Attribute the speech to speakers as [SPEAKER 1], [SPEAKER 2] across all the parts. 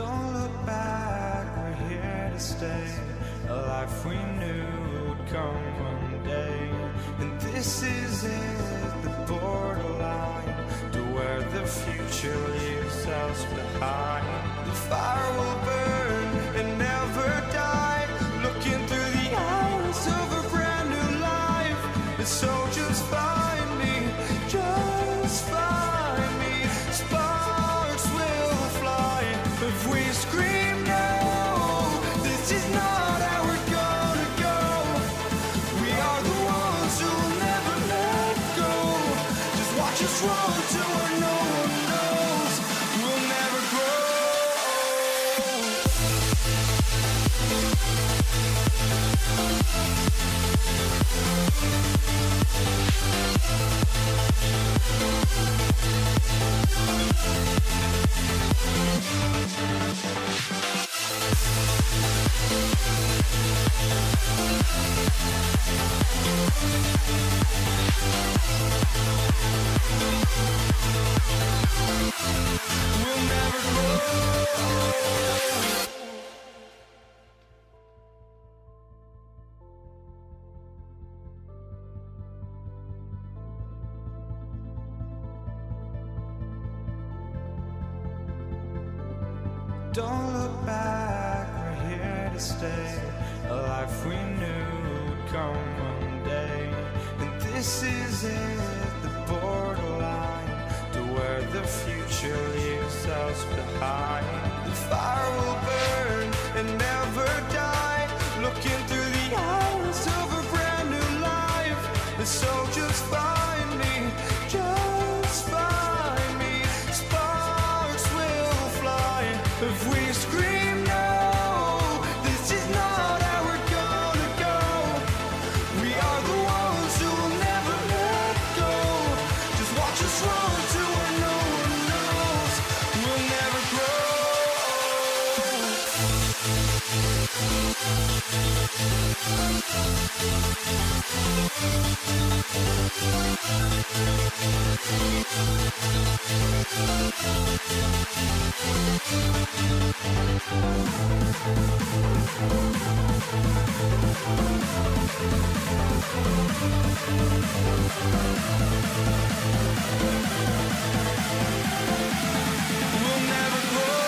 [SPEAKER 1] Don't look back, we're here to stay. A life we knew would come one day. And this is it, the borderline to where the future leaves us behind. The fire will burn and never die, looking through the eyes of a brand new life. And so just find me, just find me. Sparks will fly if we scream no. This is not how we're gonna go. We are the ones who will never let go. Just watch us run to where no one knows. We'll never grow. We'll never grow. Don't look back, we're here to stay. A life we knew would come one day. And this is it, the borderline to where the future leaves us behind. The fire will burn and never die, looking through the eyes of a brand new life. And so just find me, just find me. Sparks will fly if we scream no. This is not how we're gonna go. We are the ones who will never let go. Just watch us run to where no one knows. We'll never grow. We'll never grow.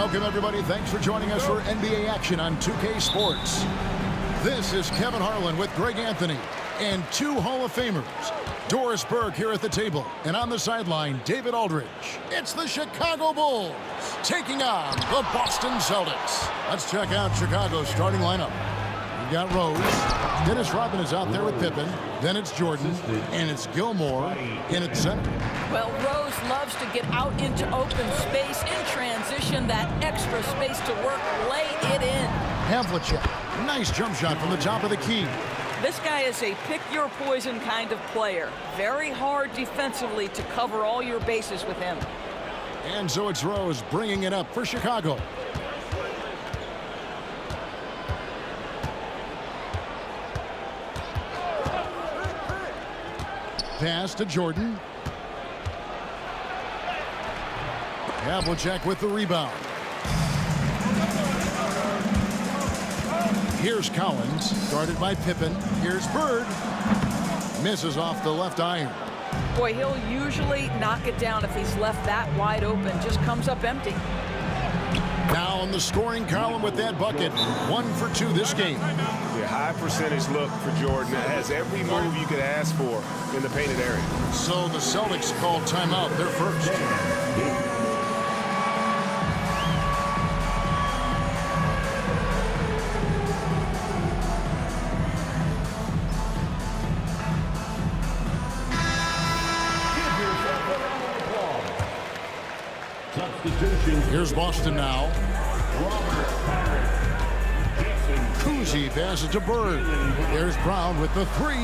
[SPEAKER 2] Welcome, everybody. Thanks for joining us for NBA action on 2K Sports. This is Kevin Harlan with Greg Anthony and two Hall of Famers. Doris Burke here at the table, and on the sideline, David Aldridge. It's the Chicago Bulls taking on the Boston Celtics. Let's check out Chicago's starting lineup. We've got Rose. Dennis Rodman is out there with Pippen. Then it's Jordan, and it's Gilmore in at center.
[SPEAKER 3] Well, Rose loves to get out into open space in transition, that extra space to work, lay it in.
[SPEAKER 2] Havlicek, nice jump shot from the top of the key.
[SPEAKER 3] This guy is a pick-your-poison kind of player. Very hard defensively to cover all your bases with him.
[SPEAKER 2] And so it's Rose bringing it up for Chicago. Pass to Jordan. Havlicek with the rebound. Here's Collins, guarded by Pippen. Here's Bird. Misses off the left iron.
[SPEAKER 3] Boy, he'll usually knock it down if he's left that wide open. Just comes up empty.
[SPEAKER 2] Now on the scoring column with that bucket. 1 for 2 this game.
[SPEAKER 4] Yeah, high percentage look for Jordan. It has every move you could ask for in the painted area.
[SPEAKER 2] So the Celtics called timeout. They're first. Here's Boston now. Cousy passes to Bird. There's Brown with the 3.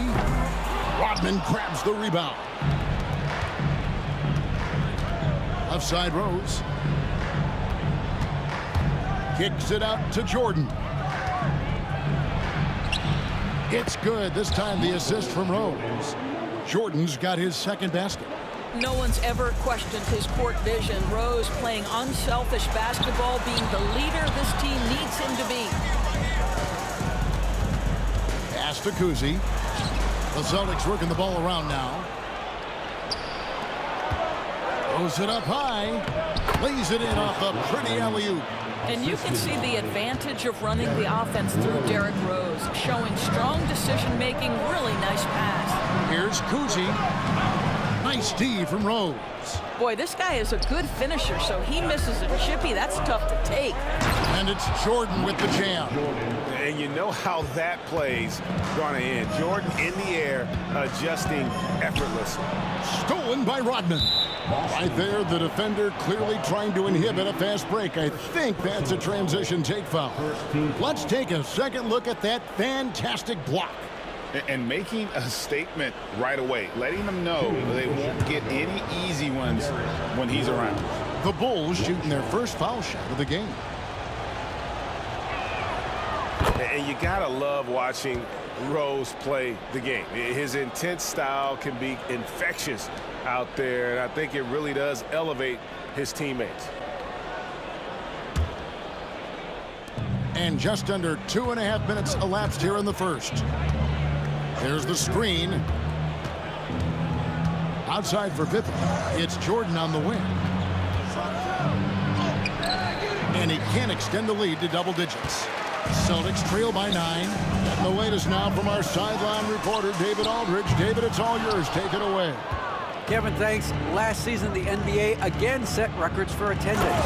[SPEAKER 2] Rodman grabs the rebound. Left side Rose. Kicks it out to Jordan. It's good. This time the assist from Rose. Jordan's got his second basket.
[SPEAKER 3] No one's ever questioned his court vision. Rose playing unselfish basketball, being the leader this team needs him to be.
[SPEAKER 2] Pass to Cousy. The Celtics working the ball around now. Throws it up high. Lays it in off a pretty alley-oop.
[SPEAKER 3] And you can see the advantage of running the offense through Derrick Rose, showing strong decision-making, really nice pass.
[SPEAKER 2] Here's Cousy. Nice D from Rose.
[SPEAKER 3] Boy, this guy is a good finisher, so he misses a chippy. That's tough to take.
[SPEAKER 2] And it's Jordan with the jam.
[SPEAKER 4] And you know how that play's going to end. Jordan in the air, adjusting effortlessly.
[SPEAKER 2] Stolen by Rodman. Right there, the defender clearly trying to inhibit a fast break. I think that's a transition take foul. Let's take a second look at that fantastic block.
[SPEAKER 4] And making a statement right away, letting them know they won't get any easy ones when he's around.
[SPEAKER 2] The Bulls shooting their first foul shot of the game.
[SPEAKER 4] And you gotta love watching Rose play the game. His intense style can be infectious out there, and I think it really does elevate his teammates.
[SPEAKER 2] And just under 2.5 minutes elapsed here in the first. There's the screen. Outside for Pippen. It's Jordan on the wing. And he can't extend the lead to double digits. Celtics trail by 9. And the latest now from our sideline reporter, David Aldridge. David, it's all yours. Take it away.
[SPEAKER 5] Kevin, thanks. Last season, the NBA again set records for attendance.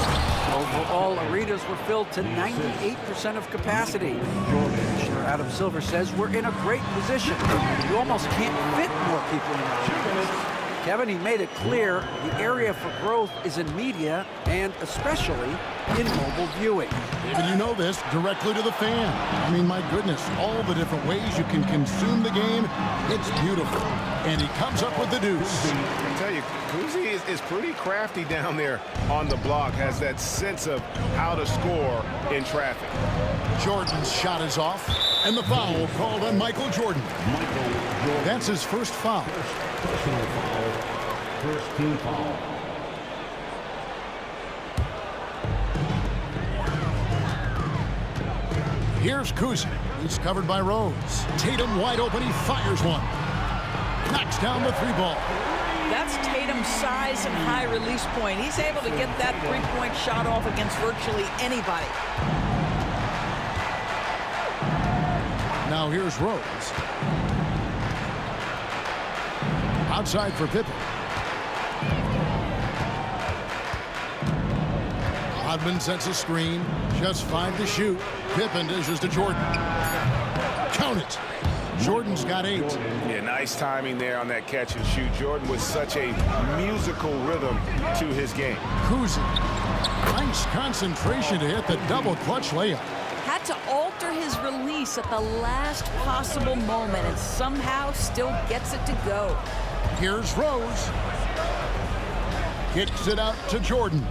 [SPEAKER 5] Overall, arenas were filled to 98% of capacity. Commissioner Adam Silver says we're in a great position. You almost can't fit more people in arenas. Kevin, he made it clear the area for growth is in media and especially in mobile viewing.
[SPEAKER 2] David, you know this, directly to the fan. I mean, my goodness, all the different ways you can consume the game, it's beautiful. And he comes up with the deuce.
[SPEAKER 4] I tell you, Cousy is pretty crafty down there on the block, has that sense of how to score in traffic.
[SPEAKER 2] Jordan's shot is off, and the foul called on Michael Jordan. That's his first foul.
[SPEAKER 6] Personal foul. First team foul.
[SPEAKER 2] Here's Cousy. He's covered by Rose. Tatum wide open. He fires one. Knocks down the 3 ball.
[SPEAKER 3] That's Tatum's size and high release point. He's able to get that three-point shot off against virtually anybody.
[SPEAKER 2] Now here's Rose. Outside for Pippen. Rodman sets a screen. Just 5 to shoot. Pippen dishes to Jordan. Count it. Jordan's got 8.
[SPEAKER 4] Yeah, nice timing there on that catch and shoot. Jordan with such a musical rhythm to his game.
[SPEAKER 2] Kuzi. Nice concentration to hit the double clutch layup.
[SPEAKER 3] Had to alter his release at the last possible moment and somehow still gets it to go.
[SPEAKER 2] Here's Rose. Kicks it out to Jordan.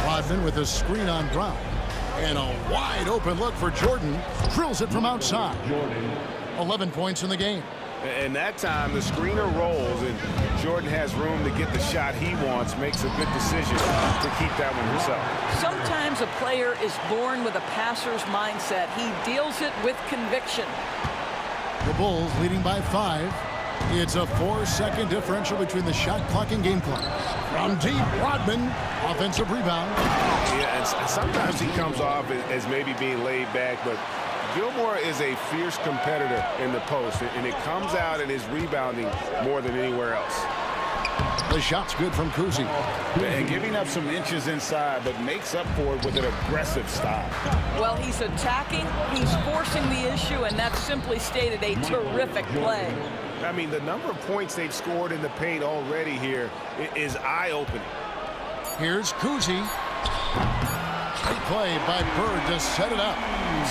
[SPEAKER 2] Rodman with a screen on Brown. And a wide open look for Jordan. Drills it from outside. 11 points in the game.
[SPEAKER 4] And that time the screener rolls and Jordan has room to get the shot he wants. Makes a good decision to keep that one himself.
[SPEAKER 3] Sometimes a player is born with a passer's mindset. He deals it with conviction.
[SPEAKER 2] The Bulls leading by 5. It's a 4-second differential between the shot clock and game clock. From deep, Rodman, offensive rebound.
[SPEAKER 4] Yeah, and sometimes he comes off as maybe being laid back, but Gilmore is a fierce competitor in the post, and it comes out in his rebounding more than anywhere else.
[SPEAKER 2] The shot's good from Kuzi.
[SPEAKER 7] And giving up some inches inside, but makes up for it with an aggressive style.
[SPEAKER 3] Well, he's attacking, he's forcing the issue, and that's simply stated a terrific play.
[SPEAKER 4] I mean, the number of points they've scored in the paint already here is eye-opening.
[SPEAKER 2] Here's Kuzi. Great play by Bird to set it up.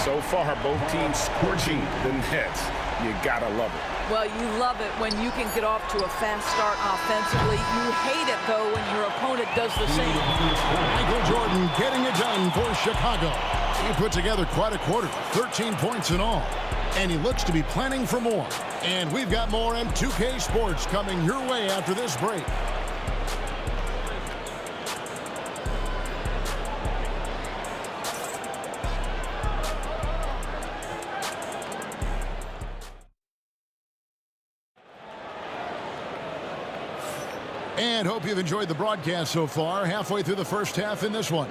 [SPEAKER 7] So far, both teams scorching the nets. You gotta love it.
[SPEAKER 3] Well, you love it when you can get off to a fast start offensively. You hate it, though, when your opponent does the same.
[SPEAKER 2] Michael Jordan getting it done for Chicago. He put together quite a quarter, 13 points in all. And he looks to be planning for more. And we've got more M2K Sports coming your way after this break. And hope you've enjoyed the broadcast so far. Halfway through the first half in this one.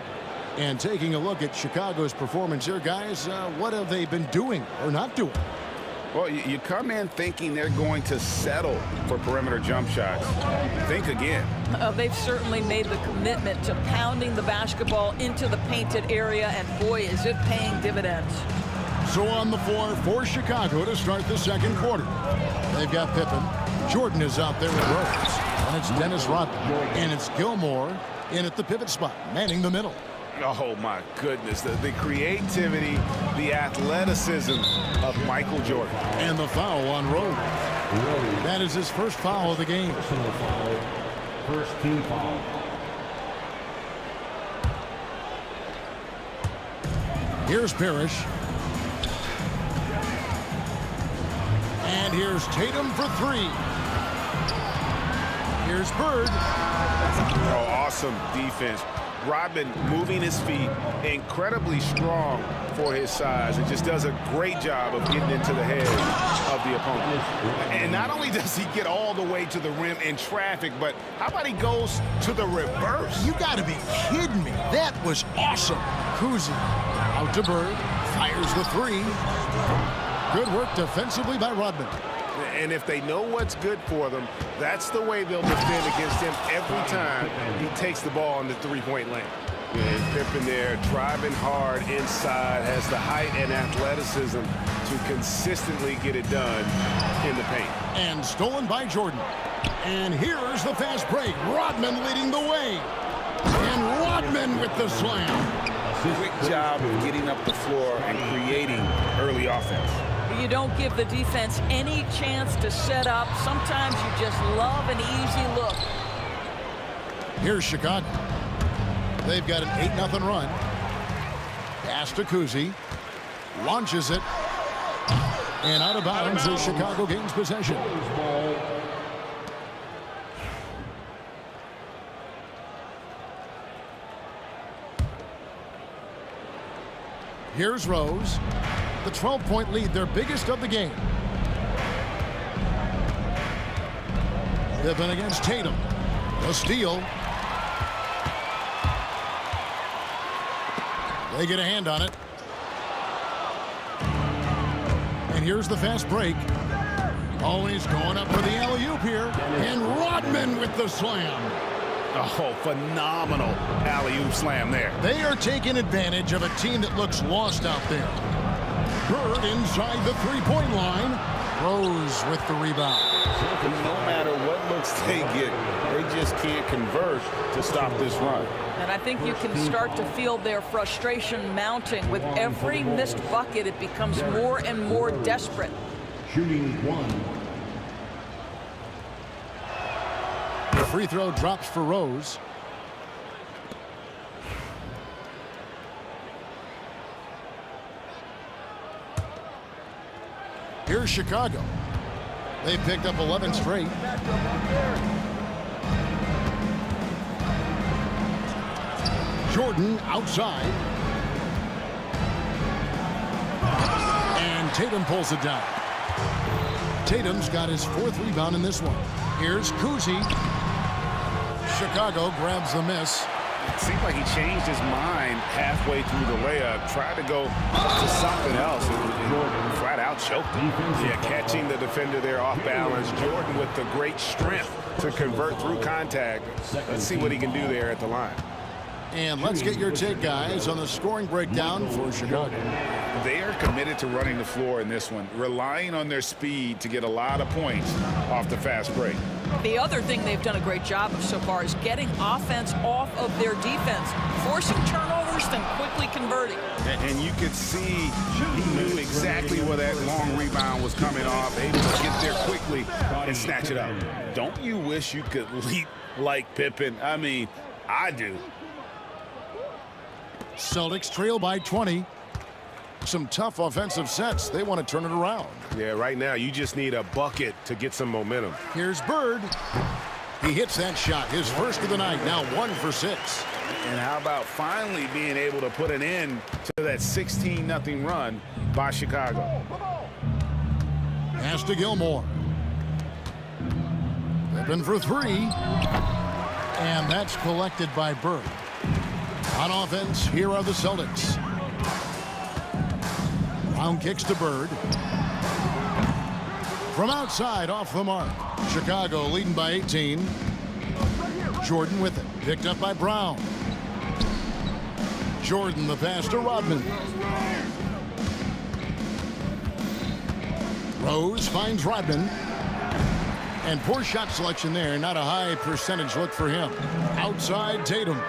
[SPEAKER 2] And taking a look at Chicago's performance here, guys, what have they been doing or not doing?
[SPEAKER 7] Well, you come in thinking they're going to settle for perimeter jump shots. Think again.
[SPEAKER 3] They've certainly made the commitment to pounding the basketball into the painted area, and boy, is it paying dividends.
[SPEAKER 2] So on the floor for Chicago to start the second quarter. They've got Pippen. Jordan is out there with Rose. And it's Dennis Rodman. And it's Gilmore in at the pivot spot, manning the middle.
[SPEAKER 4] Oh, my goodness. The creativity, the athleticism of Michael Jordan.
[SPEAKER 2] And the foul on Rose. That is his first foul of the game.
[SPEAKER 6] First team foul.
[SPEAKER 2] Here's Parrish. And here's Tatum for 3. Here's Bird.
[SPEAKER 4] Oh, awesome defense. Rodman moving his feet, incredibly strong for his size. It just does a great job of getting into the head of the opponent. And not only does he get all the way to the rim in traffic, but how about he goes to the reverse?
[SPEAKER 2] You got to be kidding me. That was awesome. Kuzi out to Bird. Fires the 3. Good work defensively by Rodman.
[SPEAKER 4] And if they know what's good for them, that's the way they'll defend against him every time he takes the ball in the three-point lane. And Pippen there driving hard inside, has the height and athleticism to consistently get it done in the paint.
[SPEAKER 2] And stolen by Jordan. And here's the fast break. Rodman leading the way. And Rodman with the slam.
[SPEAKER 7] Quick job of getting up the floor and creating early offense.
[SPEAKER 3] You don't give the defense any chance to set up. Sometimes you just love an easy look.
[SPEAKER 2] Here's Chicago. They've got an 8-0 run. Pass to Kuzi. Launches it. And out of bounds as Chicago gains possession. Here's Rose. The 12-point lead, their biggest of the game. Pippen against Tatum. A steal. They get a hand on it. And here's the fast break. Always going up for the alley-oop here. And Rodman with the slam.
[SPEAKER 7] Oh, phenomenal alley-oop slam there.
[SPEAKER 2] They are taking advantage of a team that looks lost out there. Bird inside the three-point line. Rose with the rebound.
[SPEAKER 7] No matter what looks they get, they just can't convert to stop this run.
[SPEAKER 3] And I think you can start to feel their frustration mounting. With every missed bucket, it becomes more and more desperate.
[SPEAKER 6] Shooting 1.
[SPEAKER 2] The free throw drops for Rose. Here's Chicago. They picked up 11 straight. Jordan outside. And Tatum pulls it down. Tatum's got his 4th rebound in this one. Here's Kuzi. Chicago grabs the miss.
[SPEAKER 7] It seemed like he changed his mind halfway through the layup, tried to go to something else, and flat out choked him. Yeah, catching the defender there off balance. Jordan with the great strength to convert through contact. Let's see what he can do there at the line.
[SPEAKER 2] And let's get your take, guys, on the scoring breakdown for Chicago.
[SPEAKER 7] They are committed to running the floor in this one, relying on their speed to get a lot of points off the fast break.
[SPEAKER 3] The other thing they've done a great job of so far is getting offense off of their defense, forcing turnovers, then quickly converting.
[SPEAKER 7] And you could see he knew exactly where that long rebound was coming off, able to get there quickly and snatch it up. Don't you wish you could leap like Pippen? I mean, I do.
[SPEAKER 2] Celtics trail by 20. Some tough offensive sets. They want to turn it around.
[SPEAKER 4] Yeah, right now you just need a bucket to get some momentum.
[SPEAKER 2] Here's Bird. He hits that shot, his first of the night, now 1 for 6.
[SPEAKER 7] And how about finally being able to put an end to that 16-0 run by Chicago?
[SPEAKER 2] Pass to Gilmore. Pippen for 3. And that's collected by Bird. On offense, here are the Celtics. Brown kicks to Bird. From outside, off the mark. Chicago leading by 18. Jordan with it. Picked up by Brown. Jordan the pass to Rodman. Rose finds Rodman. And poor shot selection there. Not a high percentage look for him. Outside, Tatum.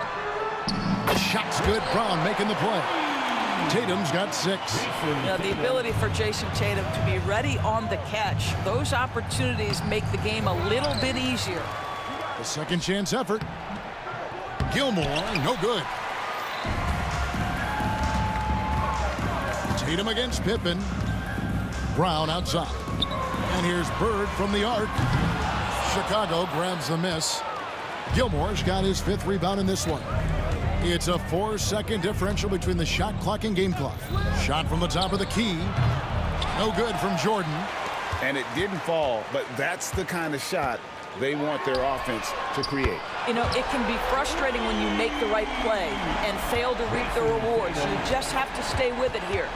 [SPEAKER 2] The shot's good. Brown making the play. Tatum's got 6.
[SPEAKER 3] Now, the ability for Jason Tatum to be ready on the catch, those opportunities make the game a little bit easier.
[SPEAKER 2] A second chance effort. Gilmore, no good. Tatum against Pippen. Brown outside. And here's Bird from the arc. Chicago grabs the miss. Gilmore's got his 5th rebound in this one. It's a 4-second differential between the shot clock and game clock. Shot from the top of the key. No good from Jordan.
[SPEAKER 7] And it didn't fall, but that's the kind of shot they want their offense to create.
[SPEAKER 3] You know, it can be frustrating when you make the right play and fail to reap the rewards. You just have to stay with it here.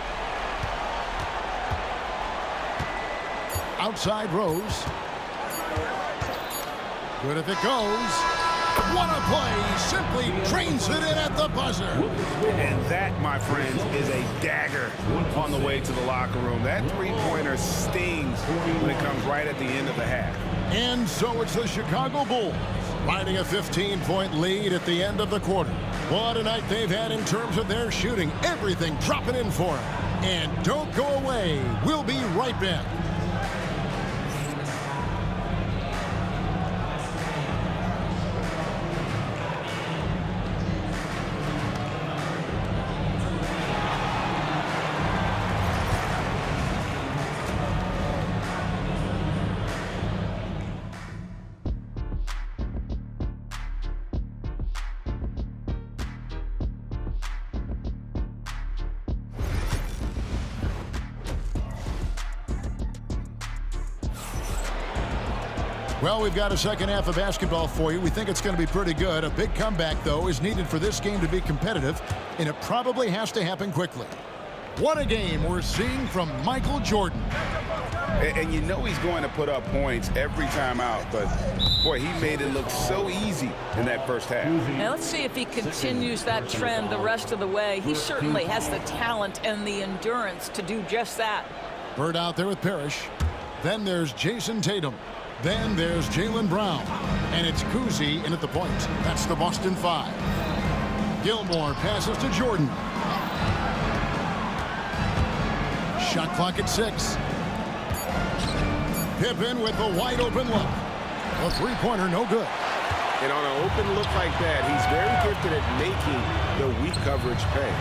[SPEAKER 2] Outside Rose. Good if it goes. What a play! Simply drains it in at the buzzer.
[SPEAKER 7] And that, my friends, is a dagger on the way to the locker room. That three-pointer stings when it comes right at the end of the half.
[SPEAKER 2] And so it's the Chicago Bulls riding a 15-point lead at the end of the quarter. What a night they've had in terms of their shooting. Everything dropping in for them. And don't go away. We'll be right back. Well, we've got a second half of basketball for you. We think it's going to be pretty good. A big comeback, though, is needed for this game to be competitive, and it probably has to happen quickly. What a game we're seeing from Michael Jordan.
[SPEAKER 7] And you know he's going to put up points every time out, but boy, he made it look so easy in that first half.
[SPEAKER 3] Now let's see if he continues that trend the rest of the way. He certainly has the talent and the endurance to do just that.
[SPEAKER 2] Bird out there with Parrish. Then there's Jason Tatum. Then there's Jaylen Brown. And it's Cousy in at the point. That's the Boston 5. Gilmore passes to Jordan. Shot clock at 6. Pippen with a wide open look. A three-pointer, no good.
[SPEAKER 7] And on an open look like that, he's very gifted at making the weak coverage pay.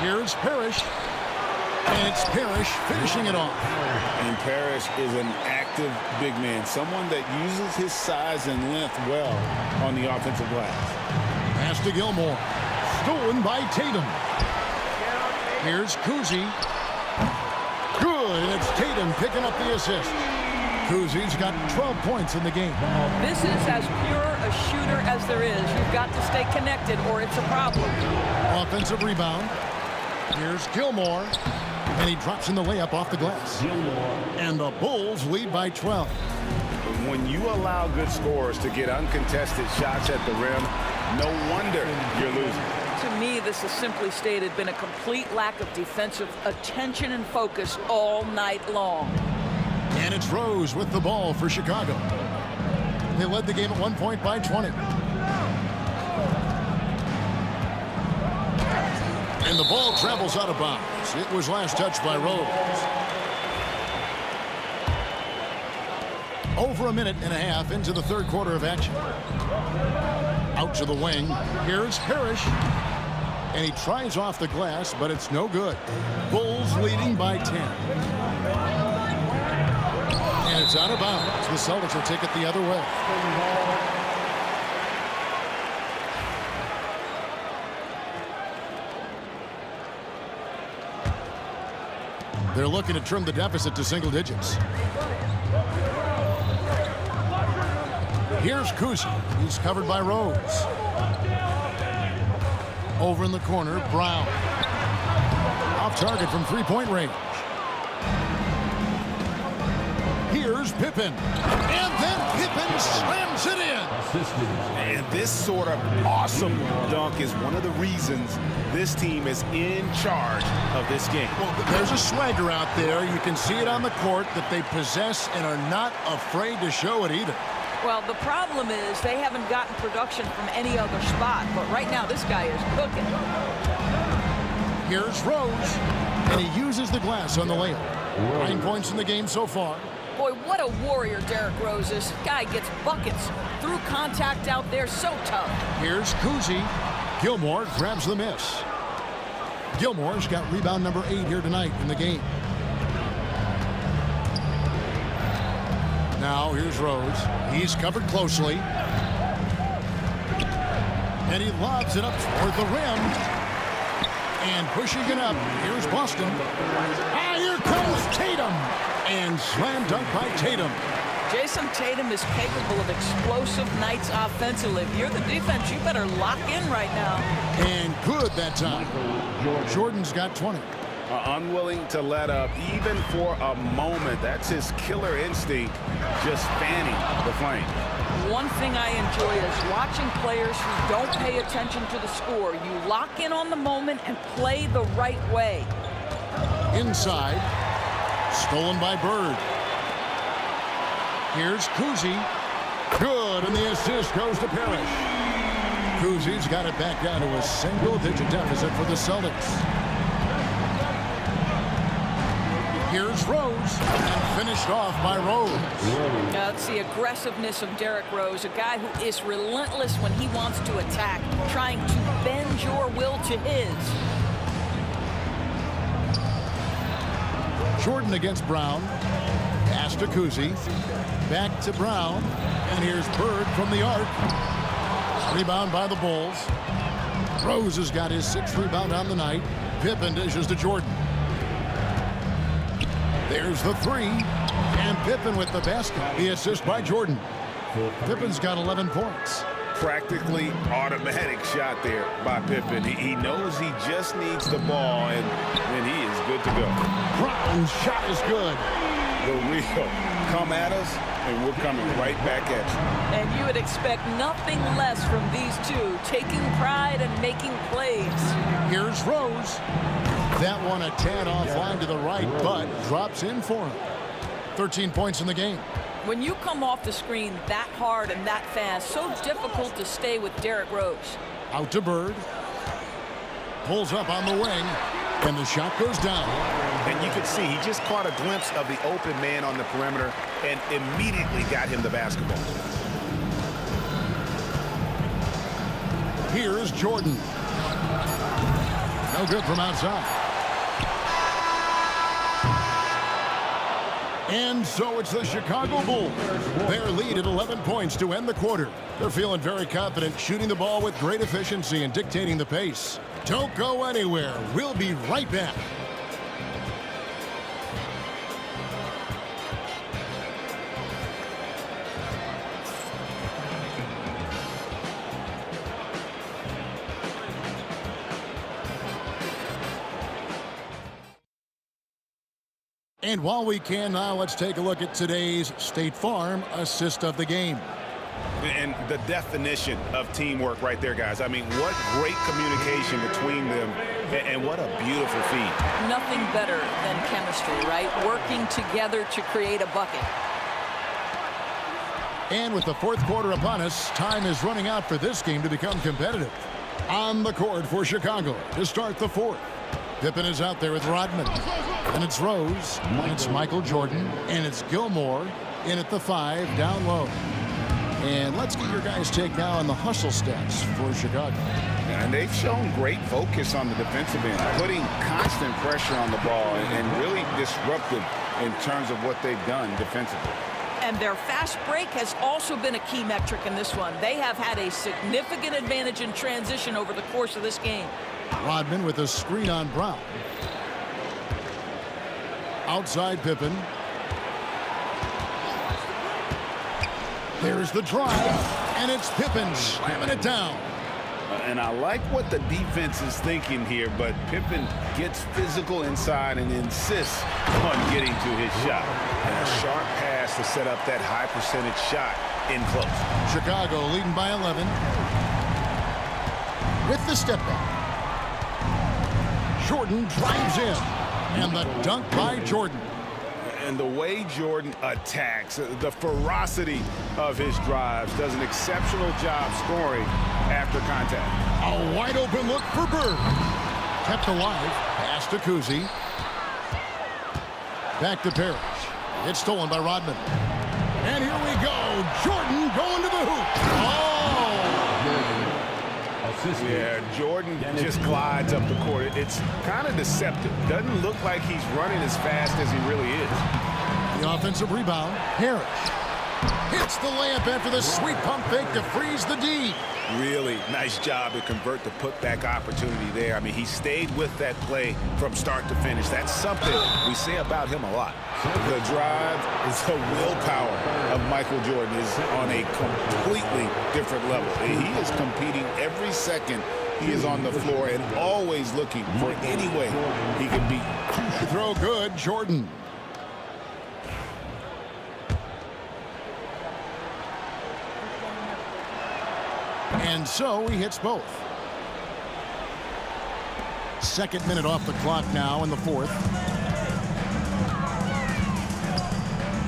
[SPEAKER 2] Here's Parrish. And it's Parrish finishing it off.
[SPEAKER 7] And Parrish is an active big man, someone that uses his size and length well on the offensive glass.
[SPEAKER 2] Pass to Gilmore. Stolen by Tatum. Here's Cousy. Good, and it's Tatum picking up the assist. Cousy's got 12 points in the game.
[SPEAKER 3] This is as pure a shooter as there is. You've got to stay connected or it's a problem.
[SPEAKER 2] Offensive rebound. Here's Gilmore. And he drops in the layup off the glass. And the Bulls lead by 12.
[SPEAKER 7] When you allow good scorers to get uncontested shots at the rim, no wonder you're losing.
[SPEAKER 3] To me, this has simply stated been a complete lack of defensive attention and focus all night long.
[SPEAKER 2] And it's Rose with the ball for Chicago. They led the game at 1 point by 20. And the ball travels out of bounds. It was last touched by Rose. Over a minute and a half into the third quarter of action. Out to the wing. Here's Parrish. And he tries off the glass, but it's no good. Bulls leading by 10. And it's out of bounds. The Celtics will take it the other way. They're looking to trim the deficit to single digits. Here's Cousy. He's covered by Rose. Over in the corner, Brown. Off target from three-point range. Here's Pippen. And then Pippen slams it in.
[SPEAKER 7] And this sort of awesome dunk is one of the reasons this team is in charge of this game.
[SPEAKER 2] Well, there's a swagger out there. You can see it on the court that they possess and are not afraid to show it either.
[SPEAKER 3] Well, the problem is they haven't gotten production from any other spot, but right now this guy is cooking.
[SPEAKER 2] Here's Rose, and he uses the glass on the layup. 9 points in the game so far.
[SPEAKER 3] Boy, what a warrior Derrick Rose is. Guy gets buckets through contact out there, so tough.
[SPEAKER 2] Here's Cousy. Gilmore grabs the miss. Gilmore's got rebound number 8 here tonight in the game. Now here's Rose. He's covered closely. And he lobs it up toward the rim. And pushing it up, here's Boston. Ah, here comes Tatum. And slam dunk by Tatum.
[SPEAKER 3] Jason Tatum is capable of explosive nights offensively. If you're the defense, you better lock in right now.
[SPEAKER 2] And good that time. Jordan's got 20.
[SPEAKER 7] Unwilling to let up even for a moment. That's his killer instinct, just fanning the flame.
[SPEAKER 3] One thing I enjoy is watching players who don't pay attention to the score. You lock in on the moment and play the right way.
[SPEAKER 2] Inside. Stolen by Bird. Here's Cousy. Good, and the assist goes to Parrish. Cousy's got it back down to a single-digit deficit for the Celtics. Here's Rose, and finished off by Rose.
[SPEAKER 3] It's the aggressiveness of Derrick Rose, a guy who is relentless when he wants to attack, trying to bend your will to his.
[SPEAKER 2] Jordan against Brown. Pass to Cousy. Back to Brown. And here's Bird from the arc. Rebound by the Bulls. Rose has got his 6th rebound on the night. Pippen dishes to Jordan. There's the 3. And Pippen with the basket. The assist by Jordan. Pippen's got 11 points.
[SPEAKER 7] Practically automatic shot there by Pippen. He knows he just needs the ball, and then he is good to go.
[SPEAKER 2] Brown's shot is good.
[SPEAKER 7] The real come at us, and we're coming right back at you.
[SPEAKER 3] And you would expect nothing less from these two, taking pride and making plays.
[SPEAKER 2] Here's Rose. That one a tad offline to the right, but drops in for him. 13 points in the game.
[SPEAKER 3] When you come off the screen that hard and that fast, so difficult to stay with Derrick Rose.
[SPEAKER 2] Out to Bird. Pulls up on the wing, and the shot goes down.
[SPEAKER 7] And you can see he just caught a glimpse of the open man on the perimeter and immediately got him the basketball.
[SPEAKER 2] Here's Jordan. No good from outside. And so it's the Chicago Bulls. Their lead at 11 points to end the quarter. They're feeling very confident, shooting the ball with great efficiency and dictating the pace. Don't go anywhere. We'll be right back. And while we can now, let's take a look at today's State Farm assist of the game.
[SPEAKER 7] And the definition of teamwork right there, guys. I mean, what great communication between them, and what a beautiful feed.
[SPEAKER 3] Nothing better than chemistry, right? Working together to create a bucket.
[SPEAKER 2] And with the fourth quarter upon us, time is running out for this game to become competitive. On the court for Chicago to start the fourth. Pippen is out there with Rodman. And it's Rose. And it's Michael Jordan. And it's Gilmore in at the 5 down low. And let's get your guys' take now on the hustle stats for Chicago.
[SPEAKER 7] And they've shown great focus on the defensive end, putting constant pressure on the ball and really disruptive in terms of what they've done defensively.
[SPEAKER 3] And their fast break has also been a key metric in this one. They have had a significant advantage in transition over the course of this game.
[SPEAKER 2] Rodman with a screen on Brown. Outside Pippen. There's the drive, and it's Pippen slamming it down.
[SPEAKER 7] And I like what the defense is thinking here, but Pippen gets physical inside and insists on getting to his shot. And a sharp pass to set up that high percentage shot in close.
[SPEAKER 2] Chicago leading by 11. With the step back. Jordan drives in. And the dunk by Jordan.
[SPEAKER 7] And the way Jordan attacks, the ferocity of his drives, does an exceptional job scoring after contact.
[SPEAKER 2] A wide open look for Bird. Kept alive. Pass to Kuzi. Back to Parrish. It's stolen by Rodman. And here we go. Jordan going to the hoop. Oh!
[SPEAKER 7] Yeah, Jordan just glides up the court. It's kind of deceptive. Doesn't look like he's running as fast as he really is.
[SPEAKER 2] The offensive rebound. Parrish hits the layup after the sweet pump fake to freeze the D.
[SPEAKER 7] Really nice job to convert the putback opportunity there. I mean, he stayed with that play from start to finish. That's something we say about him a lot. The drive is the willpower of Michael Jordan is on a completely different level. He is competing every second he is on the floor and always looking for any way he can beat.
[SPEAKER 2] Throw good, Jordan. And so he hits both. Second minute off the clock now in the fourth.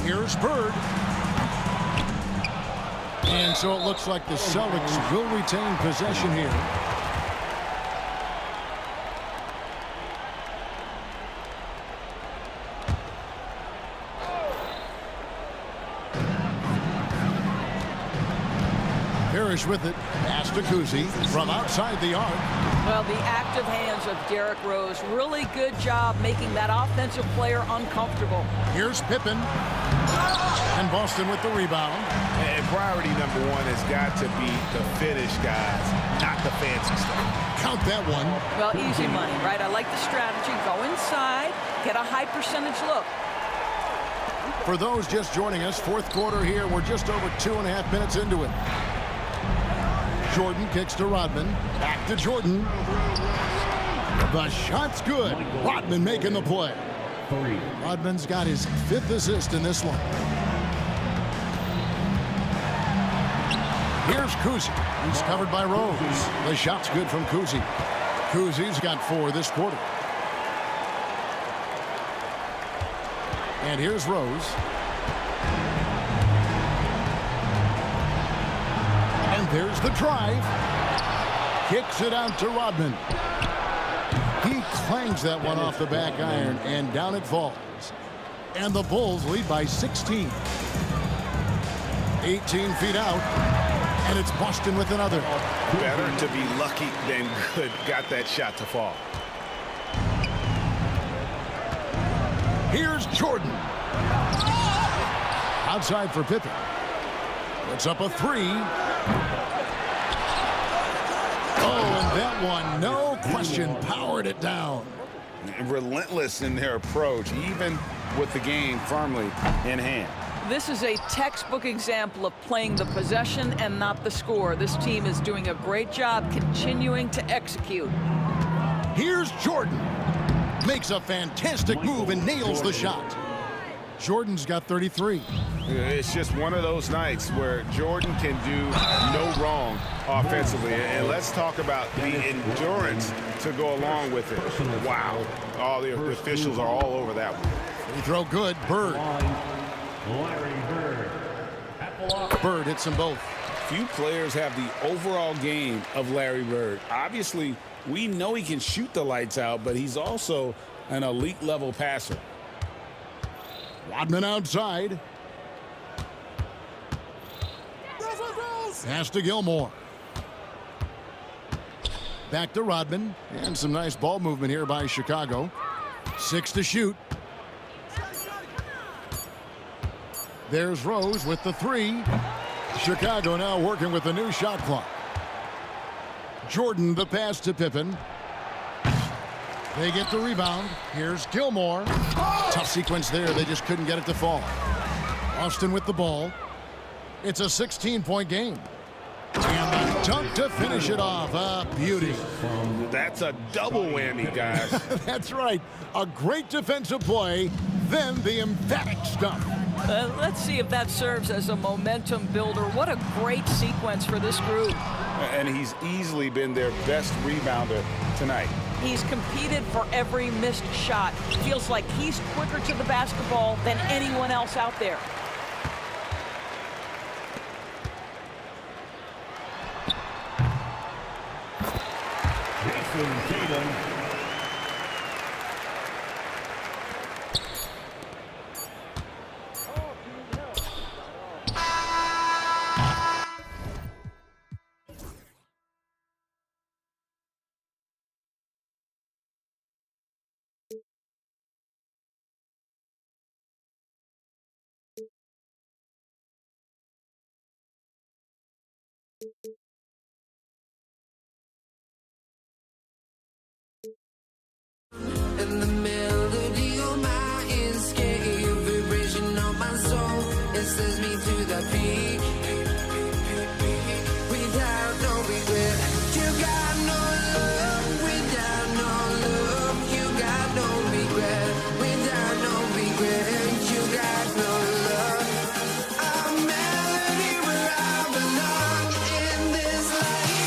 [SPEAKER 2] Here's Bird. And so it looks like the Celtics will retain possession here. Parrish with it. Pass to Kuzi from outside the arc.
[SPEAKER 3] Well, the active hands of Derrick Rose. Really good job making that offensive player uncomfortable.
[SPEAKER 2] Here's Pippen. And Boston with the rebound.
[SPEAKER 7] And priority number one has got to be the finish, guys, not the fancy stuff.
[SPEAKER 2] Count that one.
[SPEAKER 3] Well, easy money, right? I like the strategy. Go inside, get a high percentage look.
[SPEAKER 2] For those just joining us, fourth quarter here. We're just over 2.5 minutes into it. Jordan kicks to Rodman. Back to Jordan. The shot's good. Rodman making the play. Rodman's got his 5th assist in this one. Here's Kuzi. He's covered by Rose. The shot's good from Kuzi. Kuzi's got 4 this quarter. And here's Rose. And there's the drive. Kicks it out to Rodman. He clangs that one off the back iron, and down it falls. And the Bulls lead by 16. 18 feet out, and it's Boston with another.
[SPEAKER 7] Better to be lucky than good. Got that shot to fall.
[SPEAKER 2] Here's Jordan. Outside for Pippen. Puts up a 3. Oh, and that one, no question, powered it down.
[SPEAKER 7] Relentless in their approach, even with the game firmly in hand.
[SPEAKER 3] This is a textbook example of playing the possession and not the score. This team is doing a great job continuing to execute.
[SPEAKER 2] Here's Jordan. Makes a fantastic move and nails the shot. Jordan's got 33.
[SPEAKER 7] It's just one of those nights where Jordan can do no wrong offensively. And let's talk about the endurance to go along with it. Wow. All the officials are all over that one.
[SPEAKER 2] Free throw good. Bird. Bird hits them both.
[SPEAKER 7] Few players have the overall game of Larry Bird. Obviously, we know he can shoot the lights out, but he's also an elite level passer.
[SPEAKER 2] Rodman outside. Pass to Gilmore. Back to Rodman. And some nice ball movement here by Chicago. 6 to shoot. There's Rose with the 3. Chicago now working with the new shot clock. Jordan the pass to Pippen. They get the rebound. Here's Gilmore. Tough sequence there. They just couldn't get it to fall. Austin with the ball. It's a 16-point game. And the dunk to finish it off. A beauty.
[SPEAKER 7] That's a double whammy, guys.
[SPEAKER 2] That's right. A great defensive play, then the emphatic stuff.
[SPEAKER 3] Let's see if that serves as a momentum builder. What a great sequence for this group.
[SPEAKER 7] And he's easily been their best rebounder tonight.
[SPEAKER 3] He's competed for every missed shot. Feels like he's quicker to the basketball than anyone else out there.
[SPEAKER 8] And the melody of my escape, vibration of my soul, it sends me to the peak. Without no regret, you got no love. Without no love, you got no regret. Without no regret, you got no love. A melody where I belong in this life.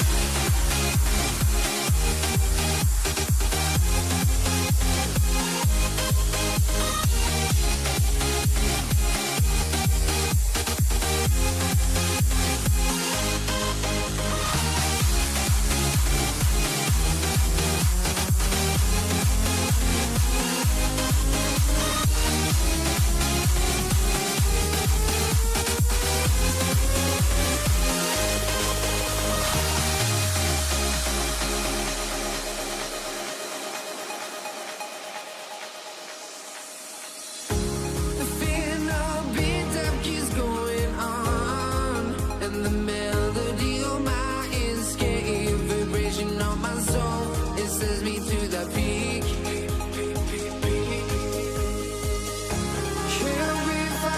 [SPEAKER 8] Can't we find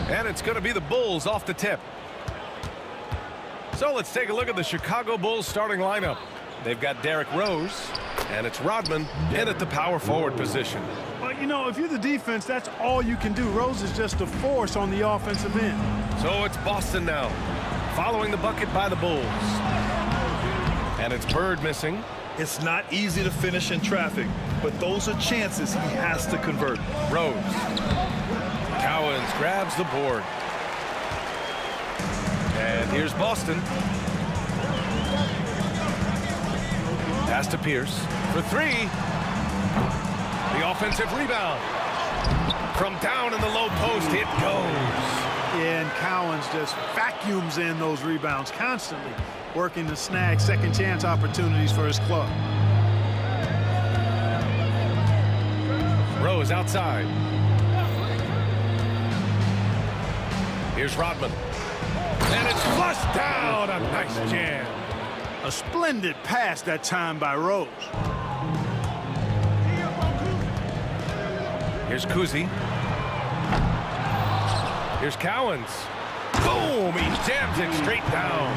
[SPEAKER 9] And it's going to be the Bulls off the tip. So let's take a look at the Chicago Bulls starting lineup. They've got Derrick Rose, and it's Rodman in at the power forward position.
[SPEAKER 10] Well, you know, if you're the defense, that's all you can do. Rose is just a force on the offensive end.
[SPEAKER 9] So it's Boston now, following the bucket by the Bulls. And it's Bird missing.
[SPEAKER 11] It's not easy to finish in traffic, but those are chances he has to convert.
[SPEAKER 9] Rose. Cowens grabs the board. And here's Boston. Pass to Pierce for three. The offensive rebound. From down in the low post, it goes.
[SPEAKER 10] Yeah, and Cowens just vacuums in those rebounds constantly, working to snag second chance opportunities for his club.
[SPEAKER 9] Rose outside. Here's Rodman. And it's flushed down. A nice jam.
[SPEAKER 10] A splendid pass that time by Rose.
[SPEAKER 9] Here's Kuzi. Here's Cowens. Boom! He jams it straight down.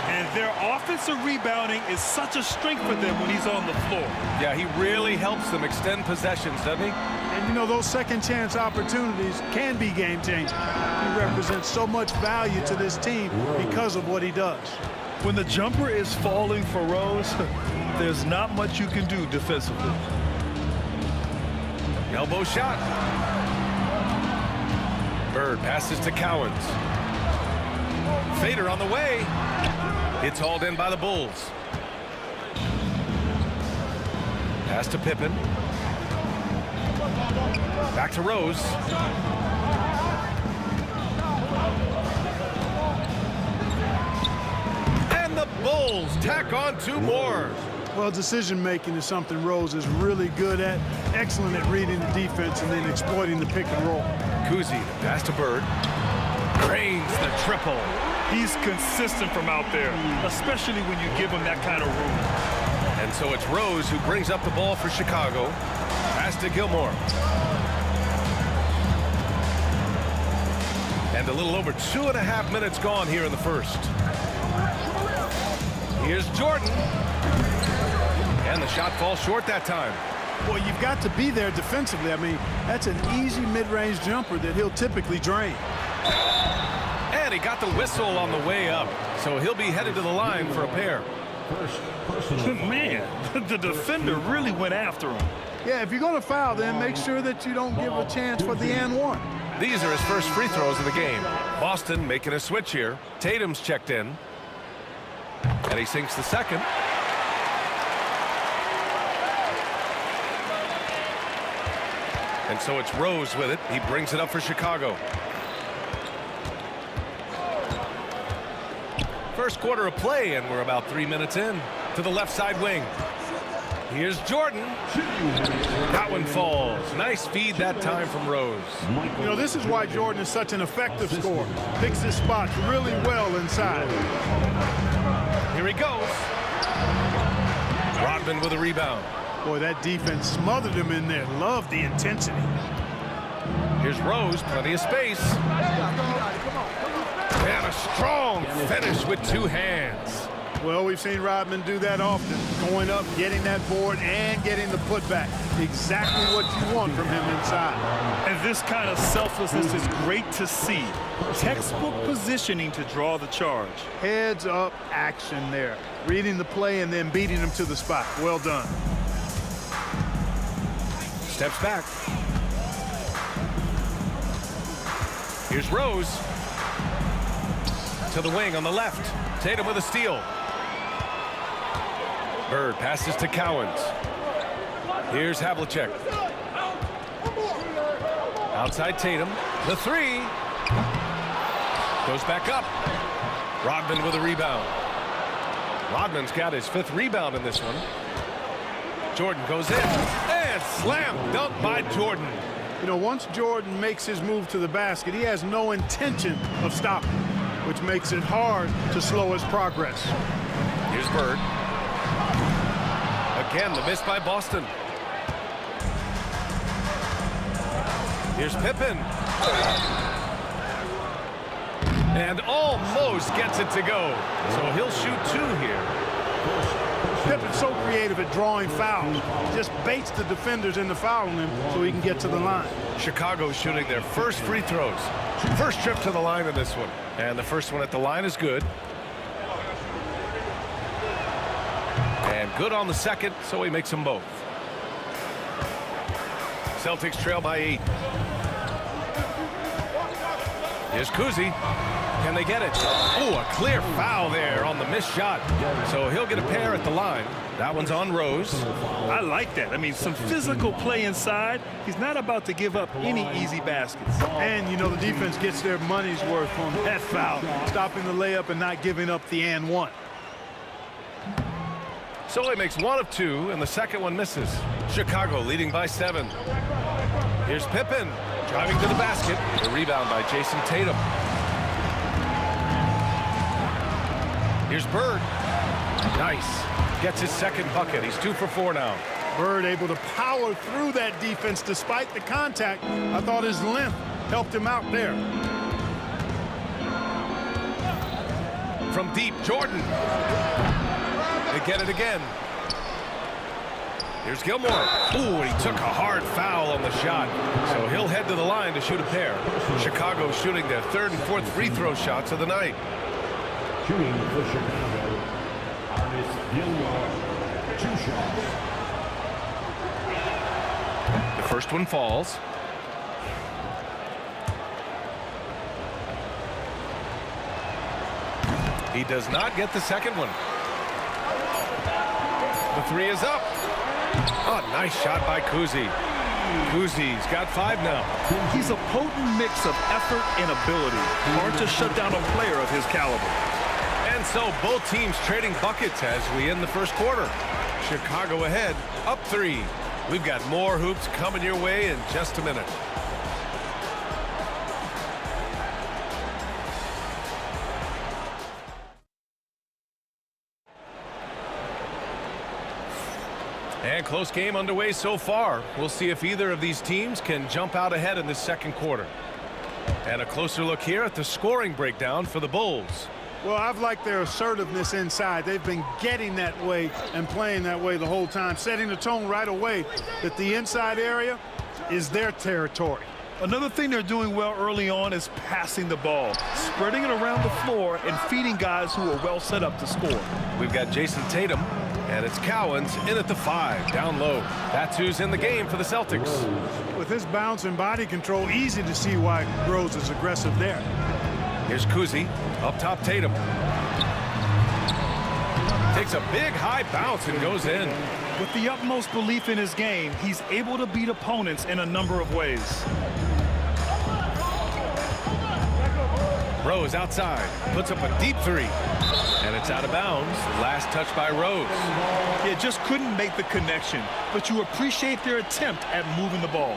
[SPEAKER 11] And their offensive rebounding is such a strength for them when he's on the floor.
[SPEAKER 9] Yeah, he really helps them extend possessions, doesn't he?
[SPEAKER 10] And you know, those second chance opportunities can be game changing. He represents so much value to this team because of what he does.
[SPEAKER 11] When the jumper is falling for Rose, there's not much you can do defensively.
[SPEAKER 9] Elbow shot. Bird passes to Cowens. Fader on the way. It's hauled in by the Bulls. Pass to Pippen. Back to Rose. And the Bulls tack on two more.
[SPEAKER 10] Well, decision-making is something Rose is really good at. Excellent at reading the defense and then exploiting the pick and roll.
[SPEAKER 9] Kuzi, pass to Bird. Drains the triple.
[SPEAKER 11] He's consistent from out there, especially when you give him that kind of room.
[SPEAKER 9] And so it's Rose who brings up the ball for Chicago. Pass to Gilmore. And a little over 2.5 minutes gone here in the first. Here's Jordan. And the shot falls short that time.
[SPEAKER 10] Well, you've got to be there defensively. I mean, that's an easy mid-range jumper that he'll typically drain.
[SPEAKER 9] And he got the whistle on the way up, so he'll be headed to the line for a pair.
[SPEAKER 11] Man, the defender really went after him.
[SPEAKER 10] Yeah, if you're going to foul, then make sure that you don't give a chance for the and one.
[SPEAKER 9] These are his first free throws of the game. Boston making a switch here. Tatum's checked in. And he sinks the second. And so it's Rose with it. He brings it up for Chicago. First quarter of play, and we're about 3 minutes in to the left side wing. Here's Jordan. That one falls. Nice feed that time from Rose.
[SPEAKER 10] You know, this is why Jordan is such an effective scorer. Picks his spots really well inside.
[SPEAKER 9] Here he goes. Rodman with a rebound.
[SPEAKER 10] Boy, that defense smothered him in there. Love the intensity.
[SPEAKER 9] Here's Rose, plenty of space. And a strong finish with two hands.
[SPEAKER 10] Well, we've seen Rodman do that often. Going up, getting that board, and getting the putback. Exactly what you want from him inside.
[SPEAKER 11] And this kind of selflessness is great to see. Textbook positioning to draw the charge.
[SPEAKER 10] Heads up action there. Reading the play and then beating him to the spot. Well done.
[SPEAKER 9] Steps back. Here's Rose. To the wing on the left. Tatum with a steal. Bird passes to Cowens. Here's Havlicek. Outside Tatum. The three. Goes back up. Rodman with a rebound. Rodman's got his 5th rebound in this one. Jordan goes in. And slam dunk by Jordan.
[SPEAKER 10] You know, once Jordan makes his move to the basket, he has no intention of stopping, which makes it hard to slow his progress.
[SPEAKER 9] Here's Bird. Again, the miss by Boston. Here's Pippen. And almost gets it to go. So he'll shoot 2 here.
[SPEAKER 10] Pippen's so creative at drawing fouls. Just baits the defenders into fouling him so he can get to the line.
[SPEAKER 9] Chicago shooting their first free throws. First trip to the line in this one. And the first one at the line is good. And good on the second, so he makes them both. Celtics trail by 8. Here's Kuzi. Can they get it? Oh, a clear foul there on the missed shot. So he'll get a pair at the line. That one's on Rose.
[SPEAKER 11] I like that. I mean, some physical play inside. He's not about to give up any easy baskets.
[SPEAKER 10] And, you know, the defense gets their money's worth on that foul, stopping the layup and not giving up the and one.
[SPEAKER 9] So he makes 1 of 2, and the second one misses. Chicago leading by 7. Here's Pippen driving to the basket. The rebound by Jason Tatum. Here's Bird. Nice. Gets his second bucket. He's 2 for 4 now.
[SPEAKER 10] Bird able to power through that defense despite the contact. I thought his length helped him out there.
[SPEAKER 9] From deep, Jordan. They get it again. Here's Gilmore. Ooh, and he took a hard foul on the shot. So he'll head to the line to shoot a pair. Chicago shooting their 3rd and 4th free throw shots of the night.
[SPEAKER 6] Shooting for Chicago, Artis Gilmore, 2 shots.
[SPEAKER 9] The first one falls. He does not get the second one. The 3 is up. Oh, nice shot by Kuzi. Kuzi's got 5 now.
[SPEAKER 11] He's a potent mix of effort and ability. Hard to shut down a player of his caliber.
[SPEAKER 9] And so both teams trading buckets as we end the first quarter. Chicago ahead, up 3. We've got more hoops coming your way in just a minute. And close game underway so far. We'll see if either of these teams can jump out ahead in this second quarter. And a closer look here at the scoring breakdown for the Bulls.
[SPEAKER 10] Well, I've liked their assertiveness inside. They've been getting that way and playing that way the whole time, setting the tone right away that the inside area is their territory.
[SPEAKER 11] Another thing they're doing well early on is passing the ball, spreading it around the floor and feeding guys who are well set up to score.
[SPEAKER 9] We've got Jason Tatum, and it's Cowens in at the 5, down low. That's who's in the game for the Celtics.
[SPEAKER 10] With his bounce and body control, easy to see why Rose is aggressive there.
[SPEAKER 9] Here's Kuzi, up top Tatum. Takes a big high bounce and goes in.
[SPEAKER 11] With the utmost belief in his game, he's able to beat opponents in a number of ways.
[SPEAKER 9] Rose outside, puts up a deep 3. And it's out of bounds. Last touch by Rose.
[SPEAKER 11] Yeah, just couldn't make the connection, but you appreciate their attempt at moving the ball.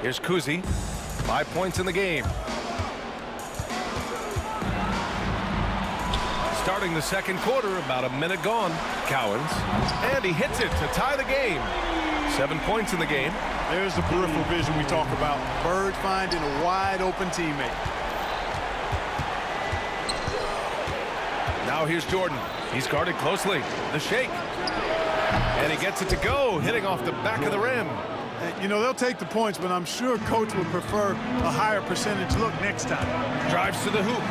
[SPEAKER 9] Here's Kuzi, 5 points in the game. Starting the second quarter, about a minute gone. Cowens, and he hits it to tie the game. 7 points in the game.
[SPEAKER 10] There's the peripheral vision we talk about. Bird finding a wide open teammate.
[SPEAKER 9] Now here's Jordan. He's guarded closely. The shake. And he gets it to go, hitting off the back of the rim.
[SPEAKER 10] You know, they'll take the points, but I'm sure coach would prefer a higher percentage look next time.
[SPEAKER 9] Drives to the hoop.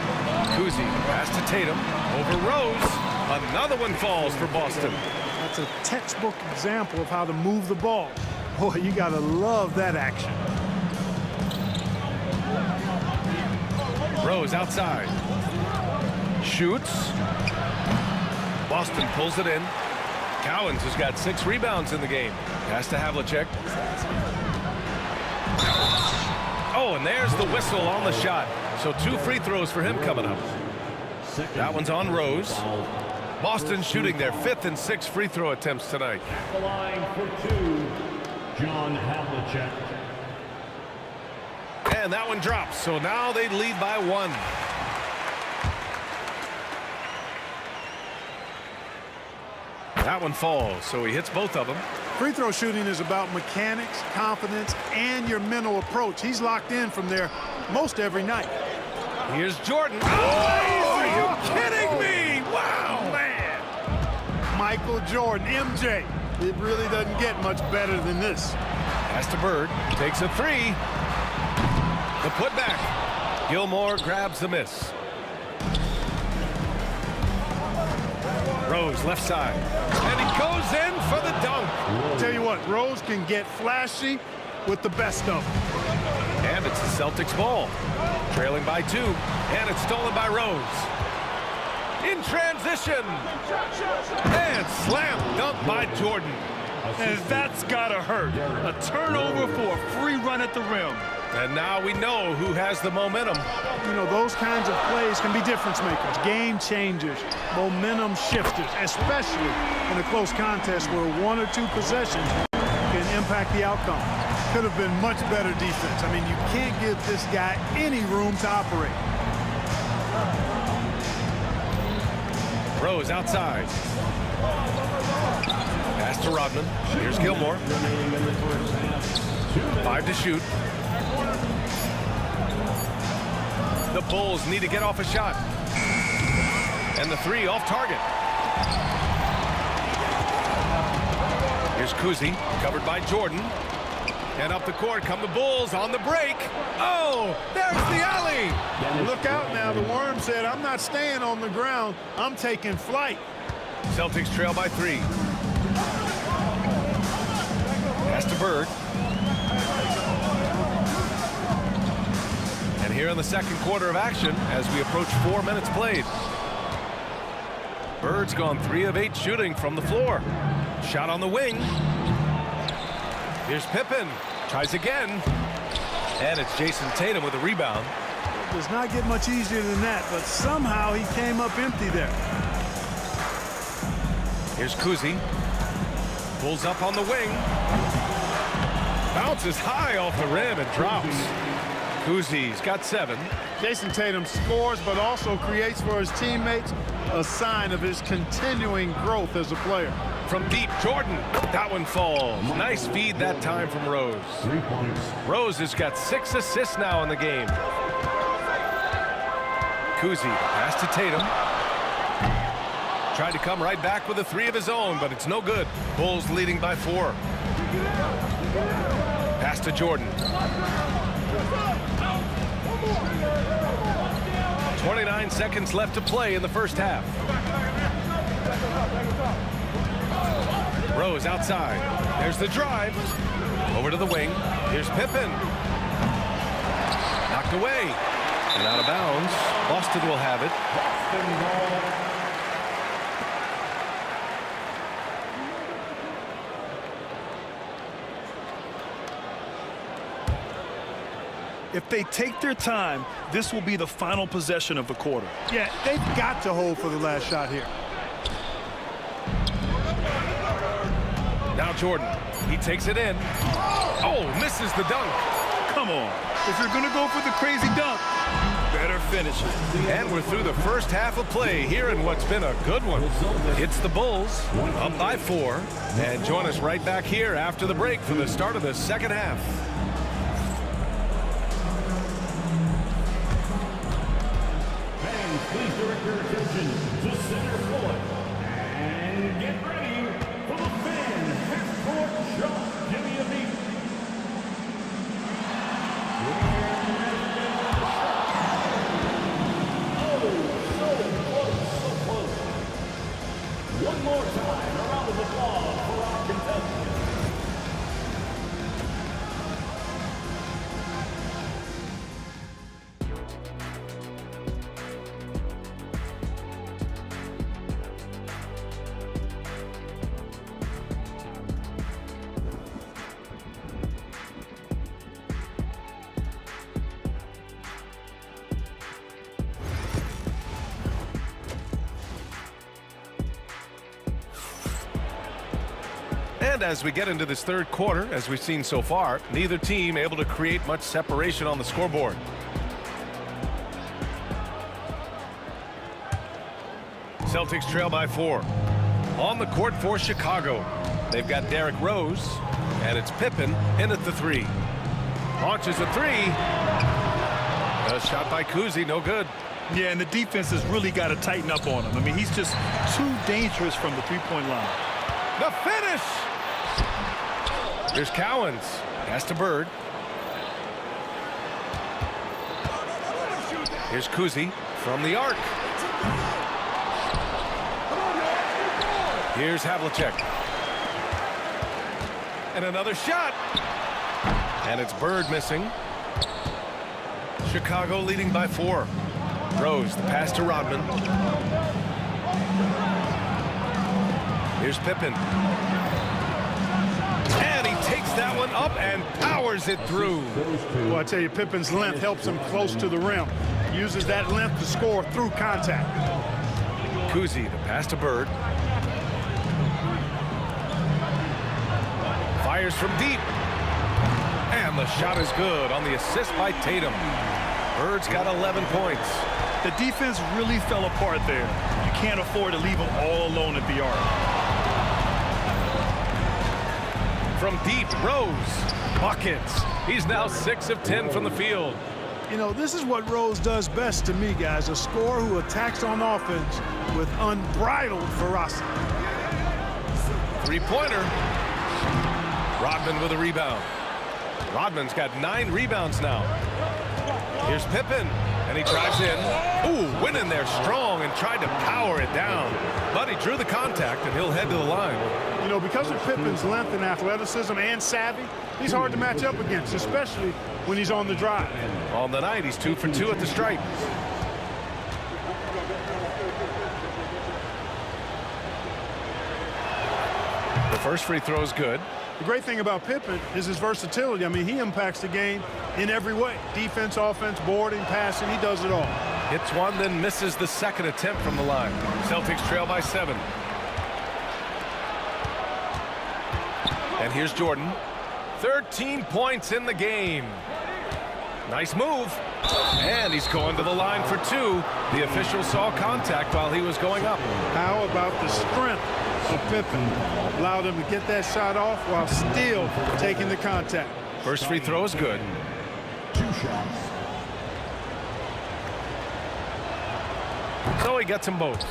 [SPEAKER 9] Kuzi pass to Tatum. Over Rose. Another one falls for Boston.
[SPEAKER 10] That's a textbook example of how to move the ball. Boy, you got to love that action.
[SPEAKER 9] Rose outside. Shoots. Boston pulls it in. Cowens has got 6 rebounds in the game. Pass to Havlicek. Oh, and there's the whistle on the shot. So 2 free throws for him coming up. That one's on Rose. Boston shooting their 5th and 6th free throw attempts tonight.
[SPEAKER 6] The line for 2, John Havlicek.
[SPEAKER 9] And that one drops. So now they lead by 1. That one falls, so he hits both of them.
[SPEAKER 10] Free throw shooting is about mechanics, confidence, and your mental approach. He's locked in from there most every night.
[SPEAKER 9] Here's Jordan. Oh, are you kidding me? Wow, man.
[SPEAKER 10] Michael Jordan, MJ. It really doesn't get much better than this.
[SPEAKER 9] Pass to Bird. Takes a three. The putback. Gilmore grabs the miss. Rose left side. And he goes in for the dunk.
[SPEAKER 10] Tell you what, Rose can get flashy with the best of them.
[SPEAKER 9] And it's the Celtics ball. Trailing by 2. And it's stolen by Rose. In transition. And slam dunk by Jordan.
[SPEAKER 11] And that's gotta hurt. A turnover for a free run at the rim.
[SPEAKER 9] And now we know who has the momentum.
[SPEAKER 10] You know, those kinds of plays can be difference makers, game changers, momentum shifters, especially in a close contest where 1 or 2 possessions can impact the outcome. Could have been much better defense. I mean, you can't give this guy any room to operate.
[SPEAKER 9] Rose outside. Pass to Rodman. Here's Gilmore. 5 to shoot. The Bulls need to get off a shot. And the 3 off target. Here's Kuzi, covered by Jordan. And up the court come the Bulls on the break. Oh, there's the alley.
[SPEAKER 10] Look out now. The Worm said, I'm not staying on the ground. I'm taking flight.
[SPEAKER 9] Celtics trail by 3. Pass to Bird. And here in the second quarter of action as we approach 4 minutes played. Bird's gone 3 of 8 shooting from the floor. Shot on the wing. Here's Pippen. Tries again. And it's Jason Tatum with a rebound.
[SPEAKER 10] It does not get much easier than that, but somehow he came up empty there.
[SPEAKER 9] Here's Kuzi. Pulls up on the wing. Bounces high off the rim and drops. Kuzi's got 7.
[SPEAKER 10] Jason Tatum scores, but also creates for his teammates, a sign of his continuing growth as a player.
[SPEAKER 9] From deep, Jordan. That one falls. Nice feed that time from Rose.
[SPEAKER 6] 3 points.
[SPEAKER 9] Rose has got 6 assists now in the game. Kuzi, pass to Tatum. Tried to come right back with a 3 of his own, but it's no good. Bulls leading by 4. Pass to Jordan. 29 seconds left to play in the first half. Rose outside. There's the drive. Over to the wing. Here's Pippen. Knocked away. And out of bounds. Boston will have it.
[SPEAKER 11] If they take their time, this will be the final possession of the quarter.
[SPEAKER 10] Yeah, they've got to hold for the last shot here.
[SPEAKER 9] Now Jordan. He takes it in. Oh, misses the dunk.
[SPEAKER 11] Come on. If you're going to go for the crazy dunk, better finish it.
[SPEAKER 9] And we're through the first half of play here in what's been a good one. It's the Bulls up by 4. And join us right back here after the break for the start of the second half.
[SPEAKER 6] Please direct your attention to center court and get ready for the fan half-court shot. Give me a beat. Oh, so close. One more time, a round of applause for our contestants.
[SPEAKER 9] And as we get into this third quarter, as we've seen so far, neither team able to create much separation on the scoreboard. Celtics trail by 4. On the court for Chicago. They've got Derrick Rose, and it's Pippen in at the 3. Launches a 3. A shot by Kuzi, no good.
[SPEAKER 11] Yeah, and the defense has really got to tighten up on him. I mean, he's just too dangerous from the three-point line.
[SPEAKER 9] The finish! Here's Cowens. Pass to Bird. Here's Kuzi from the arc. Here's Havlicek. And another shot. And it's Bird missing. Chicago leading by 4. Rose, the pass to Rodman. Here's Pippen. And he takes that one up and powers it through.
[SPEAKER 10] Well, I tell you, Pippen's length helps him close to the rim. Uses that length to score through contact.
[SPEAKER 9] Kuzi, the pass to Bird. Fires from deep. And the shot is good on the assist by Tatum. Bird's got 11 points.
[SPEAKER 11] The defense really fell apart there. You can't afford to leave them all alone at the arc.
[SPEAKER 9] From deep, Rose. Buckets. He's now 6 of 10 from the field.
[SPEAKER 10] You know, this is what Rose does best to me, guys. A scorer who attacks on offense with unbridled ferocity.
[SPEAKER 9] 3-pointer. Rodman with a rebound. Rodman's got 9 rebounds now. Here's Pippen, and he drives in. Ooh, went in there strong and tried to power it down. But he drew the contact, and he'll head to the line.
[SPEAKER 10] You know, because of Pippen's length and athleticism and savvy, he's hard to match up against, especially when he's on the drive.
[SPEAKER 9] On the night, he's 2 for 2 at the stripe. The first free throw is good.
[SPEAKER 10] The great thing about Pippen is his versatility. I mean, he impacts the game in every way. Defense, offense, boarding, passing, he does it all.
[SPEAKER 9] Hits one, then misses the second attempt from the line. Celtics trail by 7. And here's Jordan. 13 points in the game. Nice move. And he's going to the line for 2. The official saw contact while he was going up.
[SPEAKER 10] How about the strength of Pippen? Allowed him to get that shot off while still taking the contact.
[SPEAKER 9] First free throw is good.
[SPEAKER 6] 2 shots.
[SPEAKER 9] So he gets them both.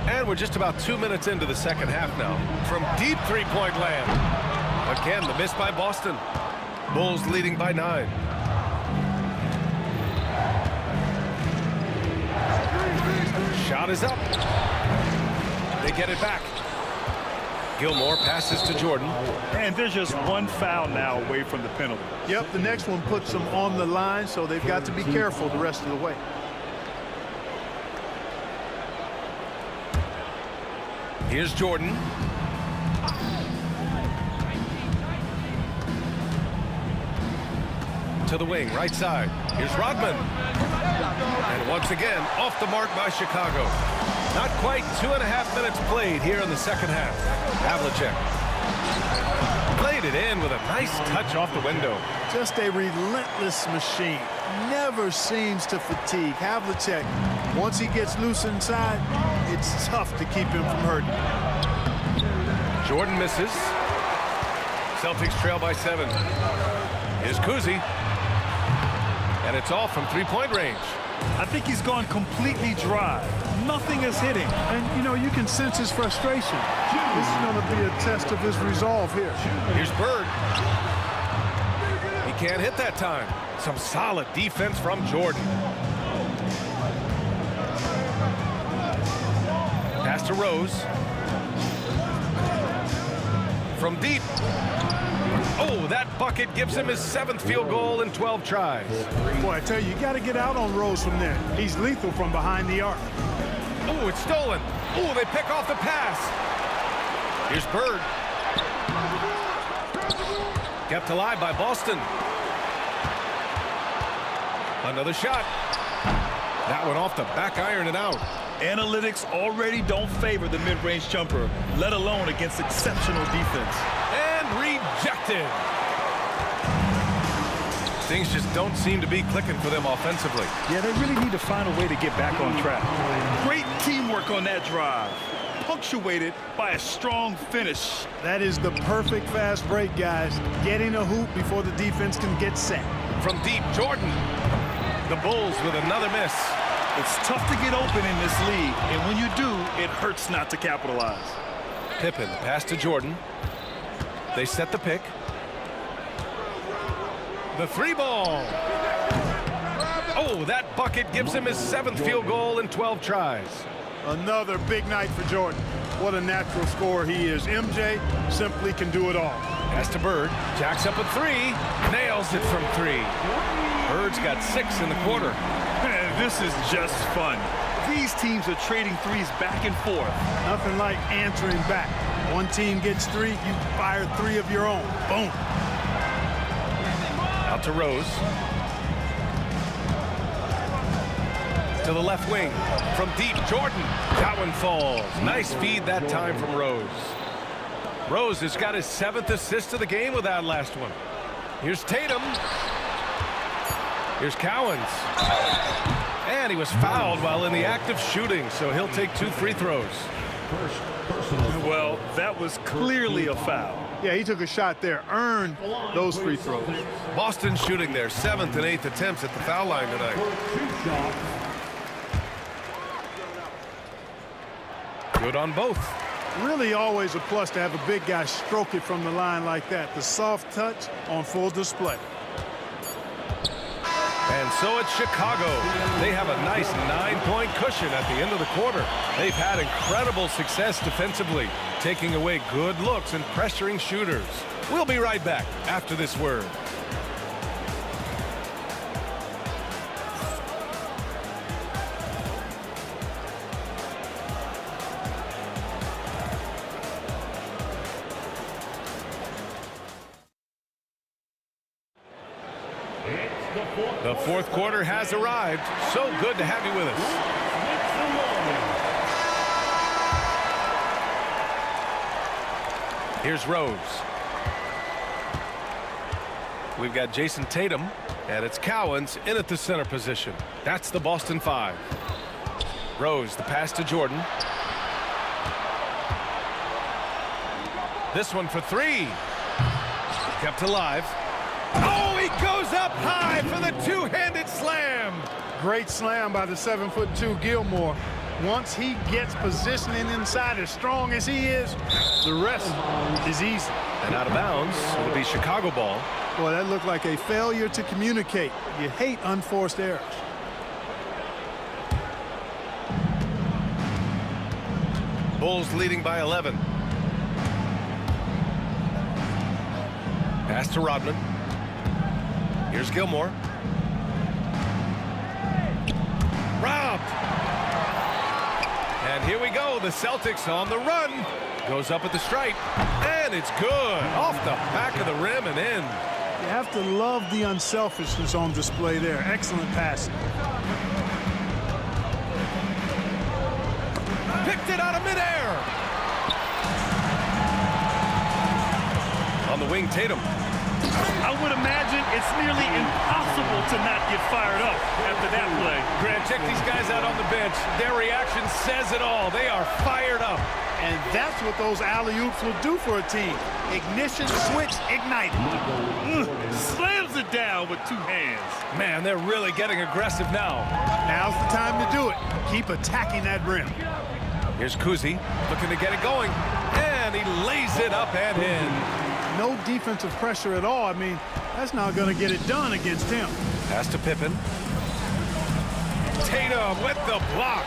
[SPEAKER 9] And we're just about 2 minutes into the second half now. From deep three-point land. Again, the miss by Boston. Bulls leading by 9. Shot is up. They get it back. Gilmore passes to Jordan.
[SPEAKER 11] And there's just one foul now away from the penalty.
[SPEAKER 10] Yep, the next one puts them on the line, so they've got to be careful the rest of the way.
[SPEAKER 9] Here's Jordan. To the wing, right side. Here's Rodman. And once again, off the mark by Chicago. Not quite 2.5 minutes played here in the second half. Havlicek played it in with a nice touch off the window.
[SPEAKER 10] Just a relentless machine. Never seems to fatigue. Havlicek, once he gets loose inside, it's tough to keep him from hurting.
[SPEAKER 9] Jordan misses. Celtics trail by 7. Here's Kuzi. And it's off from three-point range.
[SPEAKER 11] I think he's gone completely dry. Nothing is hitting.
[SPEAKER 10] And, you know, you can sense his frustration. This is going to be a test of his resolve here.
[SPEAKER 9] Here's Bird. He can't hit that time. Some solid defense from Jordan. Pass to Rose. From deep. Oh, that bucket gives him his 7th field goal in 12 tries.
[SPEAKER 10] Boy, I tell you, you got to get out on Rose from there. He's lethal from behind the arc.
[SPEAKER 9] Oh, it's stolen. Oh, they pick off the pass. Here's Bird. Kept alive by Boston. Another shot. That one off the back iron and out.
[SPEAKER 11] Analytics already don't favor the mid-range jumper, let alone against exceptional defense.
[SPEAKER 9] And rejected. Things just don't seem to be clicking for them offensively.
[SPEAKER 11] Yeah, they really need to find a way to get back on track. Great teamwork on that drive, punctuated by a strong finish.
[SPEAKER 10] That is the perfect fast break, guys. Getting a hoop before the defense can get set.
[SPEAKER 9] From deep, Jordan. The Bulls with another miss.
[SPEAKER 11] It's tough to get open in this league, and when you do, it hurts not to capitalize.
[SPEAKER 9] Pippen, pass to Jordan. They set the pick. The 3-ball. Oh, that bucket gives him his 7th field goal in 12 tries.
[SPEAKER 10] Another big night for Jordan. What a natural scorer he is. MJ simply can do it all.
[SPEAKER 9] Pass to Bird. Jacks up a 3. Nails it from 3. Bird's got 6 in the quarter.
[SPEAKER 11] This is just fun. These teams are trading threes back and forth.
[SPEAKER 10] Nothing like answering back. One team gets 3, you fire 3 of your own. Boom.
[SPEAKER 9] Out to Rose. To the left wing. From deep, Jordan. That one falls. Nice feed that time from Rose. Rose has got his 7th assist of the game with that last one. Here's Tatum. Here's Cowens. And he was fouled while in the act of shooting, so he'll take 2 free throws.
[SPEAKER 11] Well, that was clearly a foul.
[SPEAKER 10] Yeah, he took a shot there. Earned those free throws.
[SPEAKER 9] Boston shooting their 7th and 8th attempts at the foul line tonight. Good on both.
[SPEAKER 10] Really always a plus to have a big guy stroke it from the line like that. The soft touch on full display.
[SPEAKER 9] And so it's Chicago. They have a nice 9-point cushion at the end of the quarter. They've had incredible success defensively, taking away good looks and pressuring shooters. We'll be right back after this word. The 4th quarter has arrived. So good to have you with us. Here's Rose. We've got Jason Tatum, and it's Cowens in at the center position. That's the Boston 5. Rose, the pass to Jordan. This one for 3. Kept alive. Oh, he goes up high for the 2-handed slam.
[SPEAKER 10] Great slam by the 7'2" Gilmore. Once he gets positioning inside as strong as he is, the rest is easy.
[SPEAKER 9] And out of bounds, it'll be Chicago ball.
[SPEAKER 10] Boy, that looked like a failure to communicate. You hate unforced errors.
[SPEAKER 9] Bulls leading by 11. Pass to Rodman. Here's Gilmore. Robbed. And here we go. The Celtics on the run. Goes up at the stripe. And it's good. Off the back of the rim and in.
[SPEAKER 10] You have to love the unselfishness on display there. Excellent passing.
[SPEAKER 9] Picked it out of midair. On the wing, Tatum.
[SPEAKER 11] I would imagine it's nearly impossible to not get fired up after that play.
[SPEAKER 9] Grant, check these guys out on the bench. Their reaction says it all. They are fired up.
[SPEAKER 10] And that's what those alley-oops will do for a team. Ignition, switch, ignite.
[SPEAKER 11] Slams it down with 2 hands.
[SPEAKER 9] Man, they're really getting aggressive now.
[SPEAKER 10] Now's the time to do it. Keep attacking that rim.
[SPEAKER 9] Here's Kuzi looking to get it going. And he lays it up and in.
[SPEAKER 10] No defensive pressure at all. I mean, that's not going to get it done against him.
[SPEAKER 9] Pass to Pippen. Tatum with the block.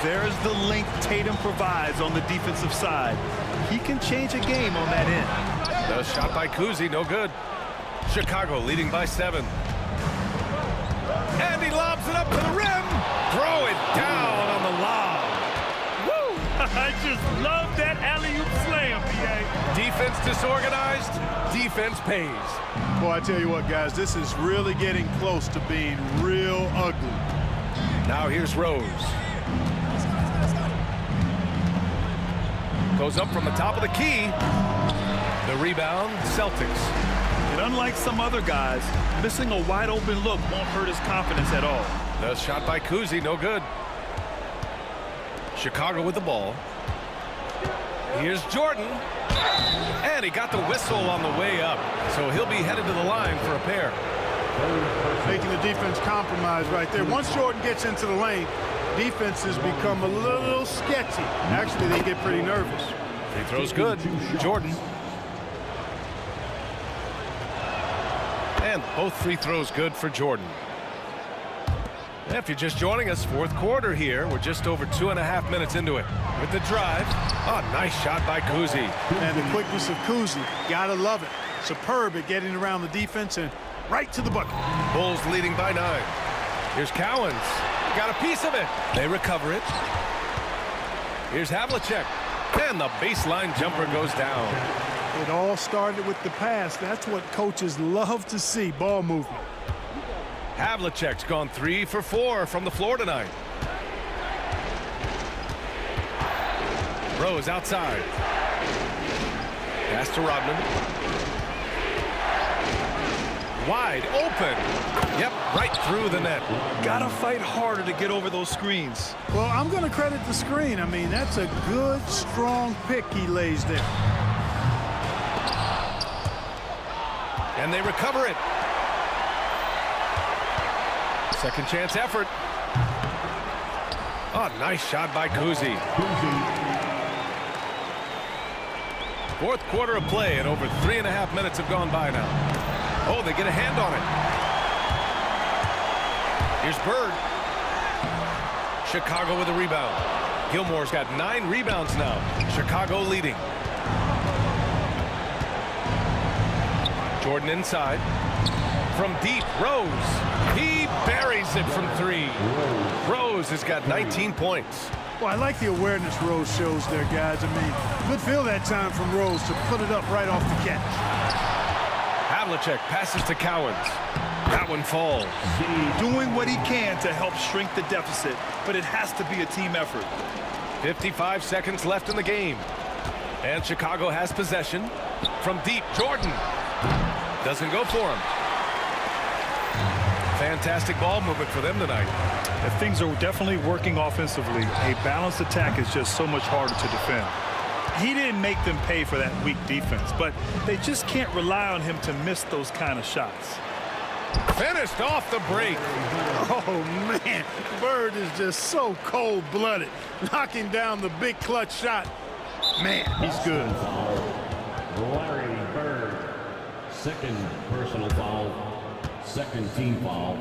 [SPEAKER 11] There's the length Tatum provides on the defensive side. He can change a game on that end.
[SPEAKER 9] The shot by Kuzi, no good. Chicago leading by 7. And he lobs it up to the rim. Throw it down on the lob.
[SPEAKER 11] Woo! I just love that alley-oop slam, B.A.
[SPEAKER 9] Defense disorganized, defense pays.
[SPEAKER 10] Boy, I tell you what, guys, this is really getting close to being real ugly.
[SPEAKER 9] Now here's Rose. Goes up from the top of the key. The rebound, Celtics.
[SPEAKER 11] And unlike some other guys, missing a wide open look won't hurt his confidence at all.
[SPEAKER 9] The shot by Kuzi, no good. Chicago with the ball. Here's Jordan. And he got the whistle on the way up. So he'll be headed to the line for a pair.
[SPEAKER 10] Making the defense compromise right there. Once Jordan gets into the lane, defenses become a little sketchy. Actually, they get pretty nervous.
[SPEAKER 9] Free throw's good. Jordan. And both free throws good for Jordan. If you're just joining us, fourth quarter here. We're just over 2.5 minutes into it. With the drive. Oh, nice shot by Kuzi.
[SPEAKER 10] And the quickness of Kuzi, gotta love it. Superb at getting around the defense and right to the bucket.
[SPEAKER 9] Bulls leading by 9. Here's Cowens. Got a piece of it. They recover it. Here's Havlicek. And the baseline jumper goes down.
[SPEAKER 10] It all started with the pass. That's what coaches love to see, ball movement.
[SPEAKER 9] Havlicek's gone 3 for 4 from the floor tonight. Rose outside. Pass to Rodman. Wide open. Yep, right through the net.
[SPEAKER 11] Gotta fight harder to get over those screens.
[SPEAKER 10] Well, I'm going to credit the screen. I mean, that's a good, strong pick he lays there.
[SPEAKER 9] And they recover it. Second chance effort. Oh, nice shot by Kuzi. Fourth quarter of play, and over 3.5 minutes have gone by now. Oh, they get a hand on it. Here's Bird. Chicago with a rebound. Gilmore's got 9 rebounds now. Chicago leading. Jordan inside. From deep, Rose. He buries it from 3. Rose has got 19 points.
[SPEAKER 10] Well, I like the awareness Rose shows there, guys. I mean, good feel that time from Rose to put it up right off the catch.
[SPEAKER 9] Havlicek passes to Cowens. That one falls.
[SPEAKER 11] Doing what he can to help shrink the deficit, but it has to be a team effort.
[SPEAKER 9] 55 seconds left in the game. And Chicago has possession. From deep, Jordan. Doesn't go for him. Fantastic ball movement for them tonight.
[SPEAKER 11] If things are definitely working offensively, a balanced attack is just so much harder to defend. He didn't make them pay for that weak defense, but they just can't rely on him to miss those kind of shots.
[SPEAKER 9] Finished off the break.
[SPEAKER 10] Oh, man. Bird is just so cold-blooded. Knocking down the big clutch shot. Man, he's good.
[SPEAKER 6] Larry Bird, second personal foul, second team foul.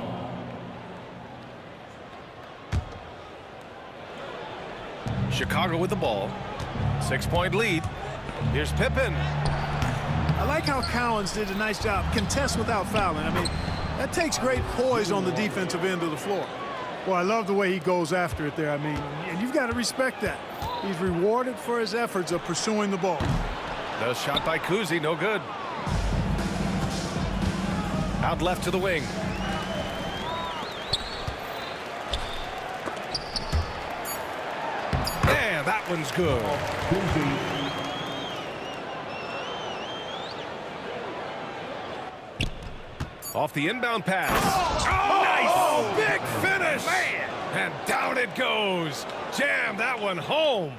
[SPEAKER 9] Chicago with the ball. 6-point lead. Here's Pippen.
[SPEAKER 10] I like how Cowens did a nice job. Contest without fouling. I mean, that takes great poise on the defensive end of the floor. Well, I love the way he goes after it there. I mean, and you've got to respect that. He's rewarded for his efforts of pursuing the ball.
[SPEAKER 9] The shot by Kuzi, no good. Out left to the wing. And that one's good. Off the inbound pass. Oh, nice! Oh, big finish! Man. And down it goes. Jam that one home.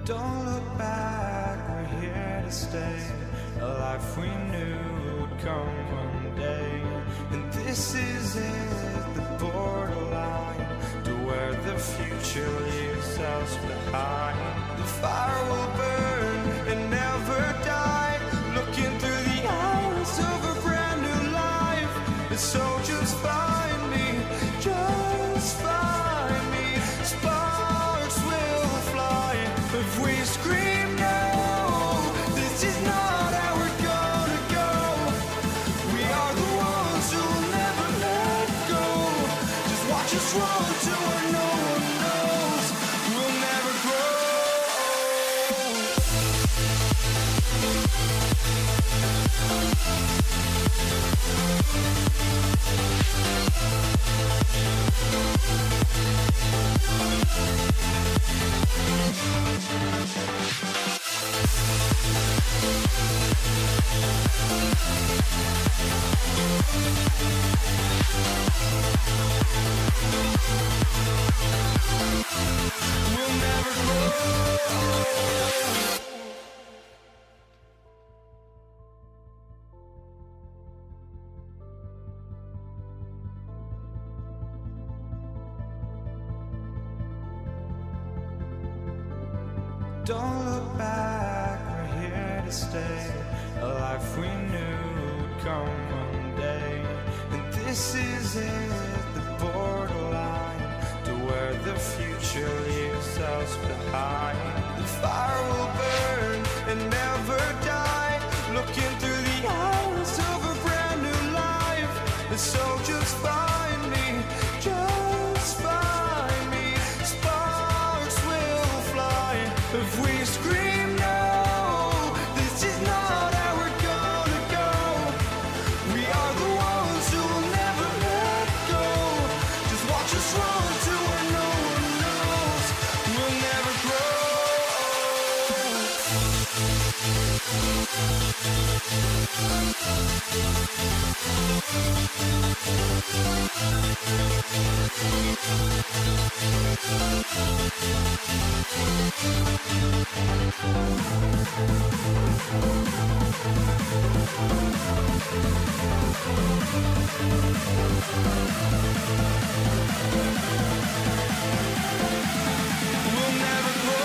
[SPEAKER 1] Don't look back, we're here to stay. A life we knew would come one day. And this is it, the borderline to where the future leaves us behind. The fire will burn and never die. Looking through the eyes of a brand new life. And so just find me, just find me. Sparks will fly if we scream no. This is not how we're gonna go. We are the ones who will never let go. Just watch us run to where no one knows. We'll never grow. We'll never grow. Don't look back, we're here to stay. A life we knew would come one day. And this is it, the borderline to where the future leaves us behind. The fire will burn and never die. Looking through the eyes of a brand new life. And so just find me, just find me. Sparks will fly if we scream no. This is not how we're gonna go. We are the ones who will never let go. Just watch us run to where no one knows. We'll never grow. We'll never grow.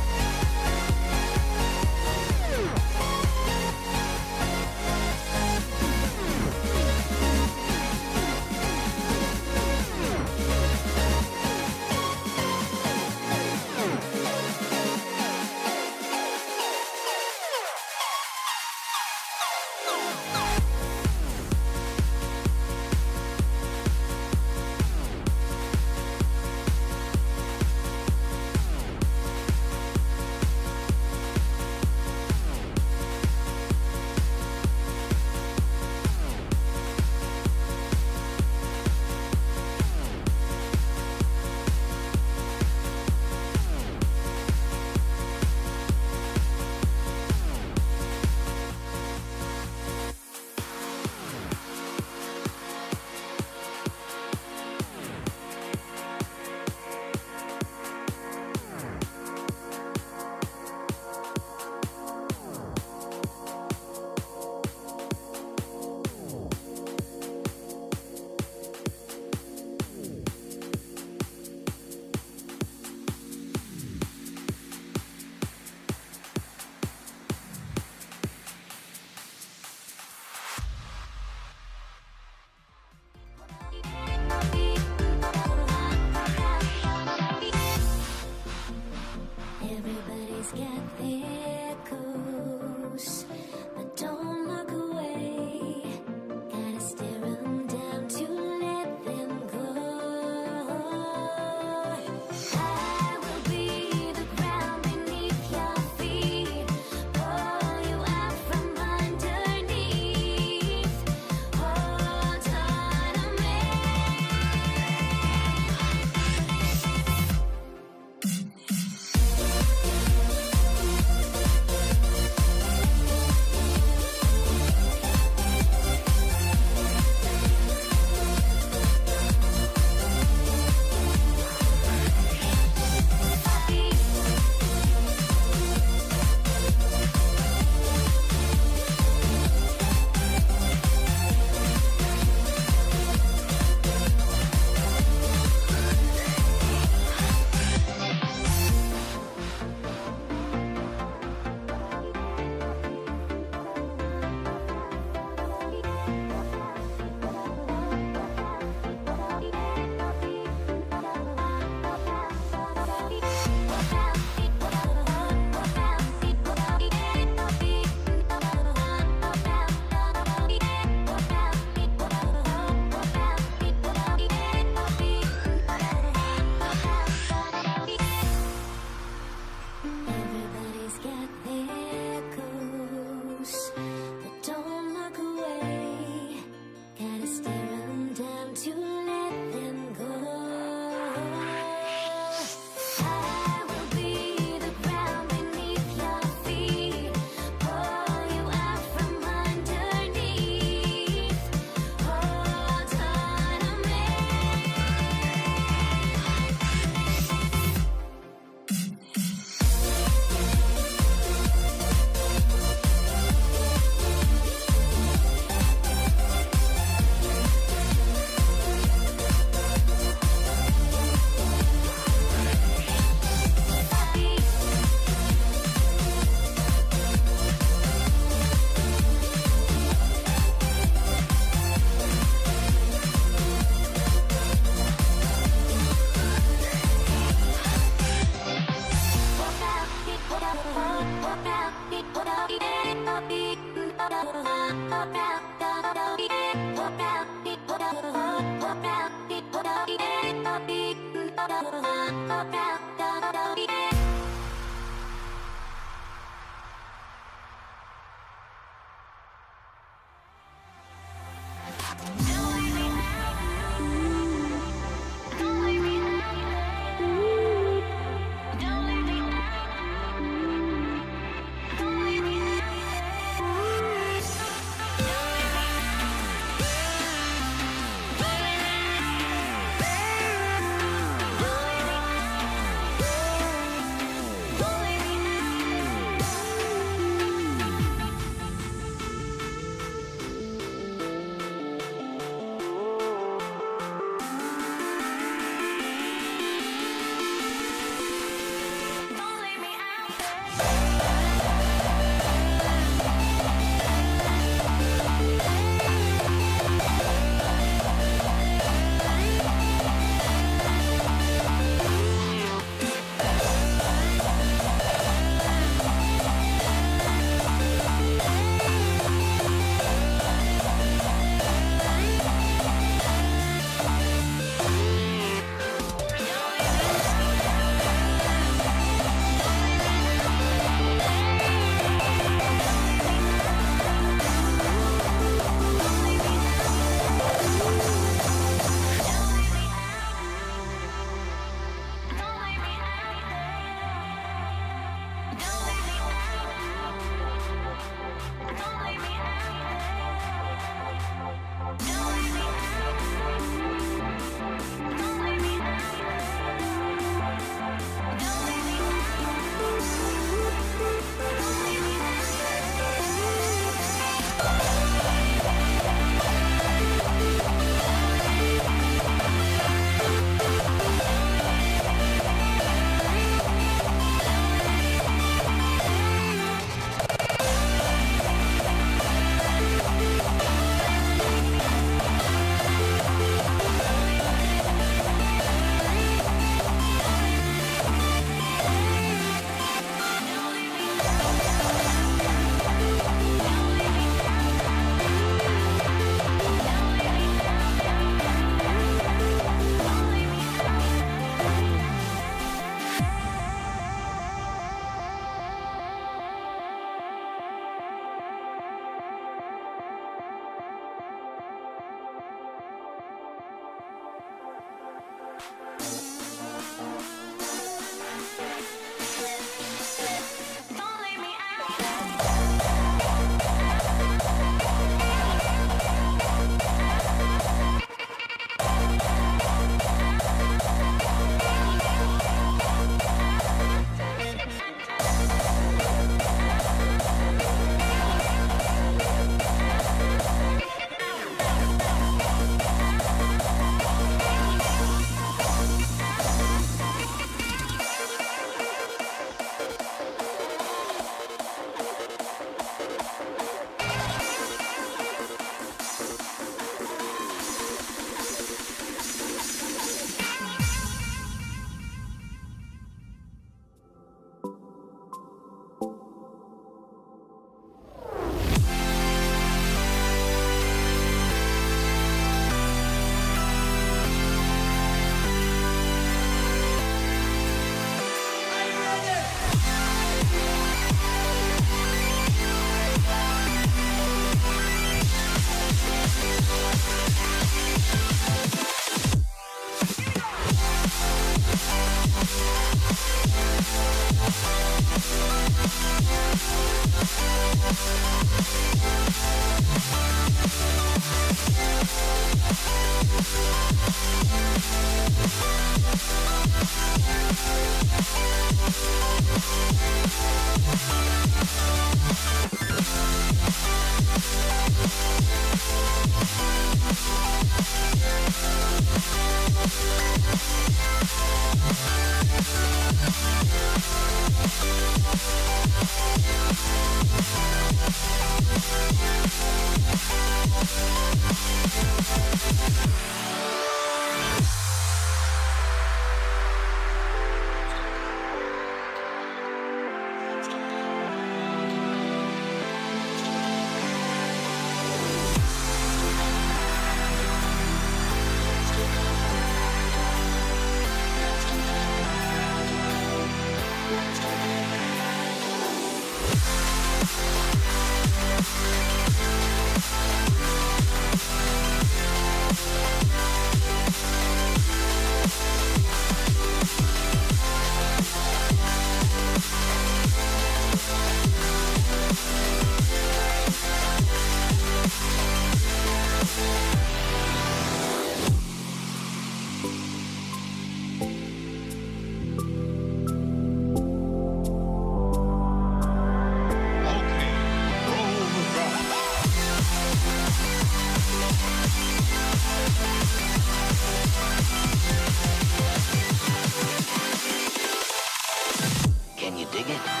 [SPEAKER 12] Dig it.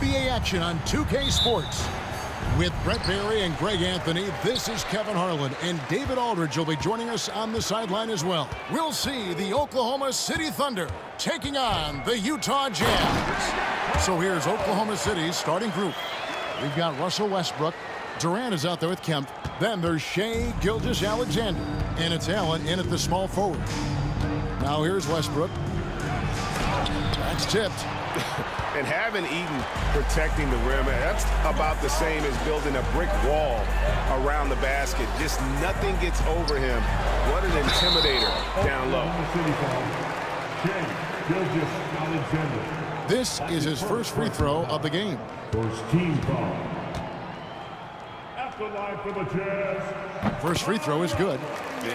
[SPEAKER 2] NBA action on 2K Sports. With Brett Barry and Greg Anthony, this is Kevin Harlan, and David Aldridge will be joining us on the sideline as well. We'll see the Oklahoma City Thunder taking on the Utah Jazz. So here's Oklahoma City's starting group. We've got Russell Westbrook. Durant is out there with Kemp. Then there's Shai Gilgeous-Alexander. And it's Allen in at the small forward. Now here's Westbrook. That's tipped.
[SPEAKER 4] And having Eaton protecting the rim, that's about the same as building a brick wall around the basket. Just nothing gets over him. What an intimidator down low.
[SPEAKER 2] This is his first free throw of the game.
[SPEAKER 6] First team foul. After line for the Jazz.
[SPEAKER 2] First free throw is good.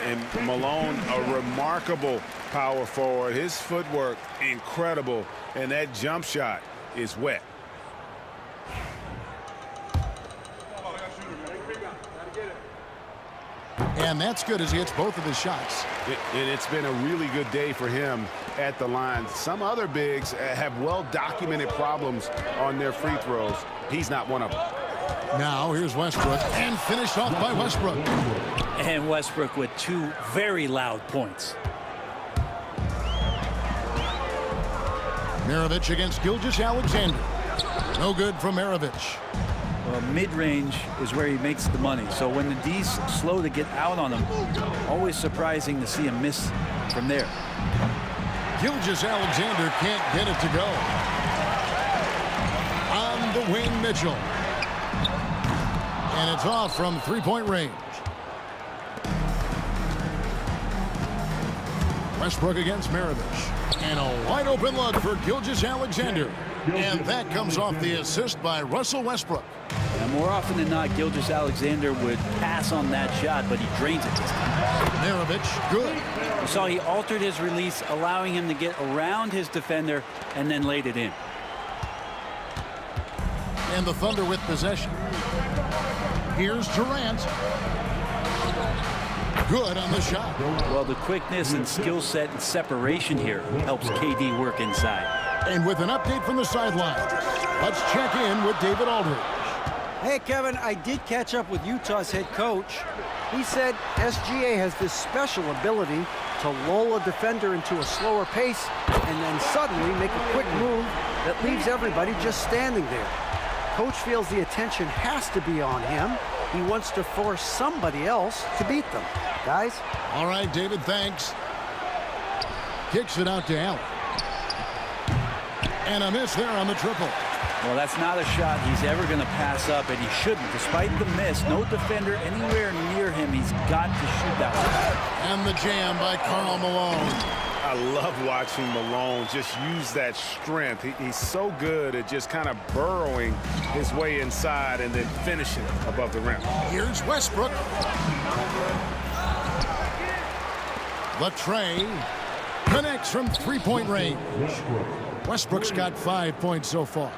[SPEAKER 4] And Malone, a remarkable power forward. His footwork, incredible. And that jump shot is wet.
[SPEAKER 2] And that's good as he hits both of his shots.
[SPEAKER 4] And it's been a really good day for him at the line. Some other bigs have well-documented problems on their free throws. He's not one of them.
[SPEAKER 2] Now here's Westbrook, and finished off by Westbrook.
[SPEAKER 5] And Westbrook with 2 very loud points.
[SPEAKER 2] Maravich against Gilgeous-Alexander. No good from Maravich.
[SPEAKER 5] Well, mid-range is where he makes the money. So when the D's slow to get out on him, always surprising to see him miss from there.
[SPEAKER 2] Gilgeous-Alexander can't get it to go. On the wing, Mitchell. And it's off from three-point range. Westbrook against Maravich. And a wide-open look for Gilgeous-Alexander. And that comes off the assist by Russell Westbrook.
[SPEAKER 5] And more often than not, Gilgeous-Alexander would pass on that shot, but he drains it this time.
[SPEAKER 2] Maravich, good.
[SPEAKER 5] You saw he altered his release, allowing him to get around his defender and then laid it in.
[SPEAKER 2] And the Thunder with possession. Here's Durant. Good on the shot.
[SPEAKER 5] Well, the quickness and skill set and separation here helps KD work inside.
[SPEAKER 2] And with an update from the sideline, let's check in with David Aldridge.
[SPEAKER 12] Hey, Kevin, I did catch up with Utah's head coach. He said SGA has this special ability to lull a defender into a slower pace and then suddenly make a quick move that leaves everybody just standing there. Coach feels the attention has to be on him. He wants to force somebody else to beat them. Guys?
[SPEAKER 2] All right, David, thanks. Kicks it out to Allen. And a miss there on the triple.
[SPEAKER 5] Well, that's not a shot he's ever going to pass up, and he shouldn't. Despite the miss, no defender anywhere near him. He's got to shoot that one.
[SPEAKER 2] And the jam by Karl Malone.
[SPEAKER 4] I love watching Malone just use that strength. He's so good at just kind of burrowing his way inside and then finishing above the rim.
[SPEAKER 2] Here's Westbrook. Latrey connects from three-point range. Westbrook's got 5 points so far.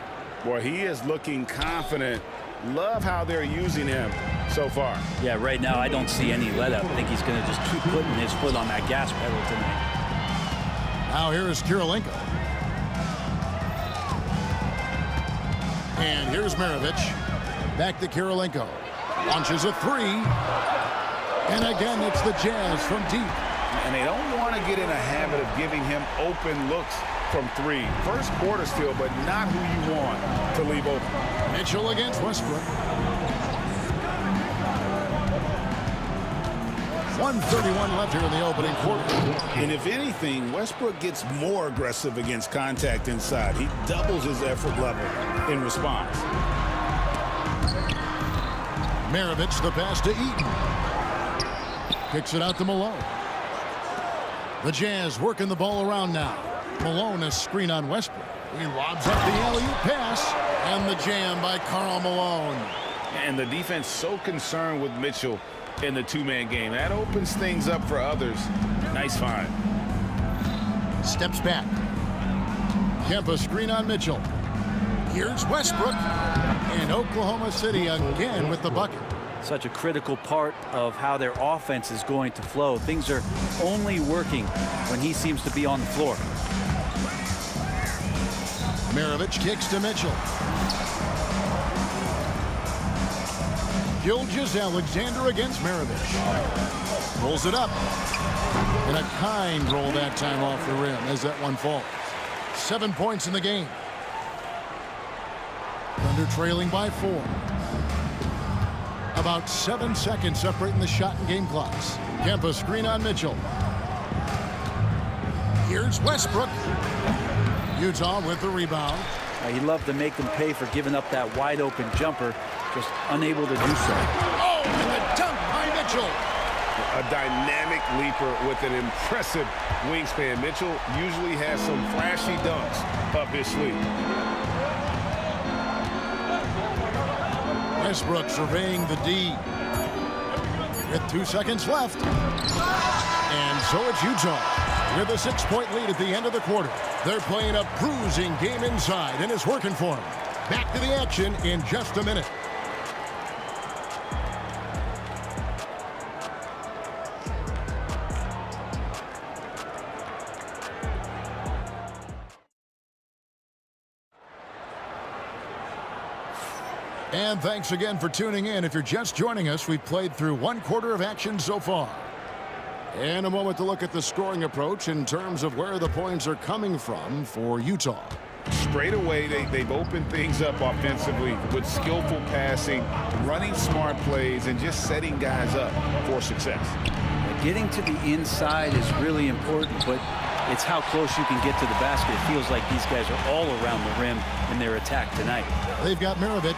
[SPEAKER 4] Boy, he is looking confident. Love how they're using him so far.
[SPEAKER 5] Yeah, right now I don't see any let up. I think he's going to just keep putting his foot on that gas pedal tonight.
[SPEAKER 2] Now here is Kirilenko. And here's Maravich. Back to Kirilenko. Launches a three. And again, it's the Jazz from deep.
[SPEAKER 4] And they don't want to get in a habit of giving him open looks from three. First quarter still, but not who you want to leave open.
[SPEAKER 2] Mitchell against Westbrook. 1:31 left here in the opening quarter.
[SPEAKER 7] And if anything, Westbrook gets more aggressive against contact inside. He doubles his effort level in response.
[SPEAKER 2] Maravich the pass to Eaton. Kicks it out to Malone. The Jazz working the ball around now. Malone a screen on Westbrook. He lobs up the alley-oop pass. And the jam by Karl Malone.
[SPEAKER 4] And the defense so concerned with Mitchell in the two-man game. That opens things up for others. Nice find.
[SPEAKER 2] Steps back. Kemp a screen on Mitchell. Here's Westbrook. And Oklahoma City again with the bucket.
[SPEAKER 5] Such a critical part of how their offense is going to flow. Things are only working when he seems to be on the floor.
[SPEAKER 2] Maravich kicks to Mitchell. Gilgeous-Alexander against Maravich. Rolls it up. And a kind roll that time off the rim as that one falls. 7 points in the game. Thunder trailing by 4. About 7 seconds separating the shot and game clocks. Kemp a screen on Mitchell. Here's Westbrook. Utah with the rebound.
[SPEAKER 5] He loved to make them pay for giving up that wide open jumper, just unable to do so.
[SPEAKER 2] Oh, and the dunk by Mitchell.
[SPEAKER 4] A dynamic leaper with an impressive wingspan. Mitchell usually has some flashy dunks up his sleeve.
[SPEAKER 2] Westbrook surveying the D. With 2 seconds left. And so it's Utah with a 6-point lead at the end of the quarter. They're playing a bruising game inside, and it's working for them. Back to the action in just a minute. And thanks again for tuning in. If you're just joining us, we've played through 1 quarter of action so far. And a moment to look at the scoring approach in terms of where the points are coming from for Utah.
[SPEAKER 7] Straight away, they've opened things up offensively with skillful passing, running smart plays, and just setting guys up for success.
[SPEAKER 5] Getting to the inside is really important, but it's how close you can get to the basket. It feels like these guys are all around the rim in their attack tonight.
[SPEAKER 2] They've got Maravich.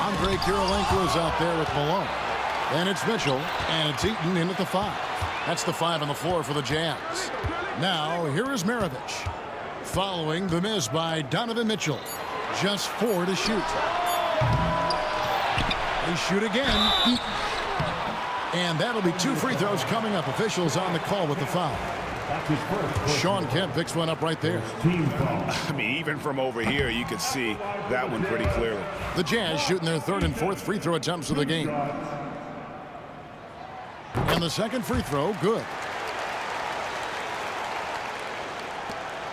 [SPEAKER 2] Andrei Kirilenko is out there with Malone. And it's Mitchell, and it's Eaton in at the 5. That's the 5 on the floor for the Jazz. Now, here is Maravich. Following the miss by Donovan Mitchell. Just 4 to shoot. They shoot again. And that'll be 2 free throws coming up. Officials on the call with the foul. Sean Kemp picks one up right there.
[SPEAKER 7] I mean, even from over here, you could see that one pretty clearly.
[SPEAKER 2] The Jazz shooting their 3rd and 4th free throw attempts of the game. And the second free throw, good.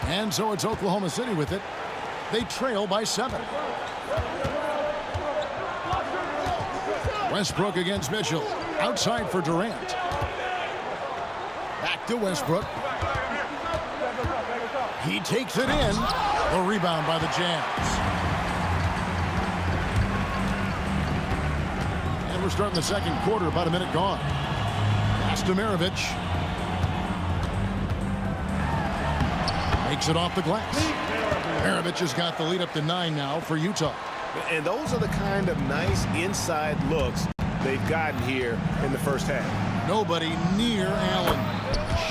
[SPEAKER 2] And so it's Oklahoma City with it. They trail by 7. Westbrook against Mitchell. Outside for Durant. Back to Westbrook. He takes it in. The rebound by the Jazz. And we're starting the second quarter, about a minute gone. Pass to Maravich. Makes it off the glass. Maravich has got the lead up to 9 now for Utah.
[SPEAKER 4] And those are the kind of nice inside looks they've gotten here in the first half.
[SPEAKER 2] Nobody near Allen.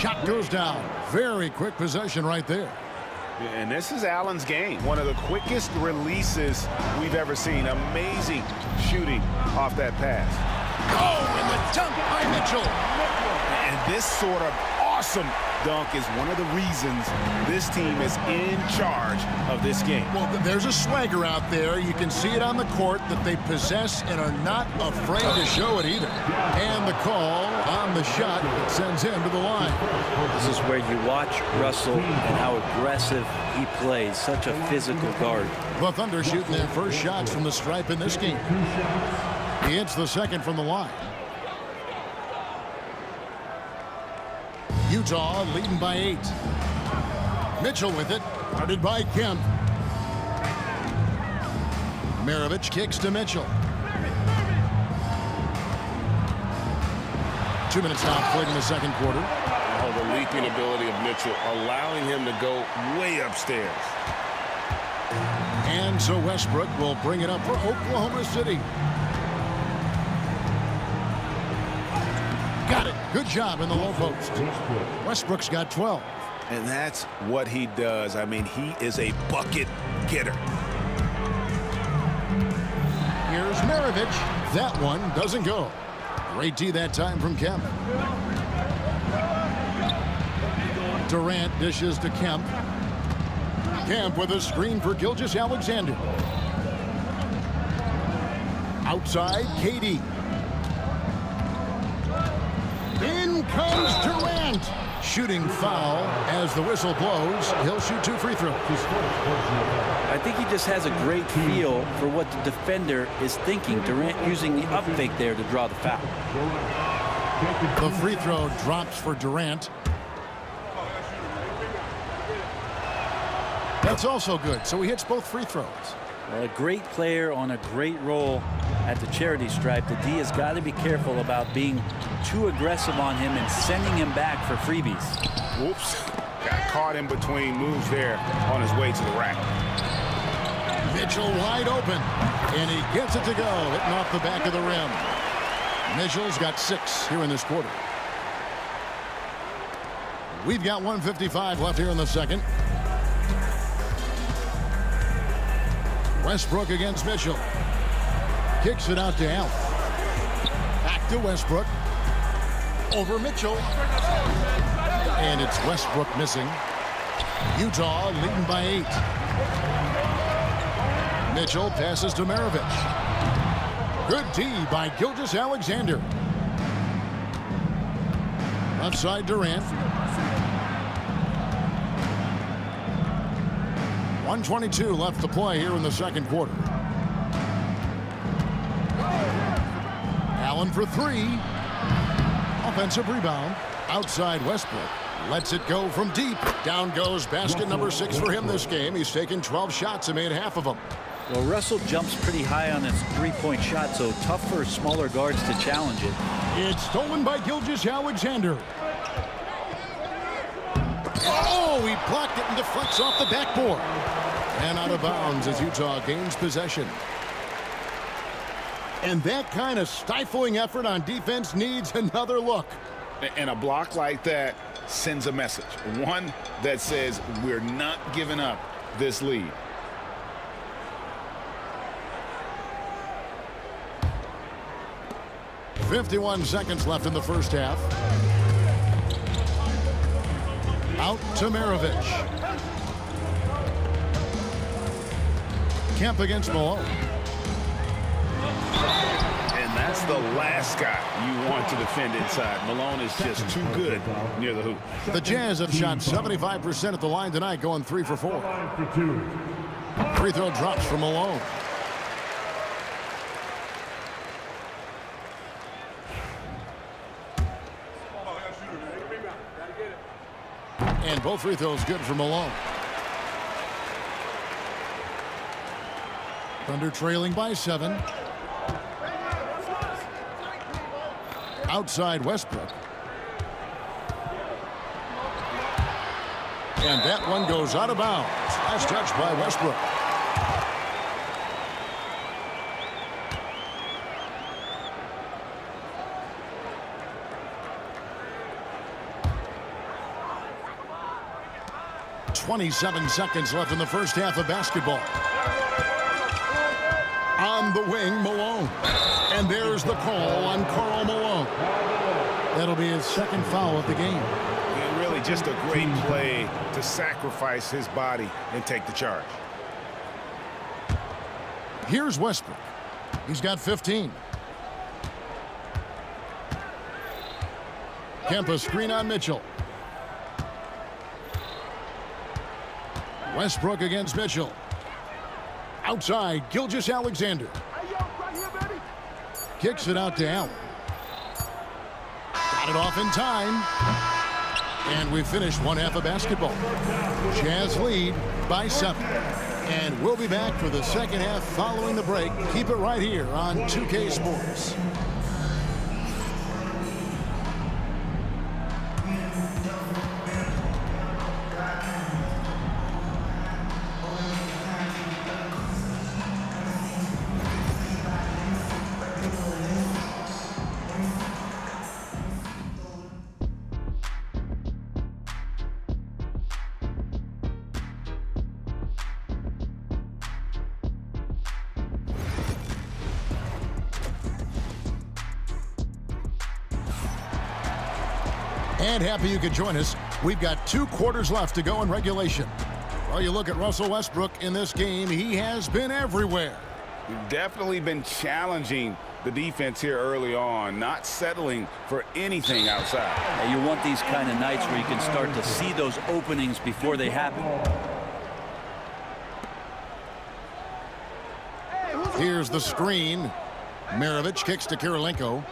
[SPEAKER 2] Shot goes down. Very quick possession right there.
[SPEAKER 7] And this is Allen's game. One of the quickest releases we've ever seen. Amazing shooting off that pass.
[SPEAKER 2] Oh, and the dunk by Mitchell.
[SPEAKER 7] And this sort of awesome dunk is one of the reasons this team is in charge of this game.
[SPEAKER 2] Well, there's a swagger out there. You can see it on the court that they possess and are not afraid to show it either. And the call on the shot that sends him to the line.
[SPEAKER 5] This is where you watch Russell and how aggressive he plays. Such a physical guard.
[SPEAKER 2] The Thunder shooting their first shots from the stripe in this game. He hits the second from the line. Utah leading by 8. Mitchell with it. Guarded by Kemp. Maravich kicks to Mitchell. 2 minutes now played in the second quarter.
[SPEAKER 4] Oh, the leaping ability of Mitchell, allowing him to go way upstairs.
[SPEAKER 2] And so Westbrook will bring it up for Oklahoma City. Got it. Good job in the low post. Westbrook's got 12.
[SPEAKER 7] And that's what he does. I mean, he is a bucket getter.
[SPEAKER 2] Here's Maravich. That one doesn't go. Great D that time from Kemp. Durant dishes to Kemp. Kemp with a screen for Gilgeous-Alexander. Outside, KD. In comes Durant. shooting foul. As the whistle blows, he'll shoot 2 free throws.
[SPEAKER 13] I think he just has a great feel for what the defender is thinking. Durant using the up fake there to draw the foul.
[SPEAKER 2] The free throw drops for Durant. That's also good, so he hits both free throws.
[SPEAKER 13] Well, a great player on a great role at the charity stripe. The D has got to be careful about being too aggressive on him and sending him back for freebies.
[SPEAKER 7] Whoops. Got caught in between moves there on his way to the rack.
[SPEAKER 2] Mitchell wide open, and he gets it to go, hitting off the back of the rim. Mitchell's got 6 here in this quarter. We've got 1:55 left here in the second. Westbrook against Mitchell. Kicks it out to Allen. Back to Westbrook. Over Mitchell. And it's Westbrook missing. Utah leading by 8. Mitchell passes to Maravich. Good D by Gilgeous-Alexander. Left side Durant. 1:22 left to play here in the second quarter. Allen for 3. Offensive rebound. Outside Westbrook. Lets it go from deep. Down goes basket number 6 for him this game. He's taken 12 shots and made half of them.
[SPEAKER 13] Well, Russell jumps pretty high on his 3-point shot, so tough for smaller guards to challenge it.
[SPEAKER 2] It's stolen by Gilgeous-Alexander. Oh, he blocked it and deflects off the backboard. And out of bounds as Utah gains possession. And that kind of stifling effort on defense needs another look.
[SPEAKER 7] And a block like that sends a message. One that says we're not giving up this lead.
[SPEAKER 2] .51 seconds left in the first half. Out to Maravich. Kemp against Malone.
[SPEAKER 7] And that's the last guy you want to defend inside. Malone is just too good near the hoop.
[SPEAKER 2] The Jazz have shot 75% at the line tonight, going 3 for 4. Free throw drops for Malone. And both free throws good for Malone. Thunder trailing by 7. Outside Westbrook. And that one goes out of bounds. Last touch by Westbrook. .27 seconds left in the first half of basketball. On the wing, Malone. And there's the call on Karl Malone. That'll be his second foul of the game.
[SPEAKER 7] And really just a great play to sacrifice his body and take the charge.
[SPEAKER 2] Here's Westbrook. He's got 15. Kemp screen on Mitchell. Westbrook against Mitchell. Outside, Gilgeous-Alexander. Kicks it out to Allen. Got it off in time. And we finished one half of basketball. Jazz lead by 7. And we'll be back for the second half following the break. Keep it right here on 2K Sports. And happy you could join us. We've got 2 quarters left to go in regulation. Well, you look at Russell Westbrook in this game, he has been everywhere.
[SPEAKER 7] Definitely been challenging the defense here early on, not settling for anything outside.
[SPEAKER 13] Yeah, you want these kind of nights where you can start to see those openings before they happen.
[SPEAKER 2] Here's the screen. Maravich kicks to Kirilenko.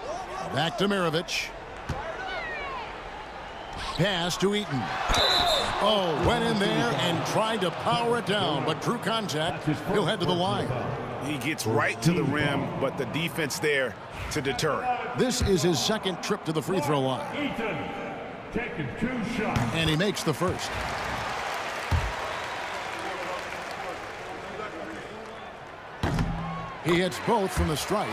[SPEAKER 2] Back to Maravich. Pass to Eaton. Oh, went in there and tried to power it down, but drew contact. He'll head to the line.
[SPEAKER 7] He gets right to the rim, but the defense there to deter it.
[SPEAKER 2] This is his second trip to the free throw line.
[SPEAKER 6] Eaton taking 2 shots.
[SPEAKER 2] And he makes the first. He hits both from the stripe.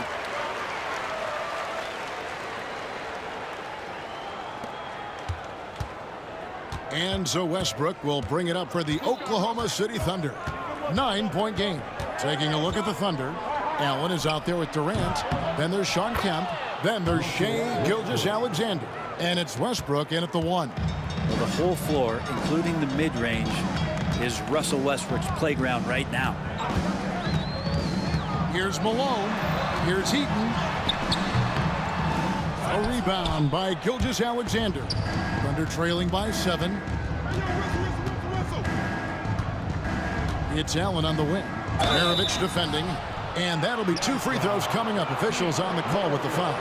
[SPEAKER 2] And so Westbrook will bring it up for the Oklahoma City Thunder. 9-point game. Taking a look at the Thunder. Allen is out there with Durant. Then there's Shawn Kemp. Then there's Shai Gilgeous-Alexander. And it's Westbrook in at the 1.
[SPEAKER 13] Well, the whole floor, including the mid-range, is Russell Westbrook's playground right now.
[SPEAKER 2] Here's Malone. Here's Heaton. A rebound by Gilgeous-Alexander. Thunder trailing by 7. It's Allen on the wing. Maravich defending. And that'll be 2 free throws coming up. Officials on the call with the foul.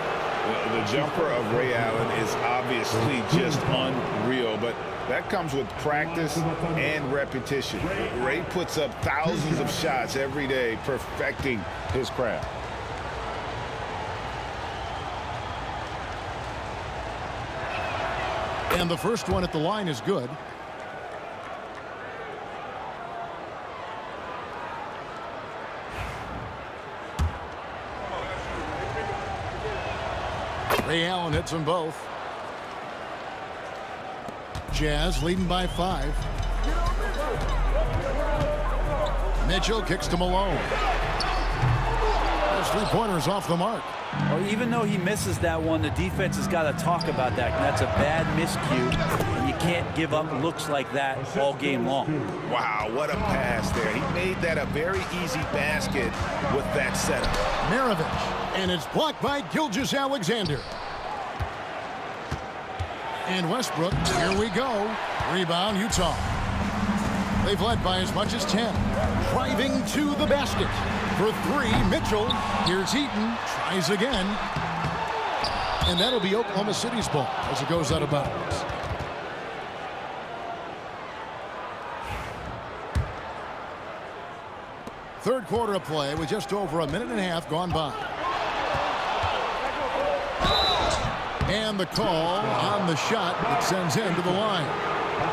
[SPEAKER 7] The jumper of Ray Allen is obviously just unreal, but that comes with practice and repetition. Ray puts up thousands of shots every day, perfecting his craft.
[SPEAKER 2] And the first one at the line is good. Ray Allen hits them both. Jazz leading by 5. Mitchell kicks to Malone. Those 3-pointers off the mark.
[SPEAKER 13] Well, even though he misses that one, the defense has got to talk about that. That's a bad miscue, and you can't give up looks like that all game long.
[SPEAKER 7] Wow, what a pass there. He made that a very easy basket with that setup.
[SPEAKER 2] Maravich, and it's blocked by Gilgeous-Alexander. And Westbrook, here we go. Rebound, Utah. They've led by as much as 10. Driving to the basket. For 3, Mitchell. Here's Heaton. Tries again. And that'll be Oklahoma City's ball as it goes out of bounds. Third quarter of play with just over a minute and a half gone by. And the call on the shot that sends him to the line.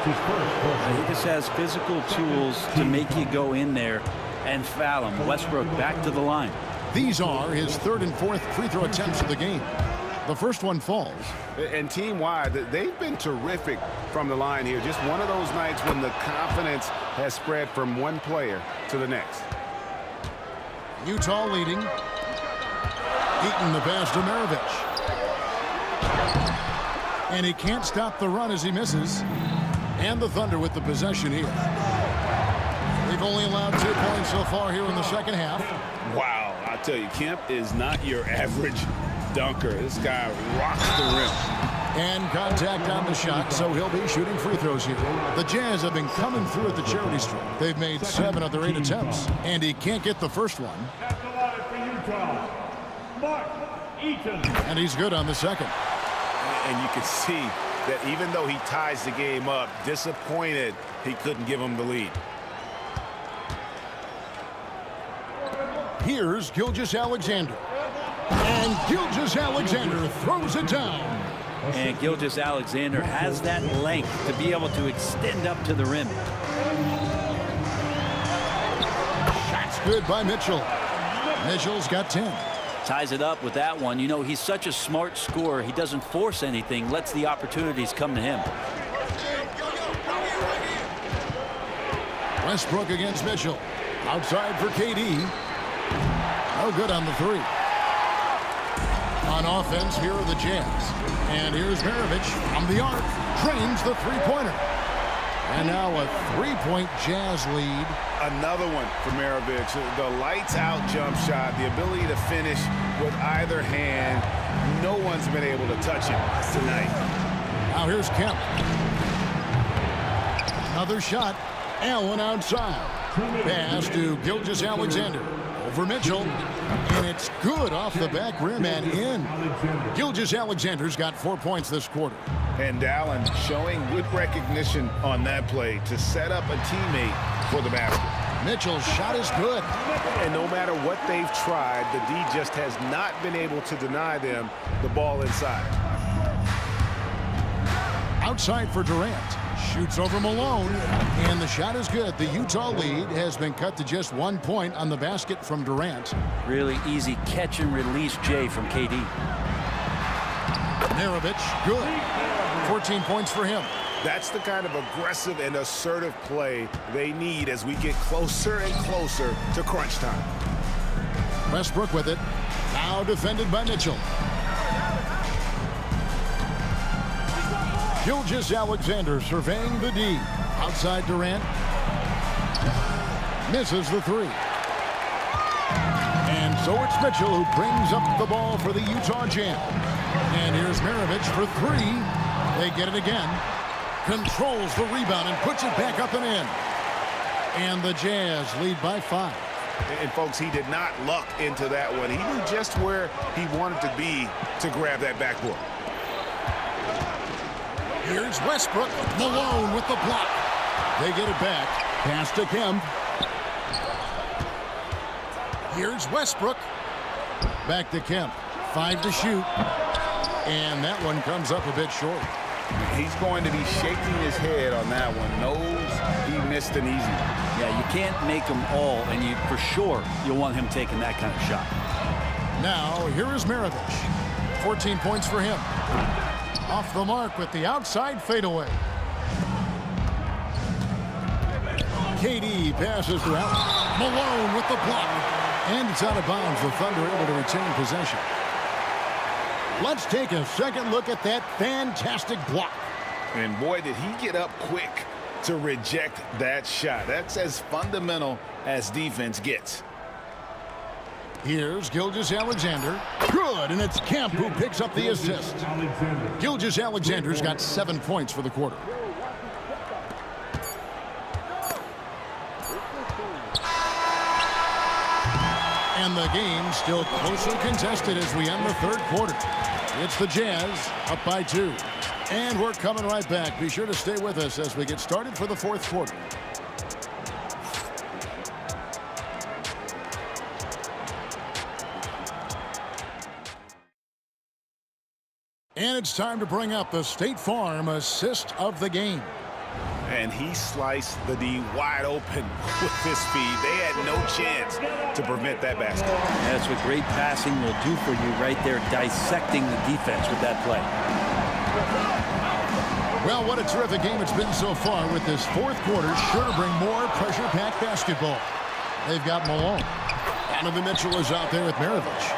[SPEAKER 13] He just has physical tools to make you go in there and foul him. Westbrook back to the line.
[SPEAKER 2] These are his 3rd and 4th free throw attempts of the game. The first one falls.
[SPEAKER 7] And team-wide, they've been terrific from the line here. Just one of those nights when the confidence has spread from one player to the next.
[SPEAKER 2] Utah leading. Eaton the pass to Maravich. And he can't stop the run as he misses. And the Thunder with the possession here. They've only allowed 2 points so far here in the second half.
[SPEAKER 7] Wow, I tell you, Kemp is not your average dunker. This guy rocks the rim.
[SPEAKER 2] And contact on the shot, so he'll be shooting free throws here. The Jazz have been coming through at the charity stripe. They've made 7 of their 8 attempts, and he can't get the first one.
[SPEAKER 6] At the line for Utah, Mark Eaton.
[SPEAKER 2] And he's good on the second.
[SPEAKER 7] And you can see that even though he ties the game up, disappointed he couldn't give him the lead.
[SPEAKER 2] Here's Gilgeous-Alexander. And Gilgeous-Alexander throws it down.
[SPEAKER 13] And Gilgeous-Alexander has that length to be able to extend up to the rim.
[SPEAKER 2] Shot's good by Mitchell. Mitchell's got 10.
[SPEAKER 13] Ties it up with that one. You know, he's such a smart scorer. He doesn't force anything, lets the opportunities come to him.
[SPEAKER 2] Westbrook against Mitchell. Outside for KD. No good on the 3. On offense, here are the Jazz. And here's Maravich from the arc. Drains the 3-pointer. And now a 3-point Jazz lead.
[SPEAKER 7] Another one for Maravich. The lights-out jump shot, the ability to finish with either hand. No one's been able to touch it tonight.
[SPEAKER 2] Now here's Kemp. Another shot. Allen outside. Pass to Gilgeous-Alexander. Over Mitchell. And it's good off the back rim and in. Gilgeous-Alexander's got 4 points this quarter.
[SPEAKER 7] And Allen showing good recognition on that play to set up a teammate for the basket.
[SPEAKER 2] Mitchell's shot is good.
[SPEAKER 4] And no matter what they've tried, the D just has not been able to deny them the ball inside.
[SPEAKER 2] Outside for Durant. Shoots over Malone. And the shot is good. The Utah lead has been cut to just 1 point on the basket from Durant.
[SPEAKER 13] Really easy catch and release, Jay, from KD.
[SPEAKER 2] Maravich, good. 14 points for him.
[SPEAKER 4] That's the kind of aggressive and assertive play they need as we get closer and closer to crunch time.
[SPEAKER 2] Westbrook with it. Now defended by Mitchell. Gilgeous-Alexander surveying the D. Outside Durant. Misses the three. And so it's Mitchell who brings up the ball for the Utah Jazz. And here's Maravich for three. They get it again. Controls the rebound and puts it back up and in. And the Jazz lead by 5.
[SPEAKER 4] And folks, he did not luck into that one. He knew just where he wanted to be to grab that backboard.
[SPEAKER 2] Here's Westbrook. Malone with the block. They get it back. Pass to Kemp. Here's Westbrook. Back to Kemp. 5 to shoot. And that one comes up a bit short.
[SPEAKER 7] He's going to be shaking his head on that one. Knows he missed an easy one.
[SPEAKER 13] Yeah, you can't make them all, and you for sure you'll want him taking that kind of shot.
[SPEAKER 2] Now, here is Maravich. 14 points for him. Off the mark with the outside fadeaway. KD passes to Allen. Malone with the block. And it's out of bounds. The Thunder able to retain possession. Let's take a second look at that fantastic block.
[SPEAKER 7] And boy, did he get up quick to reject that shot. That's as fundamental as defense gets.
[SPEAKER 2] Here's Gilgeous-Alexander. Good, and it's Kemp who picks up the assist. Gilgeous-Alexander's got 7 points for the quarter. And the game still closely contested as we end the third quarter. It's the Jazz up by 2. And we're coming right back. Be sure to stay with us as we get started for the fourth quarter. And it's time to bring up the State Farm assist of the game.
[SPEAKER 7] And he sliced the D wide open with his speed. They had no chance to prevent that basket.
[SPEAKER 13] That's what great passing will do for you right there, dissecting the defense with that play.
[SPEAKER 2] Well, what a terrific game it's been so far with this fourth quarter. Sure to bring more pressure-packed basketball. They've got Malone. Donovan Mitchell is out there with Maravich.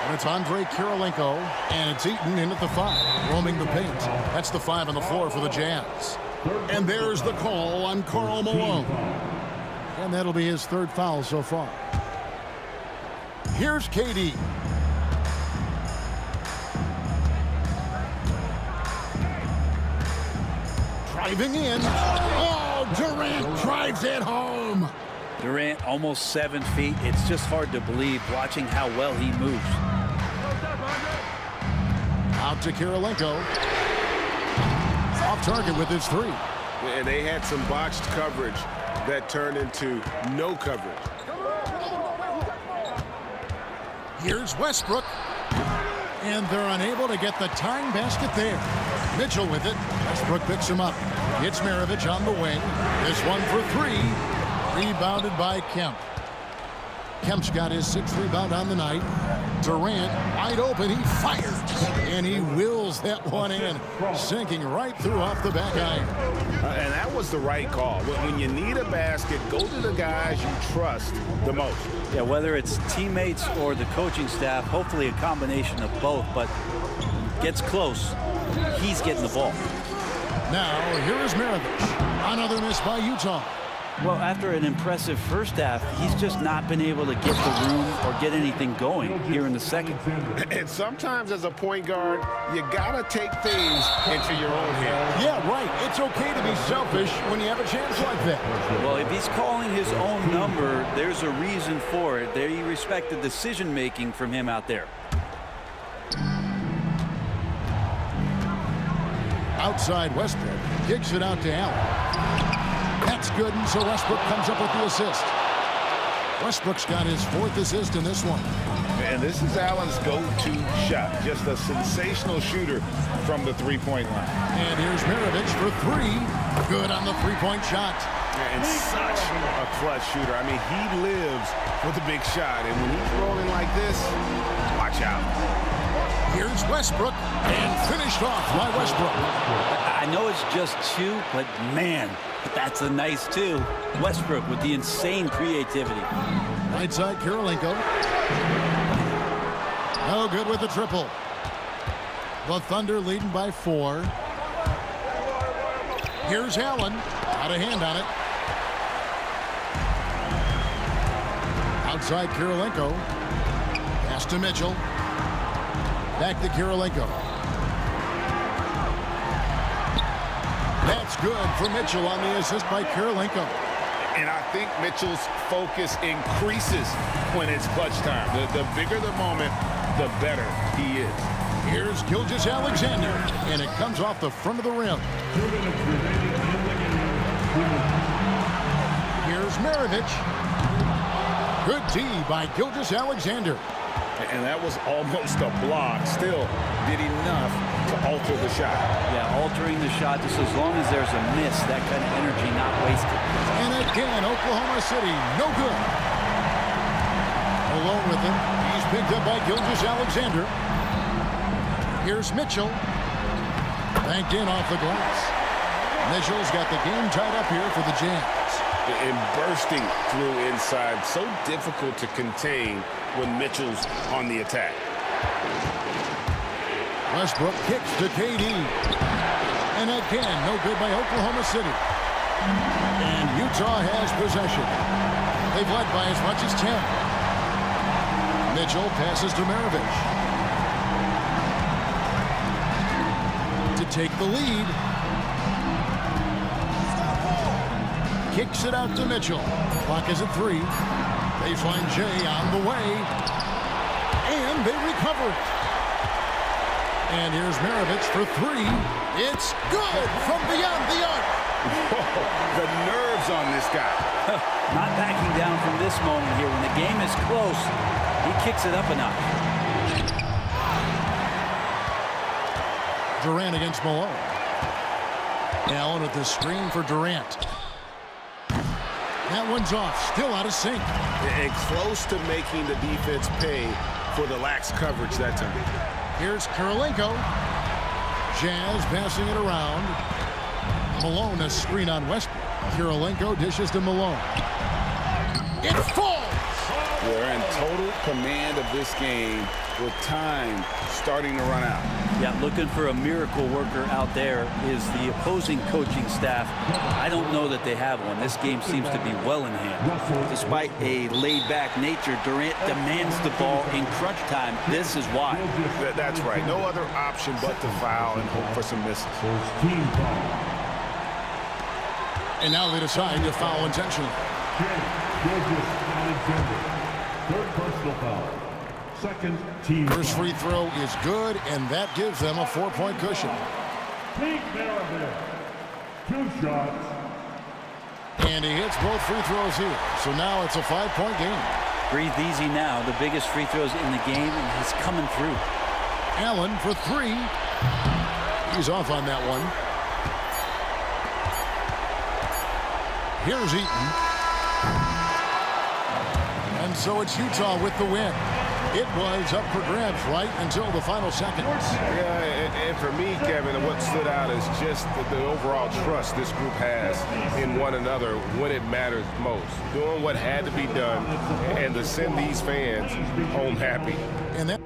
[SPEAKER 2] And it's Andre Kirilenko, and it's Eaton in at the 5, roaming the paint. That's the 5 on the floor for the Jazz. And there's the call on Karl Malone. And that'll be his 3rd foul so far. Here's KD. Driving in. Oh, Durant drives it home.
[SPEAKER 13] Durant almost 7 feet. It's just hard to believe watching how well he moves.
[SPEAKER 2] Out to Kirilenko. Off target with his 3.
[SPEAKER 4] And they had some botched coverage that turned into no coverage.
[SPEAKER 2] Here's Westbrook. And they're unable to get the tying basket there. Mitchell with it. Westbrook picks him up. It's Maravich on the wing. This one for 3. Rebounded by Kemp. Kemp's got his 6th rebound on the night. Durant wide open. He fires. And he wills that one in. Sinking right through off the back iron.
[SPEAKER 7] And that was the right call. When you need a basket, go to the guys you trust the most.
[SPEAKER 13] Yeah, whether it's teammates or the coaching staff, hopefully a combination of both, but gets close, he's getting the ball.
[SPEAKER 2] Now, here is Maravich. Another miss by Utah.
[SPEAKER 13] Well, after an impressive first half, he's just not been able to get the room or get anything going here in the second.
[SPEAKER 7] And sometimes as a point guard, you gotta take things into your own hands.
[SPEAKER 2] Yeah, right. It's okay to be selfish when you have a chance like that.
[SPEAKER 13] Well, if he's calling his own number, there's a reason for it. There you respect the decision-making from him out there.
[SPEAKER 2] Outside Westbrook. Kicks it out to Allen. That's good, and so Westbrook comes up with the assist. Westbrook's got his 4th assist in this one.
[SPEAKER 7] And this is Allen's go-to shot. Just a sensational shooter from the three-point line.
[SPEAKER 2] And here's Maravich for 3. Good on the three-point shot.
[SPEAKER 7] And such a clutch shooter. I mean, he lives for the big shot. And when he's rolling like this, watch out.
[SPEAKER 2] Here's Westbrook, and finished off by Westbrook.
[SPEAKER 13] I know it's just 2, but man, that's a nice 2. Westbrook with the insane creativity.
[SPEAKER 2] Right side, Kirilenko. No good with the triple. The Thunder leading by 4. Here's Allen. Out of hand on it. Outside Kirilenko. Pass to Mitchell. Back to Kirilenko. That's good for Mitchell on the assist by Kirilenko.
[SPEAKER 7] And I think Mitchell's focus increases when it's clutch time. The bigger the moment, the better he is.
[SPEAKER 2] Here's Gilgeous-Alexander, and it comes off the front of the rim. Here's Maravich. Good D by Gilgeous-Alexander.
[SPEAKER 7] And that was almost a block. Still did enough to alter the shot.
[SPEAKER 13] Yeah, altering the shot just as long as there's a miss, that kind of energy not wasted.
[SPEAKER 2] And again, Oklahoma City, no good. Alone with him, he's picked up by Gilgeous-Alexander. Here's Mitchell. Banked in off the glass. Mitchell's got the game tied up here for the Jazz.
[SPEAKER 7] And bursting through inside, so difficult to contain when Mitchell's on the attack.
[SPEAKER 2] Westbrook kicks to KD. And again, no good by Oklahoma City. And Utah has possession. They've led by as much as 10. Mitchell passes to Maravich. To take the lead. Kicks it out to Mitchell. Clock is at 3. Baseline J on the way. And they recover it. And here's Maravich for 3. It's good from beyond the arc.
[SPEAKER 7] Whoa, the nerves on this guy.
[SPEAKER 13] Not backing down from this moment here. When the game is close, he kicks it up a notch.
[SPEAKER 2] Durant against Malone. Allen with the screen for Durant. That one's off. Still out of sync.
[SPEAKER 7] And close to making the defense pay for the lax coverage that time.
[SPEAKER 2] Here's Kirilenko. Jazz passing it around. Malone a screen on Westbrook. Kirilenko dishes to Malone. It falls!
[SPEAKER 7] We're in total command of this game with time starting to run out.
[SPEAKER 13] Yeah, looking for a miracle worker out there is the opposing coaching staff. I don't know that they have one. This game seems to be well in hand. Despite a laid-back nature, Durant demands the ball in crunch time. This is why.
[SPEAKER 7] That's right. No other option but to foul and hope for some misses.
[SPEAKER 2] And now they decide to foul intentionally.
[SPEAKER 6] Third personal foul. Second team.
[SPEAKER 2] First free throw is good, and that gives them a 4-point cushion.
[SPEAKER 6] Pete Maravich. 2 shots.
[SPEAKER 2] And he hits both free throws here. So now it's a 5-point game.
[SPEAKER 13] Breathe easy now. The biggest free throws in the game, and he's coming through.
[SPEAKER 2] Allen for 3. He's off on that one. Here's Eaton. And so it's Utah with the win. It was up for grabs right until the final seconds.
[SPEAKER 7] Yeah, and for me, Kevin, what stood out is just the overall trust this group has in one another when it matters most. Doing what had to be done and to send these fans home happy.
[SPEAKER 2] And that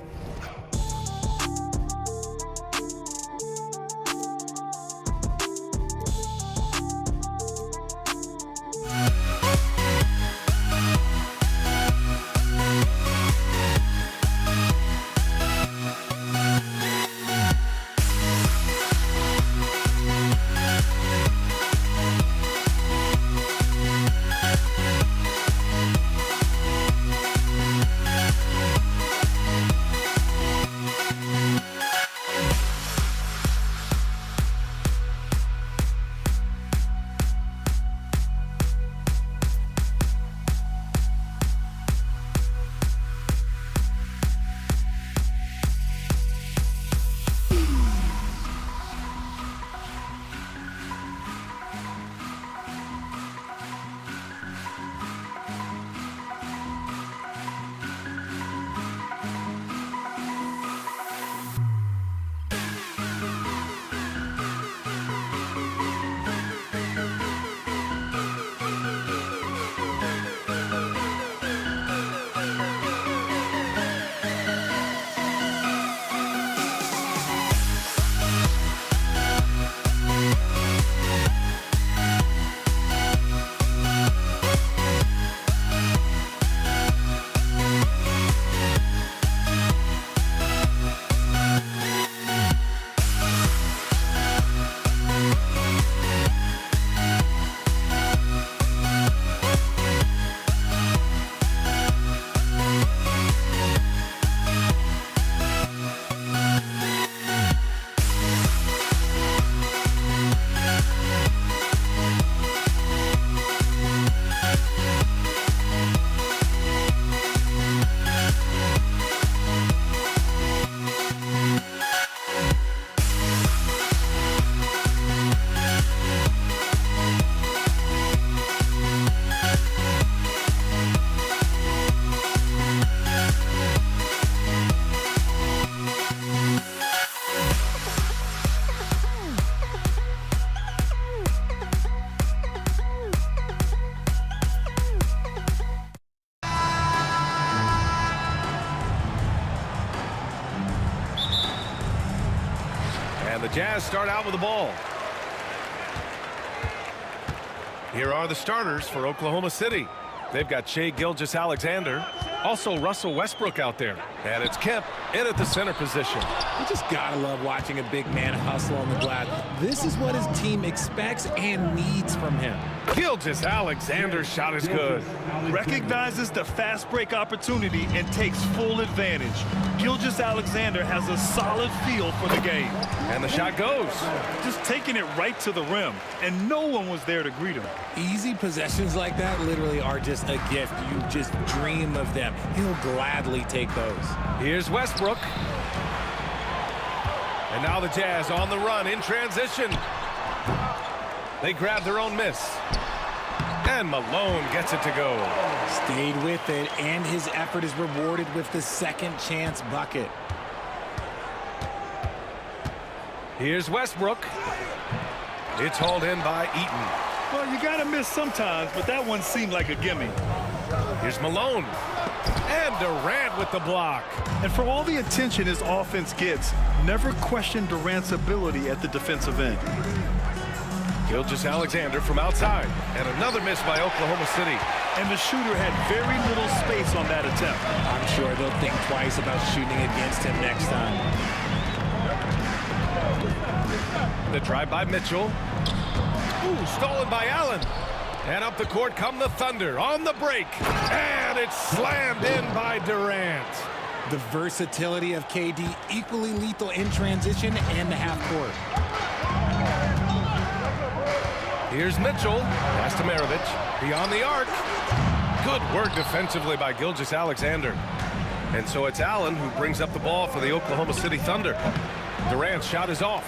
[SPEAKER 9] And the Jazz start out with the ball. Here are the starters for Oklahoma City. They've got Shai Gilgeous-Alexander, also Russell Westbrook out there. And it's Kemp in at the center position.
[SPEAKER 14] You just gotta love watching a big man hustle on the glass. This is what his team expects and needs from him.
[SPEAKER 9] Gilgeous-Alexander's shot is good.
[SPEAKER 11] Recognizes the fast break opportunity and takes full advantage. Gilgeous-Alexander has a solid feel for the game.
[SPEAKER 9] And the shot goes.
[SPEAKER 11] Just taking it right to the rim, and no one was there to greet him.
[SPEAKER 14] Easy possessions like that literally are just a gift. You just dream of them. He'll gladly take those.
[SPEAKER 9] Here's Westbrook. And now the Jazz on the run in transition. They grab their own miss. And Malone gets it to go.
[SPEAKER 14] Stayed with it, and his effort is rewarded with the second chance bucket.
[SPEAKER 9] Here's Westbrook. It's hauled in by Eaton.
[SPEAKER 11] Well, you gotta miss sometimes, but that one seemed like a gimme.
[SPEAKER 9] Here's Malone. And Durant with the block.
[SPEAKER 11] And for all the attention his offense gets, never question Durant's ability at the defensive end.
[SPEAKER 9] Gilgeous-Alexander from outside. And another miss by Oklahoma City.
[SPEAKER 11] And the shooter had very little space on that attempt.
[SPEAKER 14] I'm sure they'll think twice about shooting against him next time.
[SPEAKER 9] The drive by Mitchell. Ooh, stolen by Allen. And up the court come the Thunder on the break. And it's slammed in by Durant.
[SPEAKER 14] The versatility of KD, equally lethal in transition and the half court.
[SPEAKER 9] Here's Mitchell. Pass to Maravich. Beyond the arc. Good work defensively by Gilgeous-Alexander. And so it's Allen who brings up the ball for the Oklahoma City Thunder. Durant's shot is off.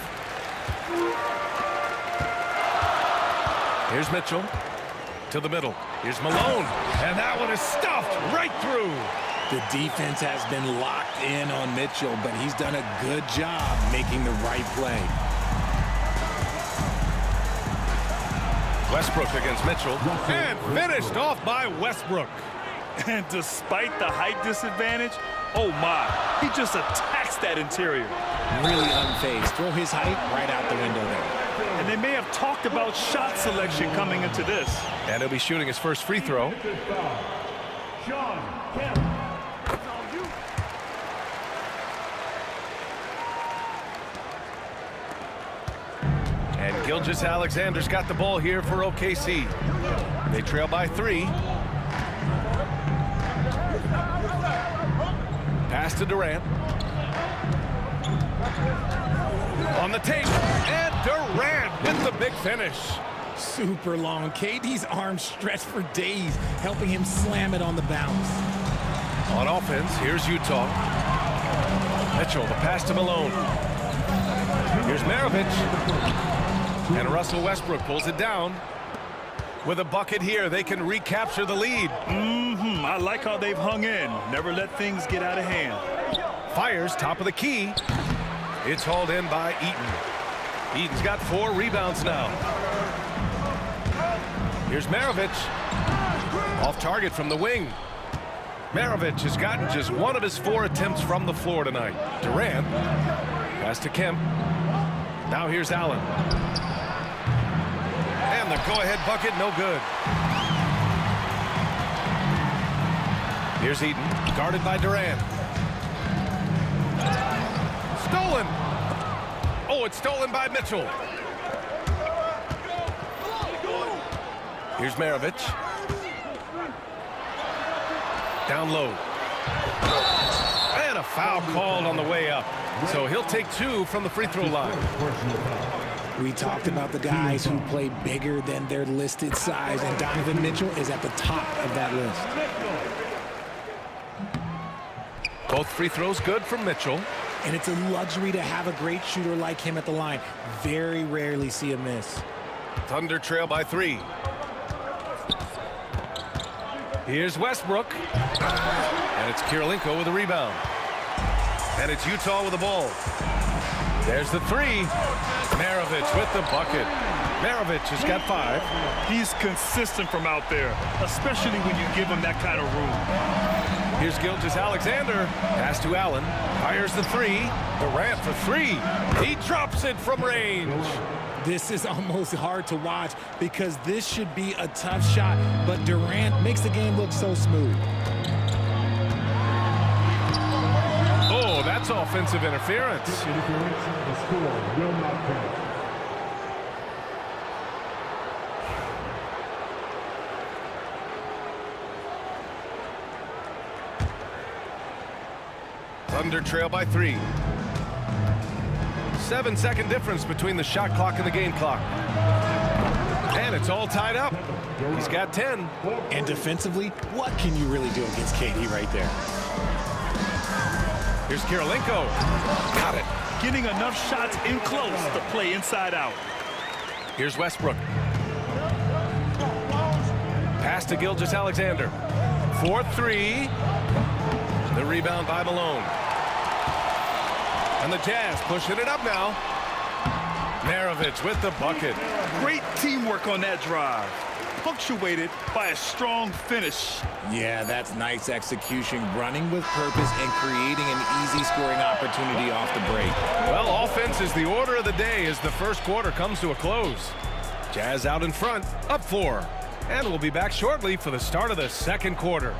[SPEAKER 9] Here's Mitchell. To the middle. Here's Malone. And that one is stuffed right through.
[SPEAKER 14] The defense has been locked in on Mitchell, but he's done a good job making the right play.
[SPEAKER 9] Westbrook against Mitchell. And finished off by Westbrook.
[SPEAKER 11] And despite the height disadvantage, oh my, he just attacks that interior.
[SPEAKER 14] Really unfazed. Throw his height right out the window there.
[SPEAKER 11] And they may have talked about shot selection coming into this.
[SPEAKER 9] And he'll be shooting his first free throw. And Gilgeous-Alexander's got the ball here for OKC. They trail by 3. Pass to Durant. On the tape, and Durant with the big finish.
[SPEAKER 14] Super long. KD's arms stretched for days, helping him slam it on the bounce.
[SPEAKER 9] On offense, here's Utah. Mitchell, the pass to Malone. Here's Maravich. And Russell Westbrook pulls it down. With a bucket here, they can recapture the lead.
[SPEAKER 11] I like how they've hung in. Never let things get out of hand.
[SPEAKER 9] Fires, top of the key. It's hauled in by Eaton. Eaton's got 4 rebounds now. Here's Maravich. Off target from the wing. Maravich has gotten just 1 of his 4 attempts from the floor tonight. Durant. Pass to Kemp. Now here's Allen. And the go-ahead bucket, no good. Here's Eaton, guarded by Durant. Stolen. Oh, it's stolen by Mitchell. Here's Maravich. Down low. And a foul called on the way up. So he'll take 2 from the free throw line.
[SPEAKER 14] We talked about the guys who play bigger than their listed size, and Donovan Mitchell is at the top of that list.
[SPEAKER 9] Both free throws good from Mitchell.
[SPEAKER 14] And it's a luxury to have a great shooter like him at the line. Very rarely see a miss.
[SPEAKER 9] Thunder trail by 3. Here's Westbrook. And it's Kirilenko with a rebound. And it's Utah with the ball. There's the three. Maravich with the bucket. Maravich has got 5.
[SPEAKER 11] He's consistent from out there, especially when you give him that kind of room.
[SPEAKER 9] Here's Gilgeous-Alexander. Pass to Allen. Fires the 3. Durant for 3. He drops it from range.
[SPEAKER 14] This is almost hard to watch because this should be a tough shot, but Durant makes the game look so smooth.
[SPEAKER 9] Oh, that's offensive interference.
[SPEAKER 6] The score will not count.
[SPEAKER 9] Thunder trail by 3. 7-second difference between the shot clock and the game clock. And it's all tied up. He's got 10.
[SPEAKER 14] And defensively, what can you really do against KD right there?
[SPEAKER 9] Here's Kirilenko. Got it.
[SPEAKER 11] Getting enough shots in close to play inside out.
[SPEAKER 9] Here's Westbrook. Pass to Gilgeous-Alexander. 4-3. The rebound by Malone. And the Jazz pushing it up now. Maravich with the bucket.
[SPEAKER 11] Great teamwork on that drive, punctuated by a strong finish.
[SPEAKER 14] Yeah, that's nice execution, running with purpose and creating an easy scoring opportunity off the break.
[SPEAKER 9] Well, offense is the order of the day as the first quarter comes to a close. Jazz out in front, up 4. And we'll be back shortly for the start of the second quarter.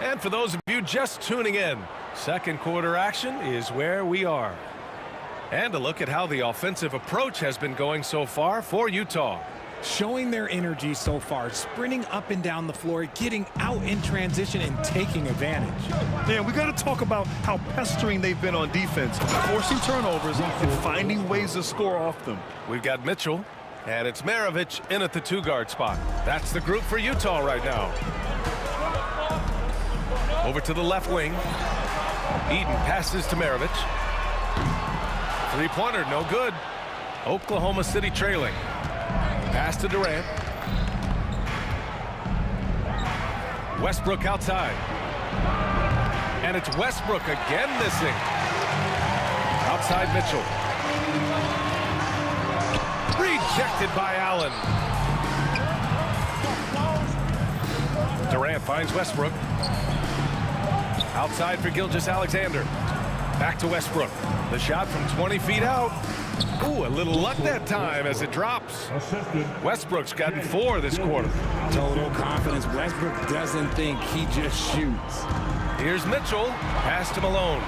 [SPEAKER 9] And for those of you just tuning in, second quarter action is where we are. And a look at how the offensive approach has been going so far for Utah.
[SPEAKER 14] Showing their energy so far, sprinting up and down the floor, getting out in transition and taking advantage.
[SPEAKER 11] Yeah, we got to talk about how pestering they've been on defense, forcing turnovers and finding ways to score off them.
[SPEAKER 9] We've got Mitchell, and it's Maravich in at the 2-guard spot. That's the group for Utah right now. Over to the left wing. Eden passes to Maravich. Three-pointer, no good. Oklahoma City trailing. Pass to Durant. Westbrook outside. And it's Westbrook again missing. Outside Mitchell. Rejected by Allen. Durant finds Westbrook. Outside for Gilgeous-Alexander. Back to Westbrook. The shot from 20 feet out. Ooh, a little luck that time as it drops. Westbrook's gotten 4 this quarter.
[SPEAKER 14] Total confidence. Westbrook doesn't think, he just shoots.
[SPEAKER 9] Here's Mitchell. Pass to Malone.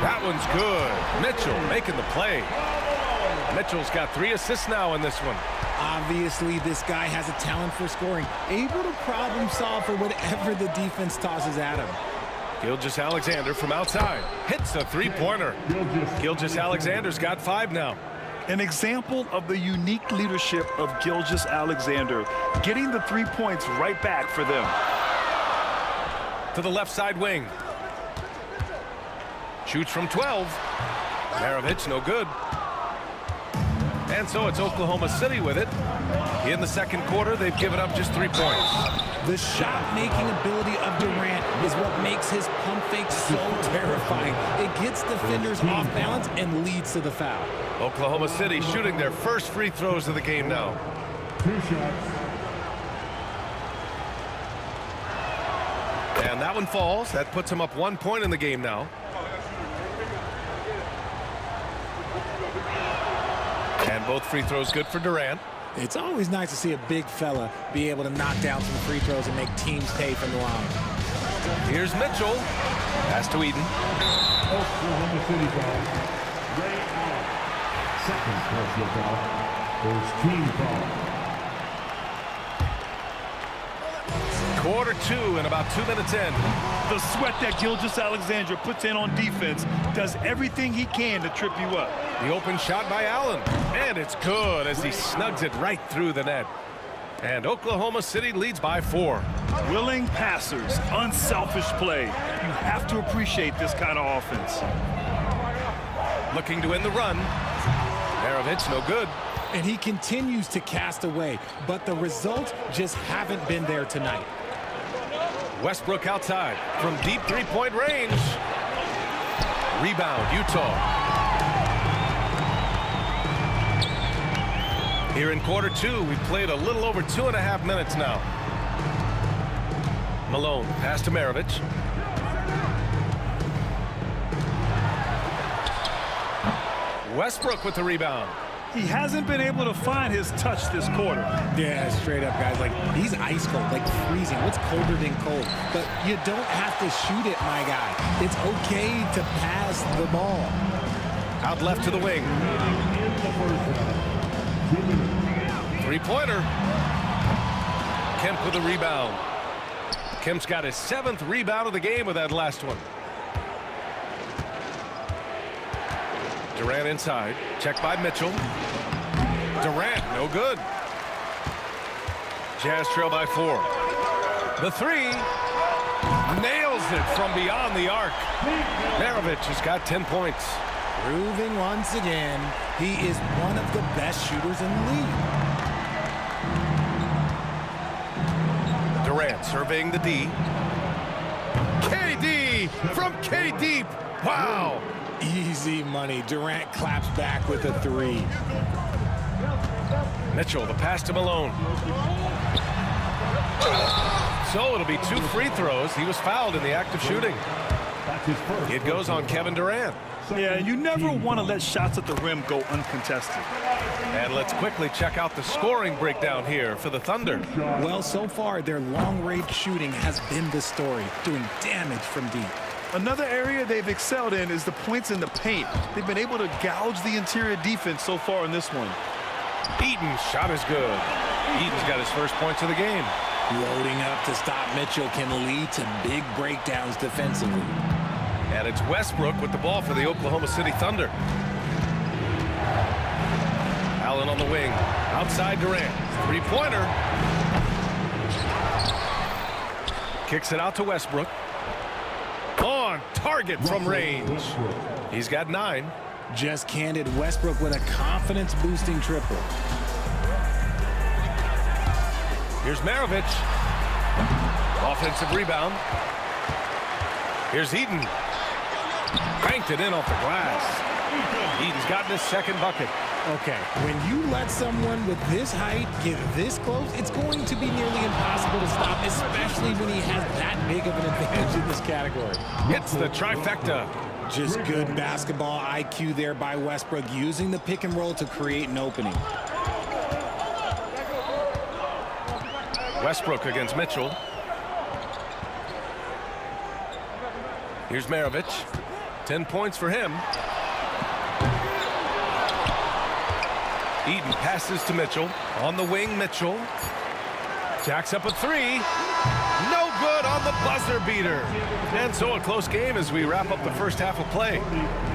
[SPEAKER 9] That one's good. Mitchell making the play. Mitchell's got 3 assists now in this one.
[SPEAKER 14] Obviously, this guy has a talent for scoring, able to problem solve for whatever the defense tosses at him.
[SPEAKER 9] Gilgeous-Alexander from outside hits a 3-pointer. Gilgeous-Alexander's got 5 now.
[SPEAKER 11] An example of the unique leadership of Gilgeous-Alexander, getting the 3 points right back for them.
[SPEAKER 9] To the left side wing. Shoots from 12. Maravich, no good. And so it's Oklahoma City with it. In the second quarter, they've given up just 3 points.
[SPEAKER 14] The shot-making ability of Durant is what makes his pump fake so terrifying. It gets defenders off balance and leads to the foul.
[SPEAKER 9] Oklahoma City shooting their first free throws of the game now.
[SPEAKER 6] 2 shots.
[SPEAKER 9] And that one falls. That puts him up 1 point in the game now. And both free throws good for Durant.
[SPEAKER 14] It's always nice to see a big fella be able to knock down some free throws and make teams pay from the line.
[SPEAKER 9] Here's Mitchell. Pass to Eden.
[SPEAKER 6] Oklahoma City foul. Ray Allen. Second personal foul. First team foul.
[SPEAKER 9] Quarter 2 and about 2 minutes in.
[SPEAKER 11] The sweat that Gilgeous-Alexander puts in on defense does everything he can to trip you up.
[SPEAKER 9] The open shot by Allen. And it's good as he snugs it right through the net. And Oklahoma City leads by 4.
[SPEAKER 11] Willing passers, unselfish play. You have to appreciate this kind of offense.
[SPEAKER 9] looking to end the run. Maravich, no good.
[SPEAKER 14] And he continues to cast away, but the results just haven't been there tonight.
[SPEAKER 9] Westbrook outside from deep three-point range. Rebound, Utah. Here in quarter two, we've played a little over 2.5 minutes now. Malone, pass to Maravich. Westbrook with the rebound.
[SPEAKER 11] He hasn't been able to find his touch this quarter.
[SPEAKER 14] Yeah, straight up, guys. Like, he's ice cold, like freezing. What's colder than cold? But you don't have to shoot it, my guy. It's okay to pass the ball.
[SPEAKER 9] Out left to the wing. Three-pointer. Kemp with the rebound. Kemp's got his 7th rebound of the game with that last one. Durant inside. Checked by Mitchell. Durant, no good. Jazz trail by 4. The three. Nails it from beyond the arc. Maravich has got 10 points.
[SPEAKER 14] Proving once again, he is one of the best shooters in the league.
[SPEAKER 9] Durant surveying the D. KD from K-Deep. Wow.
[SPEAKER 14] Easy money. Durant claps back with a three.
[SPEAKER 9] Mitchell, the pass to Malone. So it'll be 2 free throws. He was fouled in the act of shooting. It goes on Kevin Durant.
[SPEAKER 11] Yeah, you never want to let shots at the rim go uncontested.
[SPEAKER 9] And let's quickly check out the scoring breakdown here for the Thunder.
[SPEAKER 14] Well, so far, their long-range shooting has been the story, doing damage from deep.
[SPEAKER 11] Another area they've excelled in is the points in the paint. They've been able to gouge the interior defense so far in this one.
[SPEAKER 9] Eaton's shot is good. Eaton's got his first points of the game.
[SPEAKER 14] Loading up to stop Mitchell can lead to big breakdowns defensively.
[SPEAKER 9] And it's Westbrook with the ball for the Oklahoma City Thunder. Allen on the wing. Outside Durant. Three-pointer. Kicks it out to Westbrook. On target from range. He's got 9.
[SPEAKER 14] Just candid Westbrook with a confidence-boosting triple.
[SPEAKER 9] Here's Maravich. Offensive rebound. Here's Eaton. Banked it in off the glass. Eaton's gotten his 2nd bucket.
[SPEAKER 14] Okay, when you let someone with this height get this close, it's going to be nearly impossible to stop, especially when he has that big of an advantage in this category.
[SPEAKER 9] Hits the trifecta.
[SPEAKER 14] Just good basketball IQ there by Westbrook, using the pick and roll to create an opening.
[SPEAKER 9] Westbrook against Mitchell. Here's Maravich. 10 points for him. Eaton passes to Mitchell. On the wing, Mitchell. Jacks up a 3. No good on the buzzer beater. And so a close game as we wrap up the first half of play.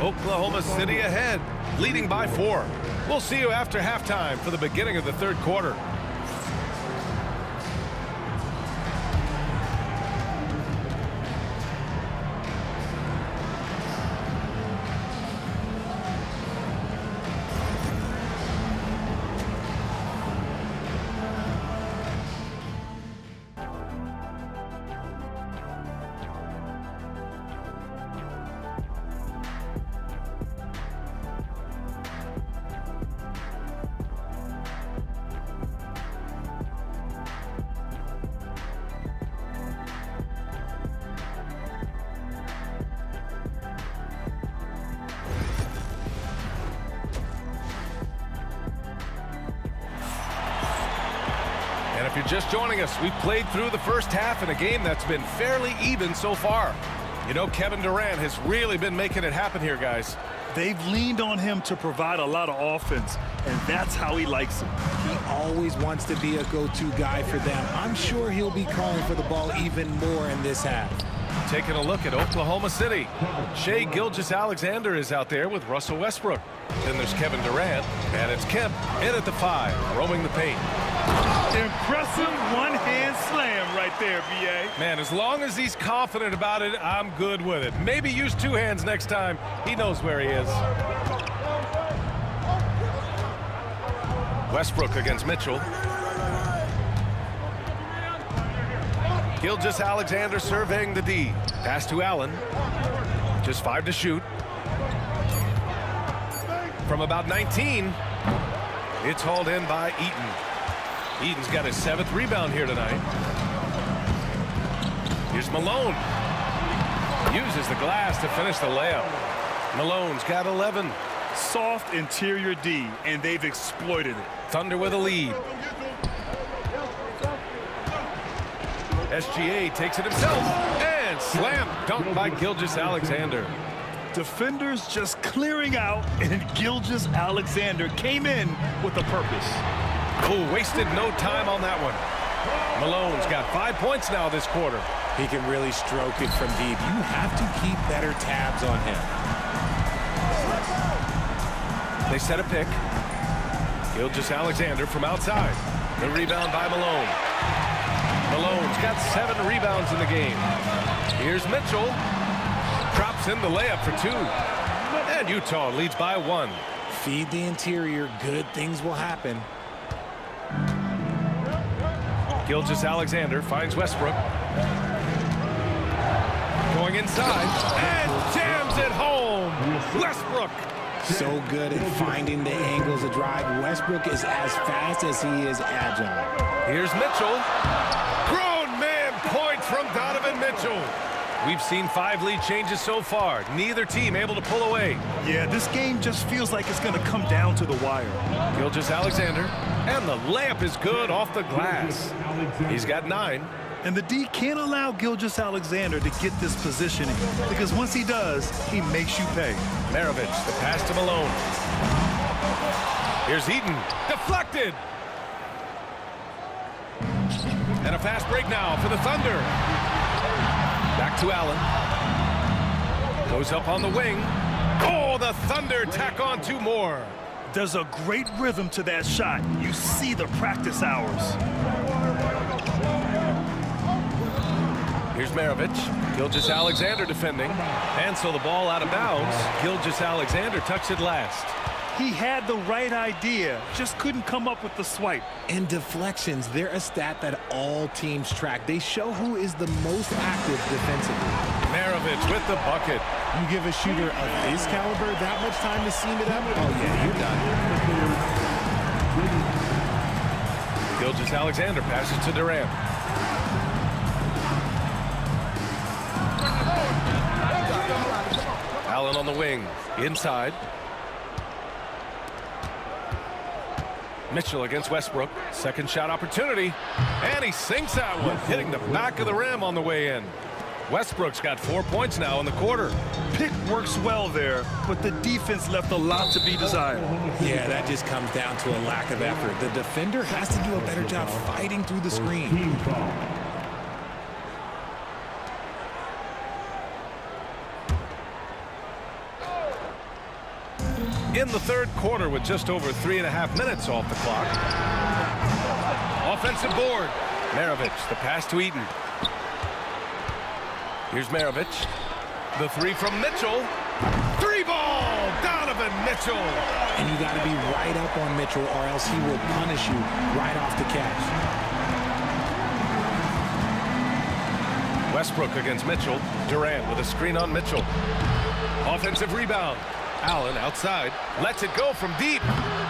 [SPEAKER 9] Oklahoma City ahead, leading by 4. We'll see you after halftime for the beginning of the 3rd quarter. And if you're just joining us, we've played through the first half in a game that's been fairly even so far. You know, Kevin Durant has really been making it happen here, guys.
[SPEAKER 11] They've leaned on him to provide a lot of offense, and that's how he likes it.
[SPEAKER 14] He always wants to be a go-to guy for them. I'm sure he'll be calling for the ball even more in this half.
[SPEAKER 9] Taking a look at Oklahoma City. Shai Gilgeous-Alexander is out there with Russell Westbrook. Then there's Kevin Durant, and it's Kemp in at the 5, roaming the paint.
[SPEAKER 11] Impressive one-hand slam right there, B.A.
[SPEAKER 9] Man, as long as he's confident about it, I'm good with it. Maybe use 2 hands next time. He knows where he is. Westbrook against Mitchell. Gilgeous-Alexander surveying the D. Pass to Allen. Just 5 to shoot. From about 19, it's hauled in by Eaton. Eaton's got his 7th rebound here tonight. Here's Malone. Uses the glass to finish the layup. Malone's got 11.
[SPEAKER 11] Soft interior D, and they've exploited it.
[SPEAKER 9] Thunder with a lead. SGA takes it himself. And slam dunk by Gilgeous-Alexander.
[SPEAKER 11] Defenders just clearing out, and Gilgeous-Alexander came in with a purpose.
[SPEAKER 9] Oh, wasted no time on that one. Malone's got 5 points now this quarter.
[SPEAKER 14] He can really stroke it from deep. You have to keep better tabs on him.
[SPEAKER 9] They set a pick. Gilgeous-Alexander from outside. The rebound by Malone. Malone's got 7 rebounds in the game. Here's Mitchell. Drops in the layup for 2. And Utah leads by 1.
[SPEAKER 14] Feed the interior. Good things will happen.
[SPEAKER 9] Gilgeous-Alexander finds Westbrook. Going inside and jams it home. Westbrook.
[SPEAKER 14] So good at finding the angles of drive. Westbrook is as fast as he is agile.
[SPEAKER 9] Here's Mitchell. Grown man points from Donovan Mitchell. We've seen 5 lead changes so far. Neither team able to pull away.
[SPEAKER 11] Yeah, this game just feels like it's going to come down to the wire.
[SPEAKER 9] Gilgeous-Alexander. And the layup is good off the glass. He's got 9.
[SPEAKER 11] And the D can't allow Gilgeous-Alexander to get this positioning, because once he does, he makes you pay.
[SPEAKER 9] Maravich, the pass to Malone. Here's Eaton. Deflected. And a fast break now for the Thunder. Back to Allen. Goes up on the wing. Oh, the Thunder tack on 2 more.
[SPEAKER 11] There's a great rhythm to that shot. You see the practice hours.
[SPEAKER 9] Here's Maravich. Gilgeous-Alexander defending. And so the ball out of bounds. Gilgeous-Alexander tucks it last.
[SPEAKER 11] He had the right idea, just couldn't come up with the swipe.
[SPEAKER 14] And deflections, they're a stat that all teams track. They show who is the most active defensively.
[SPEAKER 9] Maravich with the bucket.
[SPEAKER 14] You give a shooter of his caliber that much time to seam it up, oh yeah, you're done.
[SPEAKER 9] Gilgeous-Alexander passes to Durant. Allen on the wing. Inside. Mitchell against Westbrook. Second shot opportunity. And he sinks that one, hitting the back of the rim on the way in. Westbrook's got 4 points now in the quarter.
[SPEAKER 11] Pick works well there, but the defense left a lot to be desired.
[SPEAKER 14] Yeah, that just comes down to a lack of effort. The defender has to do a better job fighting through the screen.
[SPEAKER 9] In the third quarter with just over 3.5 minutes off the clock. Offensive board. Maravich, the pass to Eaton. Here's Maravich. The 3 from Mitchell. 3 ball, Donovan Mitchell.
[SPEAKER 14] And you got to be right up on Mitchell or else he will punish you right off the catch.
[SPEAKER 9] Westbrook against Mitchell. Durant with a screen on Mitchell. Offensive rebound. Allen outside, lets it go from deep.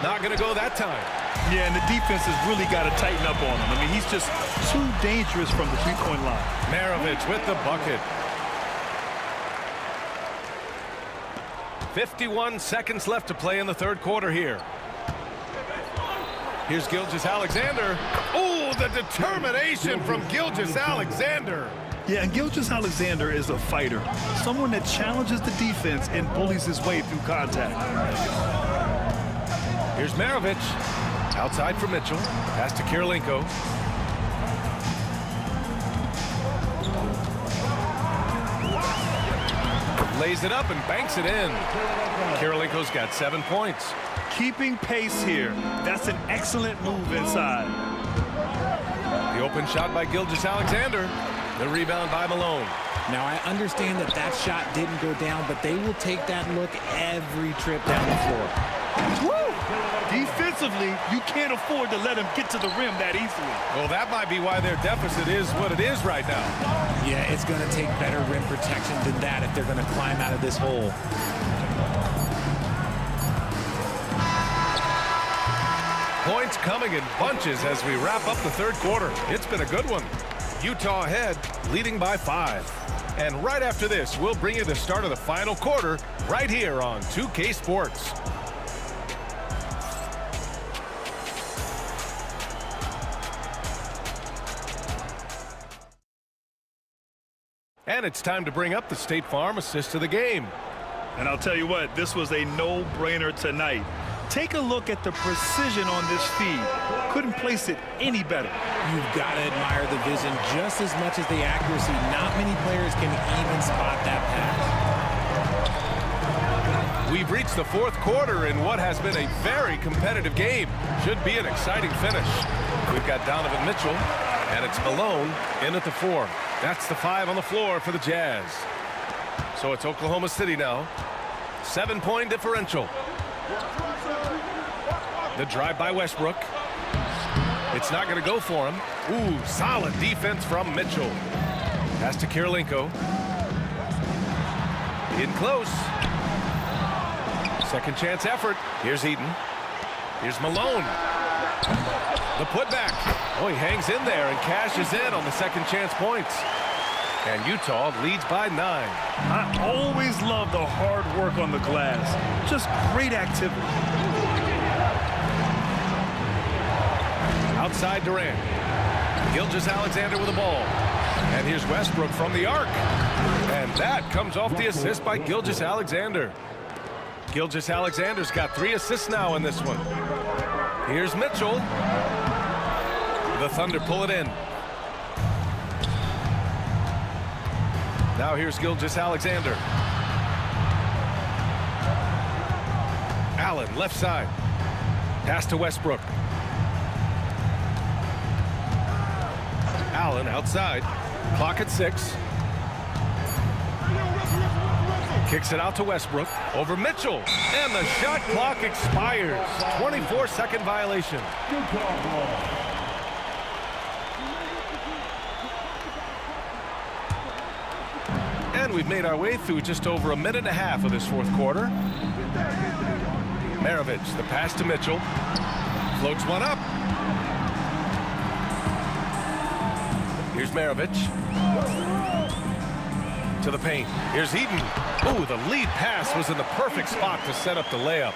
[SPEAKER 9] Not going to go that time.
[SPEAKER 11] Yeah, and the defense has really got to tighten up on him. I mean, he's just too dangerous from the three-point line.
[SPEAKER 9] Maravich with the bucket. 51 seconds left to play in the third quarter here. Here's Gilgeous-Alexander. Oh, the determination from Gilgeous-Alexander.
[SPEAKER 11] Yeah, and Gilgeous-Alexander is a fighter. Someone that challenges the defense and bullies his way through contact.
[SPEAKER 9] Here's Maravich. Outside for Mitchell. Pass to Kirilenko. Lays it up and banks it in. Kirilenko's got 7 points.
[SPEAKER 11] Keeping pace here. That's an excellent move inside.
[SPEAKER 9] The open shot by Gilgeous-Alexander. The rebound by Malone.
[SPEAKER 14] Now, I understand that that shot didn't go down, but they will take that look every trip down the floor.
[SPEAKER 11] Woo! Defensively, you can't afford to let him get to the rim that easily.
[SPEAKER 9] Well, that might be why their deficit is what it is right now.
[SPEAKER 14] Yeah, it's going to take better rim protection than that if they're going to climb out of this hole.
[SPEAKER 9] Points coming in bunches as we wrap up the third quarter. It's been a good one. Utah ahead, leading by 5. And right after this, we'll bring you the start of the final quarter right here on 2K Sports. And it's time to bring up the State Farm assist of the game.
[SPEAKER 11] And I'll tell you what, this was a no-brainer tonight. Take a look at the precision on this feed. Couldn't place it any better.
[SPEAKER 14] You've got to admire the vision just as much as the accuracy. Not many players can even spot that pass.
[SPEAKER 9] We've reached the fourth quarter in what has been a very competitive game. Should be an exciting finish. We've got Donovan Mitchell, and it's Malone in at the 4. That's the 5 on the floor for the Jazz. So it's Oklahoma City now. 7-point differential. The drive by Westbrook. It's not going to go for him. Ooh, solid defense from Mitchell. Pass to Kirilenko. In close. Second chance effort. Here's Eden. Here's Malone. The putback. Oh, he hangs in there and cashes in on the second chance points. And Utah leads by 9.
[SPEAKER 11] I always love the hard work on the glass. Just great activity.
[SPEAKER 9] Outside Durant. Gilgeous-Alexander with the ball. And here's Westbrook from the arc. And that comes off the assist by Gilgeous-Alexander. Gilgeous-Alexander's got 3 assists now in this one. Here's Mitchell. The Thunder pull it in. Now here's Gilgeous-Alexander. Allen, left side. Pass to Westbrook. Allen outside. Clock at 6. Kicks it out to Westbrook. Over Mitchell. And the shot clock expires. 24-second violation. And we've made our way through just over a minute and a half of this fourth quarter. Maravich, the pass to Mitchell. Floats one up. Here's Maravich. To the paint. Here's Eden. Ooh, the lead pass was in the perfect spot to set up the layup.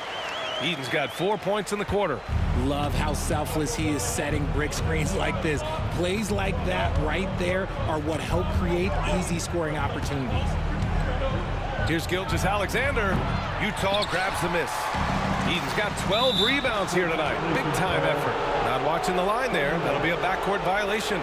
[SPEAKER 9] Eden's got 4 points in the quarter.
[SPEAKER 14] Love how selfless he is setting brick screens like this. Plays like that right there are what help create easy scoring opportunities.
[SPEAKER 9] Here's Gilgeous-Alexander. Utah grabs the miss. Eden's got 12 rebounds here tonight. Big time effort. Not watching the line there. That'll be a backcourt violation.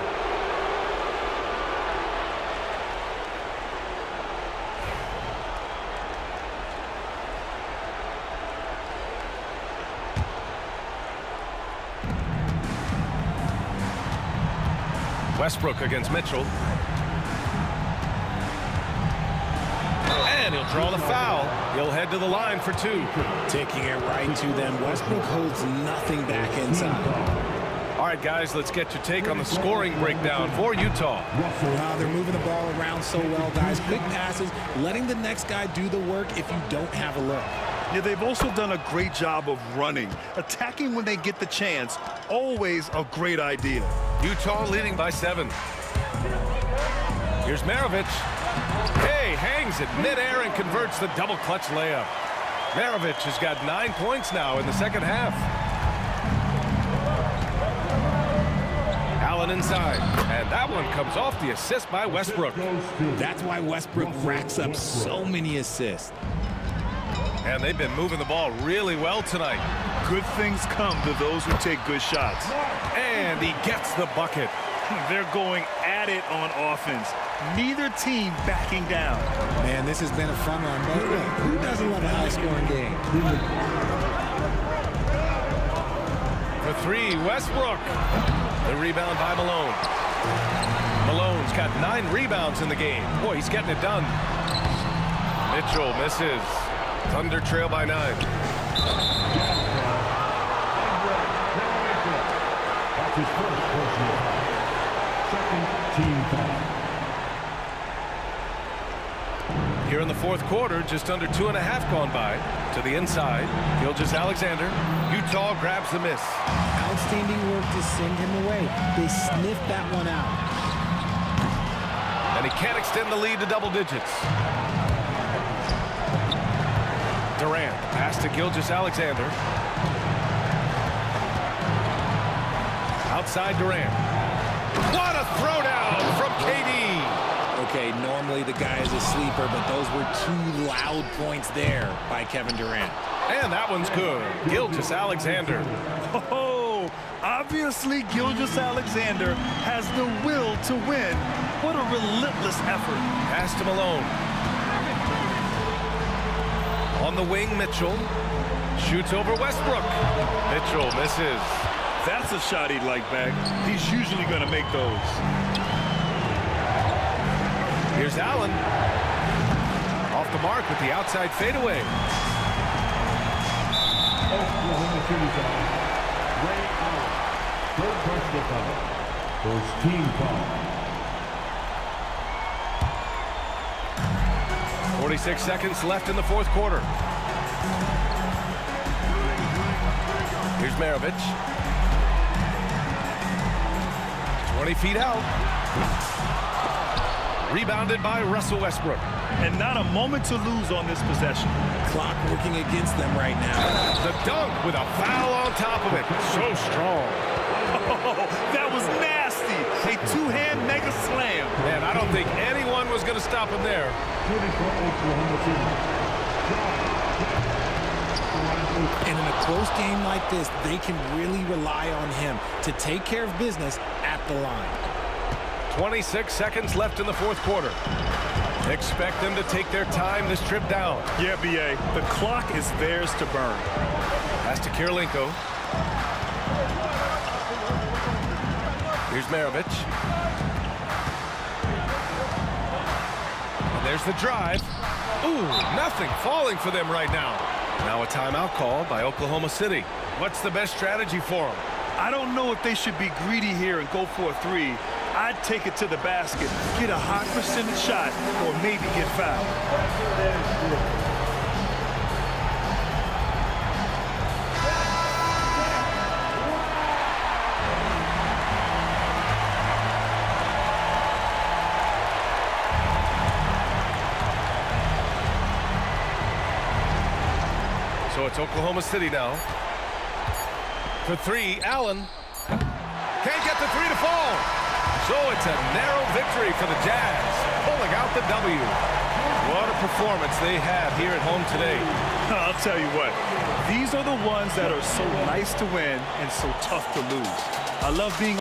[SPEAKER 9] Westbrook against Mitchell. And he'll draw the foul. He'll head to the line for 2.
[SPEAKER 14] Taking it right to them. Westbrook holds nothing back inside.
[SPEAKER 9] All right, guys, let's get your take on the scoring breakdown for Utah.
[SPEAKER 14] They're moving the ball around so well, guys. Quick passes, letting the next guy do the work if you don't have a look.
[SPEAKER 11] Yeah, they've also done a great job of running. Attacking when they get the chance, always a great idea.
[SPEAKER 9] Utah leading by 7. Here's Maravich. Hey, hangs it midair and converts the double clutch layup. Maravich has got 9 points now in the second half. Allen inside, and that one comes off the assist by Westbrook.
[SPEAKER 14] That's why Westbrook racks up so many assists.
[SPEAKER 9] And they've been moving the ball really well tonight.
[SPEAKER 11] Good things come to those who take good shots.
[SPEAKER 9] And he gets the bucket.
[SPEAKER 11] They're going at it on offense. Neither team backing down.
[SPEAKER 14] Man, this has been a fun one. But look, who doesn't love a high-scoring game?
[SPEAKER 9] For 3, Westbrook. The rebound by Malone. Malone's got 9 rebounds in the game. Boy, he's getting it done. Mitchell misses. Thunder trail by 9. in the fourth quarter, just under 2.5 gone by. To the inside, Gilgeous-Alexander. Utah grabs the miss.
[SPEAKER 14] Outstanding work to send him away. They sniffed that one out.
[SPEAKER 9] And he can't extend the lead to double digits. Durant, pass to Gilgeous-Alexander. Outside Durant. What a throwdown from KD.
[SPEAKER 14] Okay, normally the guy is a sleeper, but those were 2 loud points there by Kevin Durant.
[SPEAKER 9] And that one's good. Gilgeous-Alexander.
[SPEAKER 11] Oh, obviously Gilgeous-Alexander has the will to win. What a relentless effort.
[SPEAKER 9] Pass to Malone. On the wing, Mitchell. Shoots over Westbrook. Mitchell misses.
[SPEAKER 11] That's a shot he'd like back. He's usually going to make those.
[SPEAKER 9] Here's Allen. Off the mark with the outside fadeaway.
[SPEAKER 6] Oklahoma City foul. Ray Allen. Third personal foul. First team foul.
[SPEAKER 9] 46 seconds left in the fourth quarter. Here's Maravich. 20 feet out. Rebounded by Russell Westbrook.
[SPEAKER 11] And not a moment to lose on this possession.
[SPEAKER 14] Clock working against them right now.
[SPEAKER 9] The dunk with a foul on top of it. So strong.
[SPEAKER 11] Oh, that was nasty. A two-hand mega slam.
[SPEAKER 9] Man, I don't think anyone was going to stop him there.
[SPEAKER 14] And in a close game like this, they can really rely on him to take care of business at the line.
[SPEAKER 9] 26 seconds left in the fourth quarter. Expect them to take their time this trip down.
[SPEAKER 11] Yeah, B.A., the clock is theirs to burn.
[SPEAKER 9] Pass to Kirilenko. Here's Maravich. And there's the drive. Ooh, nothing falling for them right now. Now a timeout called by Oklahoma City. What's the best strategy for them?
[SPEAKER 11] I don't know if they should be greedy here and go for a three. I'd take it to the basket, get a high percentage shot, or maybe get fouled.
[SPEAKER 9] So it's Oklahoma City now. For three, Allen. Can't get the three to fall. So it's a narrow victory for the Jazz, pulling out the W. What a performance they have here at home today.
[SPEAKER 11] I'll tell you what, these are the ones that are so nice to win and so tough to lose. I love being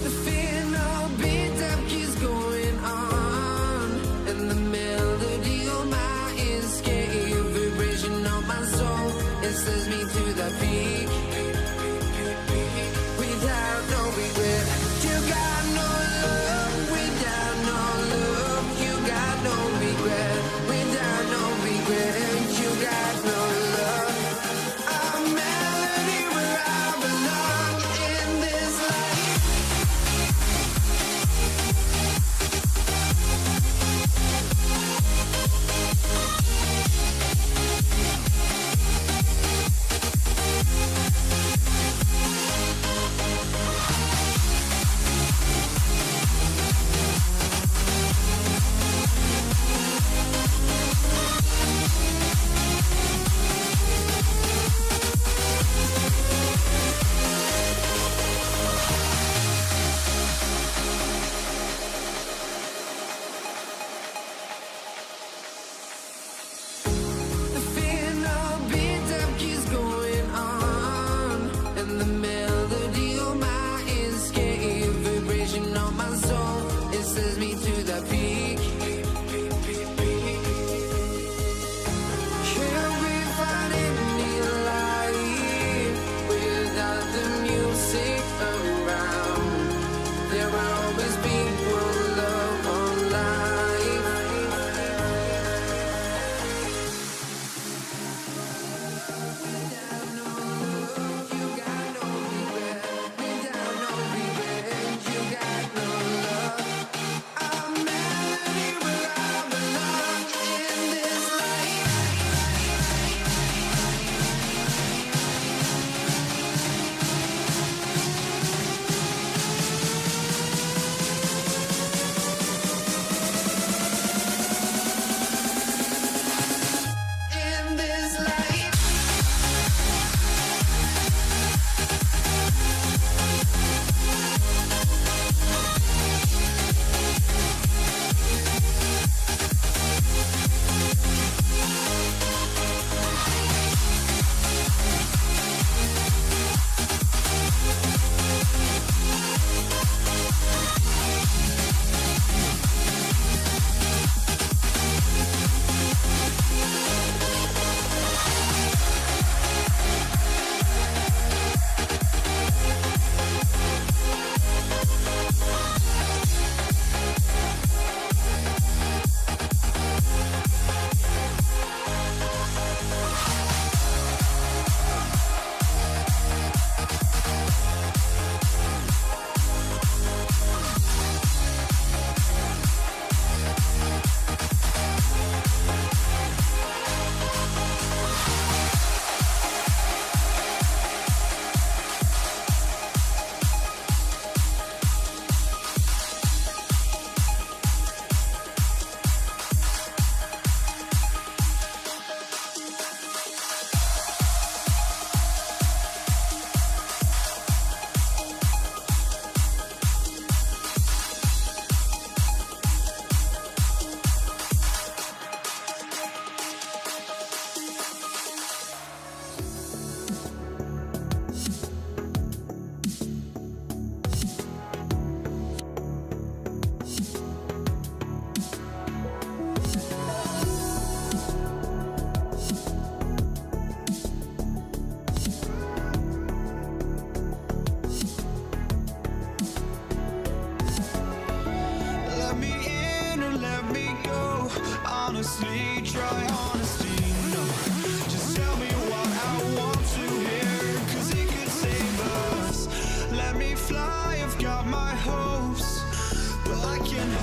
[SPEAKER 8] The final beat up keeps going on, and the melody on my ears, getting vibration on my soul. It sends me to the peak, without no regret. You got no love, without no love. You got no regret, without no regret. You got no love. A melody where I belong in this life.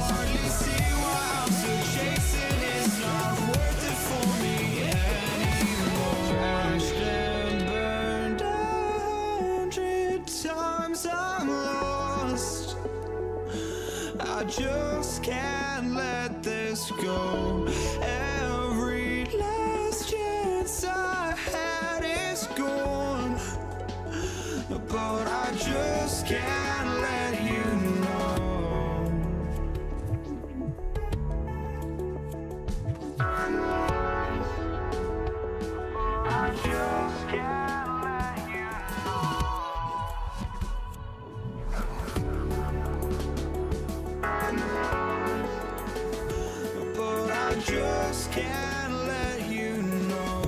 [SPEAKER 1] hardly see why I'm still chasing. It's not worth it for me anymore. Crashed and burned 100 times I'm lost. I just can't let this go. Every last chance I had is gone, but I just can't let you know. I just can't let you know. But I just can't let you know.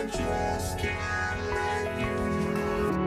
[SPEAKER 1] just can't let you know.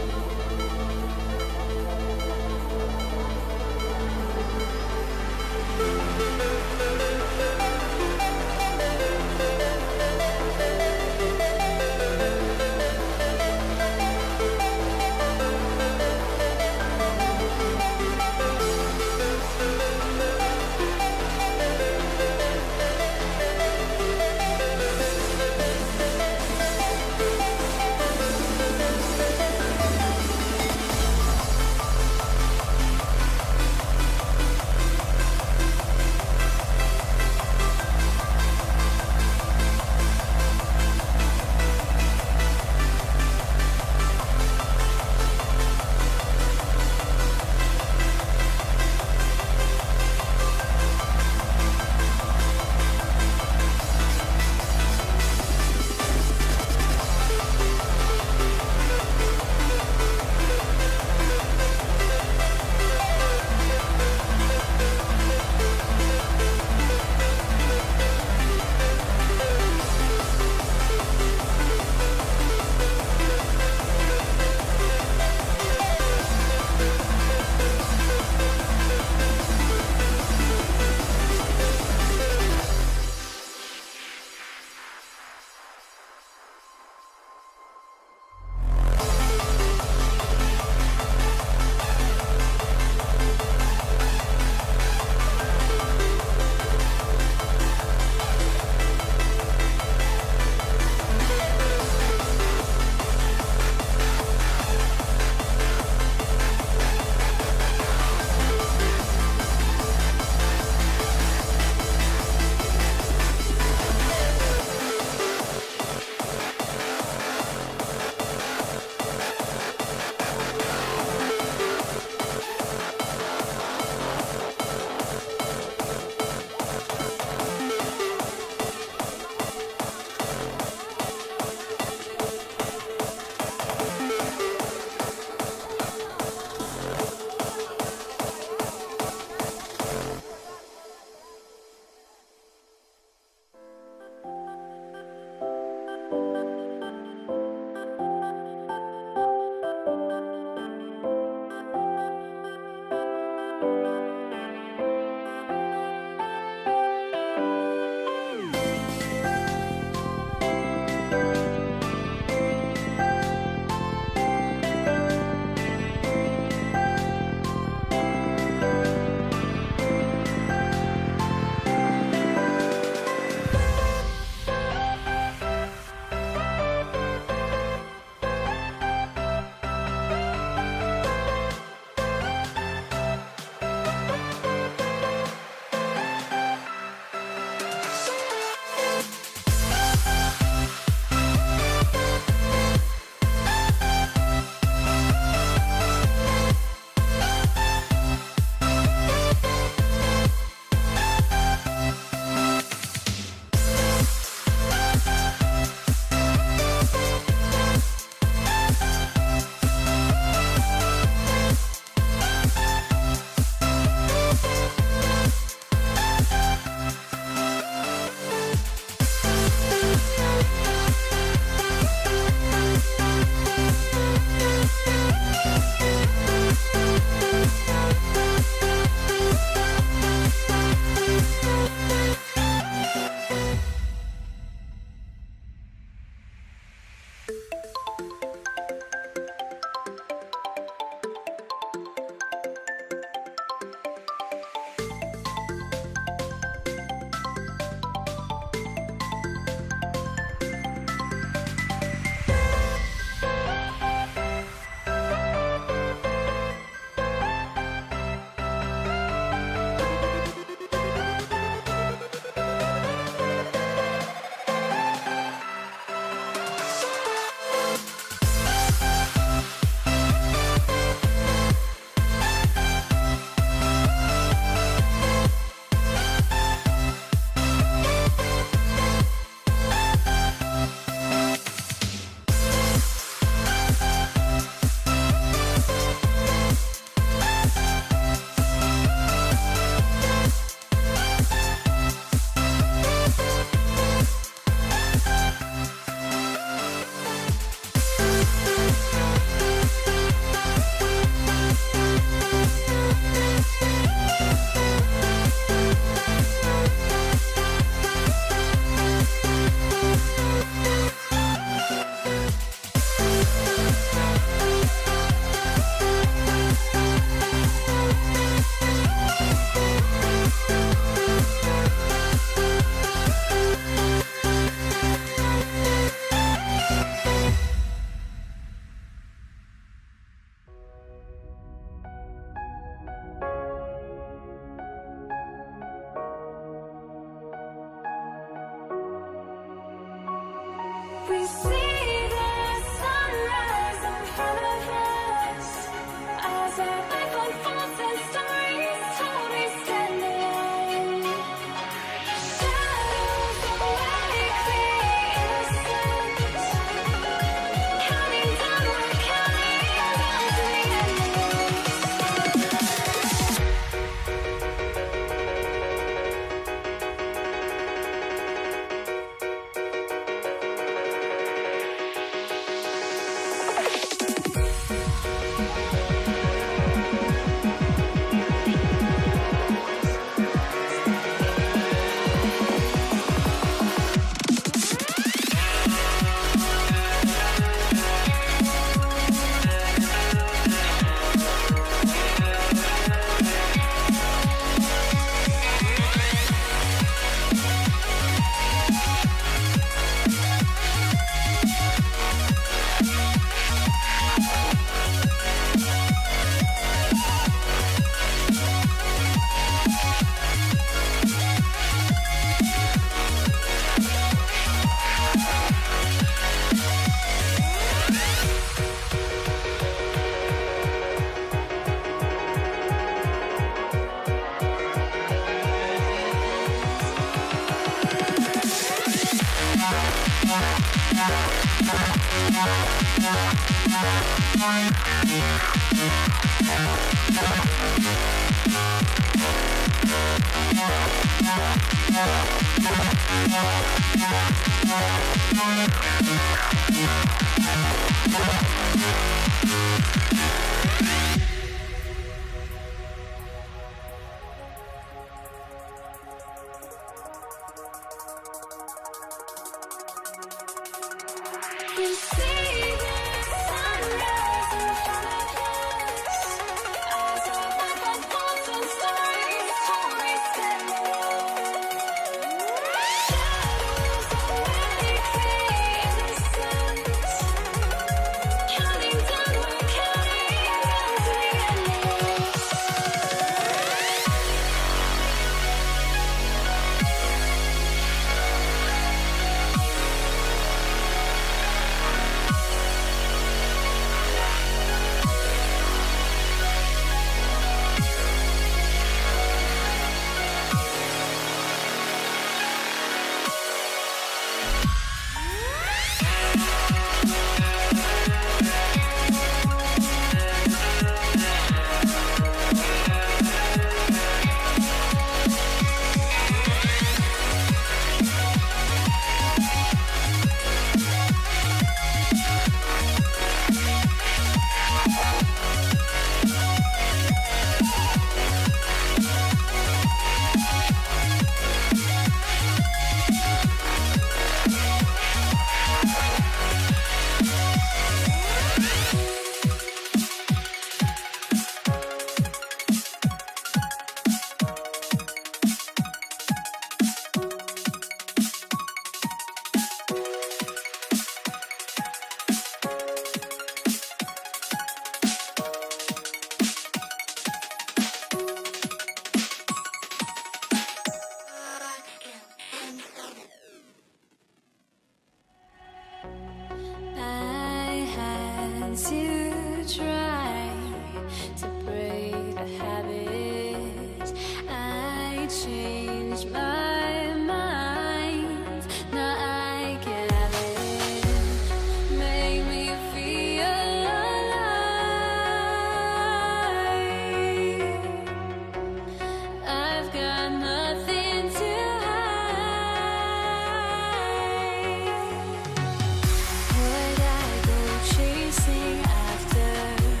[SPEAKER 15] Would I go chasing after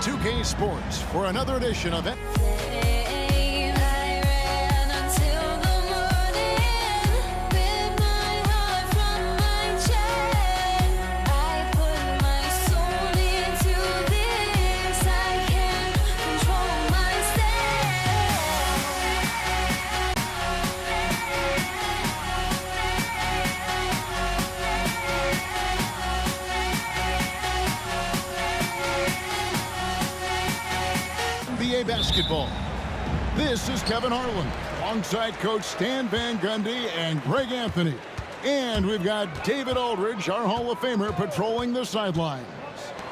[SPEAKER 2] 2K Sports for another edition of it. Basketball. This is Kevin Harlan alongside Coach Stan Van Gundy and Greg Anthony. And we've got David Aldridge, our Hall of Famer, patrolling the sidelines.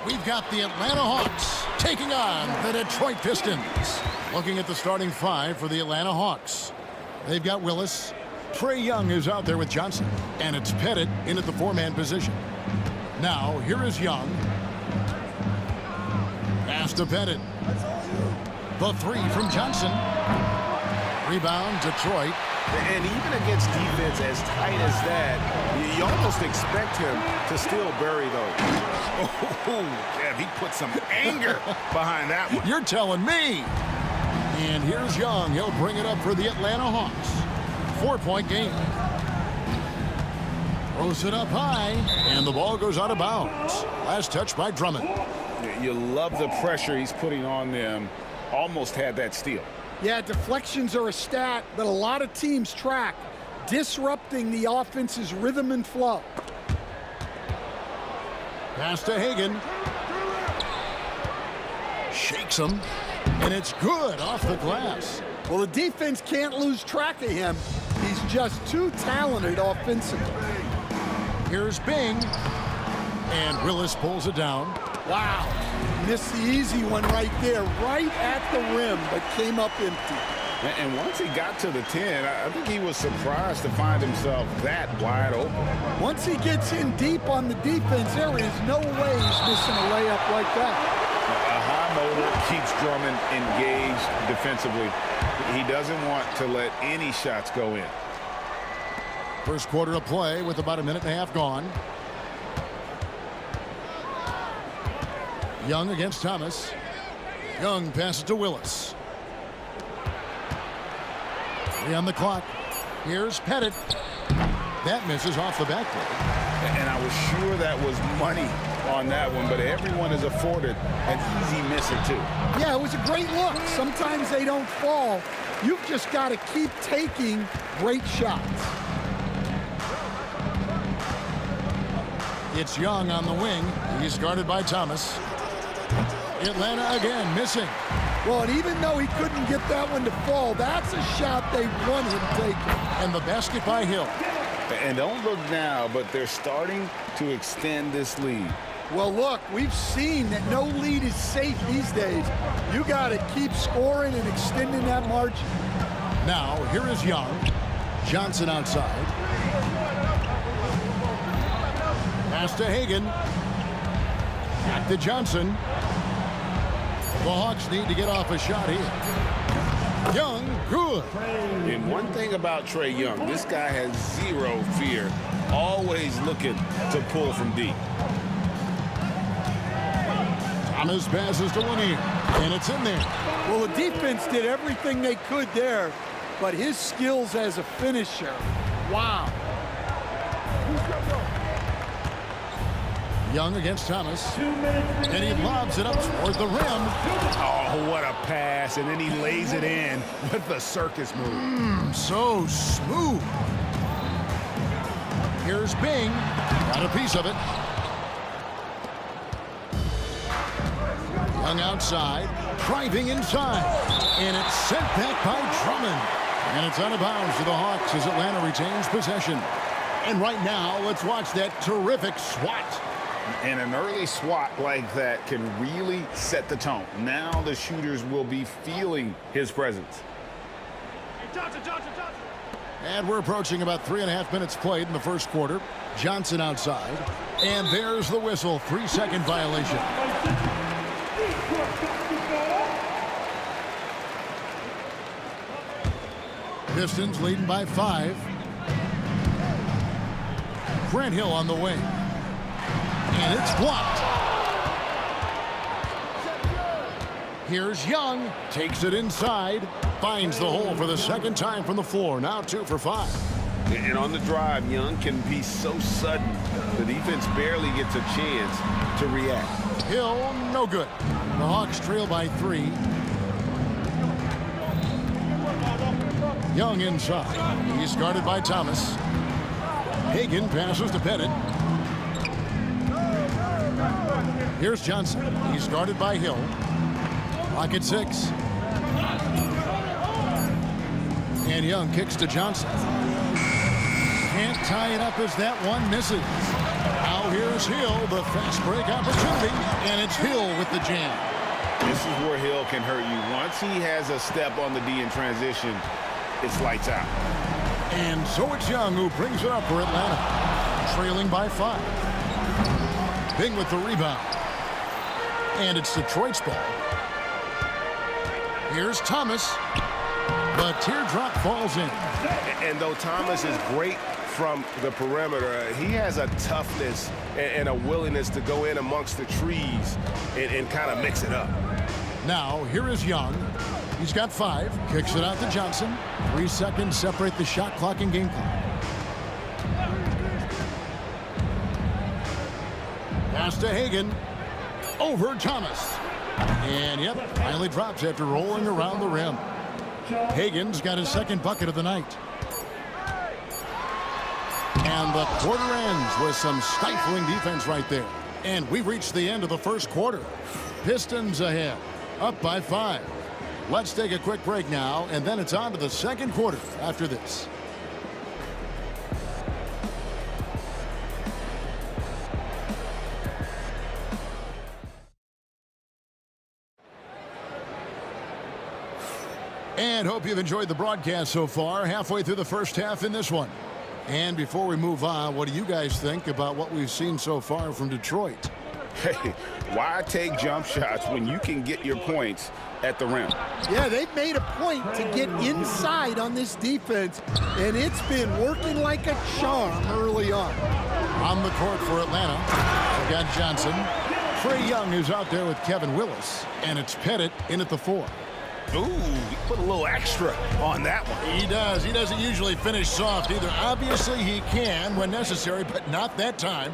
[SPEAKER 2] We've got the Atlanta Hawks taking on the Detroit Pistons. Looking at the starting five for the Atlanta Hawks. They've got Willis. Trae Young is out there with Johnson. And it's Pettit in at the four-man position. Now, here is Young. Pass to Pettit. The three from Johnson. Rebound, Detroit.
[SPEAKER 7] And even against defense as tight as that, you almost expect him to still bury those. Oh, Kev, he put some anger behind that one.
[SPEAKER 2] You're telling me. And here's Young. He'll bring it up for the Atlanta Hawks. 4-point game. Throws it up high, and the ball goes out of bounds. Last touch by Drummond.
[SPEAKER 7] You love the pressure he's putting on them. Almost had that steal.
[SPEAKER 15] Yeah, deflections are a stat that a lot of teams track, disrupting the offense's rhythm and flow.
[SPEAKER 2] Pass to Hagan. Shakes him, and it's good off the glass.
[SPEAKER 15] Well, the defense can't lose track of him. He's just too talented offensively.
[SPEAKER 2] Here's Bing, and Willis pulls it down.
[SPEAKER 15] Wow. Missed the easy one right there, right at the rim, but came up empty.
[SPEAKER 7] And once he got to the 10, I think he was surprised to find himself that wide open.
[SPEAKER 15] Once he gets in deep on the defense, there is no way he's missing a layup like that.
[SPEAKER 7] A high motor keeps Drummond engaged defensively. He doesn't want to let any shots go in.
[SPEAKER 2] First quarter of play with about a minute and a half gone. Young against Thomas. Young passes to Willis. 3 on the clock. Here's Pettit. That misses off the backboard.
[SPEAKER 7] And I was sure that was money on that one, but everyone is afforded an easy misser too.
[SPEAKER 15] Yeah, it was a great look. Sometimes they don't fall. You've just got to keep taking great shots.
[SPEAKER 2] It's Young on the wing. He's guarded by Thomas. Atlanta again missing.
[SPEAKER 15] Well, and even though he couldn't get that one to fall, that's a shot they want him taking.
[SPEAKER 2] And the basket by Hill.
[SPEAKER 7] And don't look now, but they're starting to extend this lead.
[SPEAKER 15] Well, look, we've seen that no lead is safe these days. You got to keep scoring and extending that margin.
[SPEAKER 2] Now, here is Young. Johnson outside. Pass to Hagan. Back to Johnson. The Hawks need to get off a shot here. Young, good.
[SPEAKER 7] And one thing about Trae Young, this guy has zero fear. Always looking to pull from deep.
[SPEAKER 2] Thomas passes to Lanier, and it's in there.
[SPEAKER 15] Well, the defense did everything they could there, but his skills as a finisher, wow.
[SPEAKER 2] Young against Thomas, and he lobs it up toward the rim.
[SPEAKER 7] Oh, what a pass, and then he lays it in with the circus move.
[SPEAKER 2] So smooth. Here's Bing, got a piece of it. Young outside, driving inside, and it's sent back by Drummond. And it's out of bounds to the Hawks as Atlanta retains possession. And right now, let's watch that terrific swat.
[SPEAKER 7] And an early swat like that can really set the tone. Now the shooters will be feeling his presence.
[SPEAKER 10] Johnson.
[SPEAKER 2] And we're approaching about 3.5 minutes played in the first quarter. Johnson outside. And there's the whistle. 3-second violation. Pistons leading by 5. Grant Hill on the wing. And it's blocked. Here's Young. Takes it inside. Finds the hole for the second time from the floor. Now 2 for 5.
[SPEAKER 7] And on the drive, Young can be so sudden. The defense barely gets a chance to react.
[SPEAKER 2] Hill, no good. The Hawks trail by 3. Young inside. He's guarded by Thomas. Hagan passes to Pettit. Here's Johnson. He's guarded by Hill. Clock at 6. And Young kicks to Johnson. Can't tie it up as that one misses. Now here's Hill, the fast break opportunity, and it's Hill with the jam.
[SPEAKER 7] This is where Hill can hurt you. Once he has a step on the D in transition, it's lights out.
[SPEAKER 2] And so it's Young who brings it up for Atlanta, trailing by 5. Bing with the rebound. And it's Detroit's ball. Here's Thomas. The teardrop falls in.
[SPEAKER 4] And though Thomas is great from the perimeter, he has a toughness and a willingness to go in amongst the trees and kind of mix it up.
[SPEAKER 2] Now, here is Young. He's got 5. Kicks it out to Johnson. 3 seconds separate the shot clock and game clock. Pass to Hagan. Over Thomas. And, yep, finally drops after rolling around the rim. Hagan's got his second bucket of the night. And the quarter ends with some stifling defense right there. And we've reached the end of the first quarter. Pistons ahead, up by 5. Let's take a quick break now, and then it's on to the second quarter after this. And hope you've enjoyed the broadcast so far. Halfway through the first half in this one. And before we move on, what do you guys think about what we've seen so far from Detroit?
[SPEAKER 7] Hey, why take jump shots when you can get your points at the rim?
[SPEAKER 15] Yeah, they've made a point to get inside on this defense, and it's been working like a charm early on.
[SPEAKER 2] On the court for Atlanta, we've got Johnson. Trae Young is out there with Kevin Willis, and it's Pettit in at the 4.
[SPEAKER 7] Ooh, he put a little extra on that one.
[SPEAKER 2] He does. He doesn't usually finish soft either. Obviously, he can when necessary, but not that time.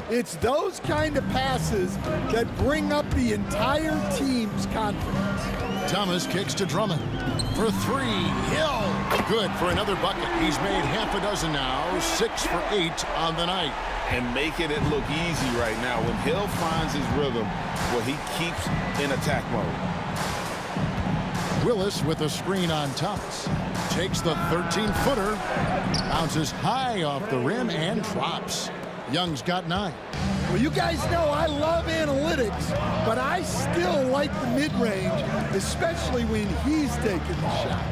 [SPEAKER 15] It's those kind of passes that bring up the entire team's confidence.
[SPEAKER 2] Thomas kicks to Drummond. For 3, Hill. Good for another bucket. He's made half a dozen now, 6 for 8 on the night.
[SPEAKER 7] And making it look easy right now. When Hill finds his rhythm, well, he keeps in attack mode.
[SPEAKER 2] Willis with a screen on Thomas. Takes the 13-footer. Bounces high off the rim and drops. Young's got 9.
[SPEAKER 15] Well, you guys know I love analytics, but I still like the mid-range, especially when he's taking the shot.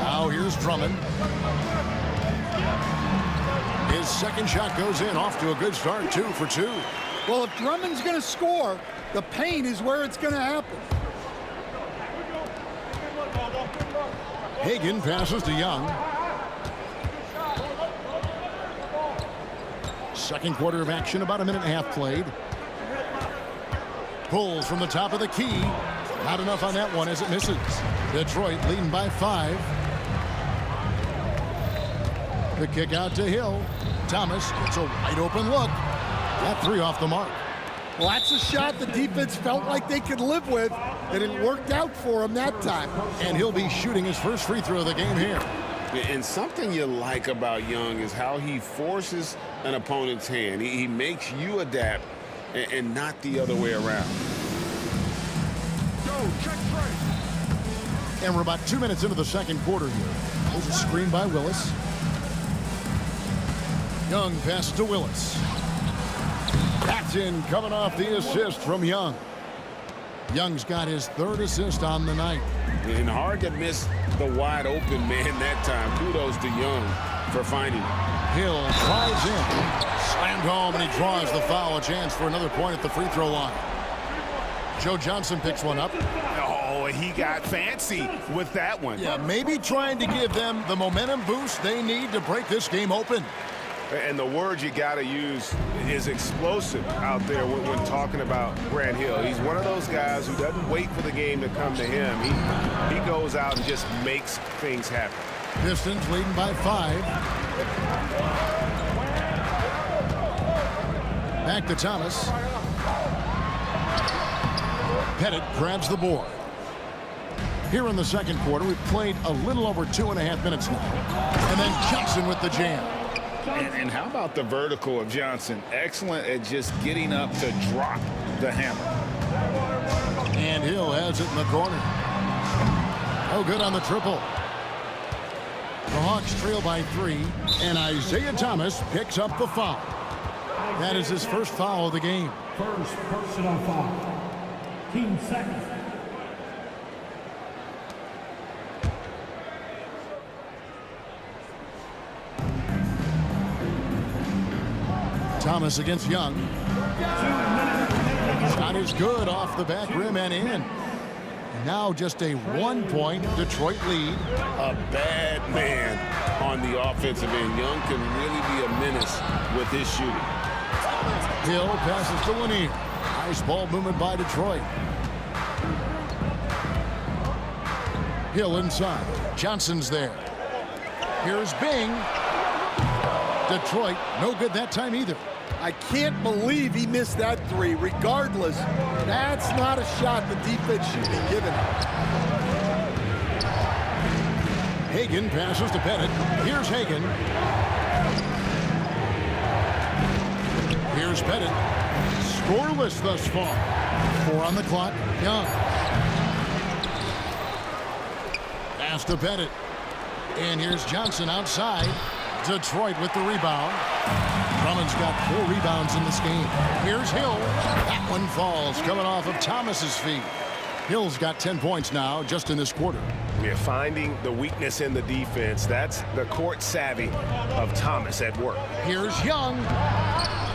[SPEAKER 2] Now here's Drummond. His second shot goes in, off to a good start, 2 for 2.
[SPEAKER 15] Well, if Drummond's going to score, the paint is where it's going to happen.
[SPEAKER 2] Hagan passes to Young. Second quarter of action, about a minute and a half played. Pulls from the top of the key. Not enough on that one as it misses. Detroit leading by 5. The kick out to Hill. Thomas gets a wide open look. That 3 off the mark.
[SPEAKER 15] Well, that's a shot the defense felt like they could live with, and it worked out for him that time.
[SPEAKER 2] And he'll be shooting his first free throw of the game here.
[SPEAKER 7] And something you like about Young is how he forces an opponent's hand. He makes you adapt and not the other way around.
[SPEAKER 2] And we're about 2 minutes into the second quarter here. There's a screen by Willis. Young passes to Willis. That's in, coming off the assist from Young. Young's got his 3rd assist on the night.
[SPEAKER 7] And hard to miss the wide open man that time. Kudos to Young for finding him.
[SPEAKER 2] Hill drives in. Slammed home, and he draws the foul. A chance for another point at the free throw line. Joe Johnson picks one up.
[SPEAKER 7] Oh, he got fancy with that one.
[SPEAKER 2] Yeah, maybe trying to give them the momentum boost they need to break this game open.
[SPEAKER 4] And the word you got to use is explosive out there when talking about Grant Hill. He's one of those guys who doesn't wait for the game to come to him. He goes out and just makes things happen.
[SPEAKER 2] Pistons leading by 5. Back to Thomas. Pettit grabs the board. Here in the second quarter, we've played a little over 2.5 minutes now. And then Johnson with the jam.
[SPEAKER 7] And how about the vertical of Johnson? Excellent at just getting up to drop the hammer.
[SPEAKER 2] And Hill has it in the corner. Oh, good on the triple. The Hawks trail by 3, and Isaiah Thomas picks up the foul. That is his first foul of the game.
[SPEAKER 6] First personal foul. Team second.
[SPEAKER 2] Thomas against Young. Shot is good off the back rim and in. Now just a 1-point Detroit lead.
[SPEAKER 7] A bad man on the offensive end. Young can really be a menace with his shooting.
[SPEAKER 2] Hill passes to Lanier. Nice ball movement by Detroit. Hill inside. Johnson's there. Here's Bing. Detroit, no good that time either.
[SPEAKER 15] I can't believe he missed that 3. Regardless, that's not a shot the defense should be giving.
[SPEAKER 2] Hagan passes to Pettit. Here's Hagan. Here's Pettit. Scoreless thus far. 4 on the clock. Young. Pass to Pettit. And here's Johnson outside. Detroit with the rebound. Drummond's got 4 rebounds in this game. Here's Hill. That one falls, coming off of Thomas's feet. Hill's got 10 points now just in this quarter.
[SPEAKER 4] We're finding the weakness in the defense. That's the court savvy of Thomas at work.
[SPEAKER 2] Here's Young.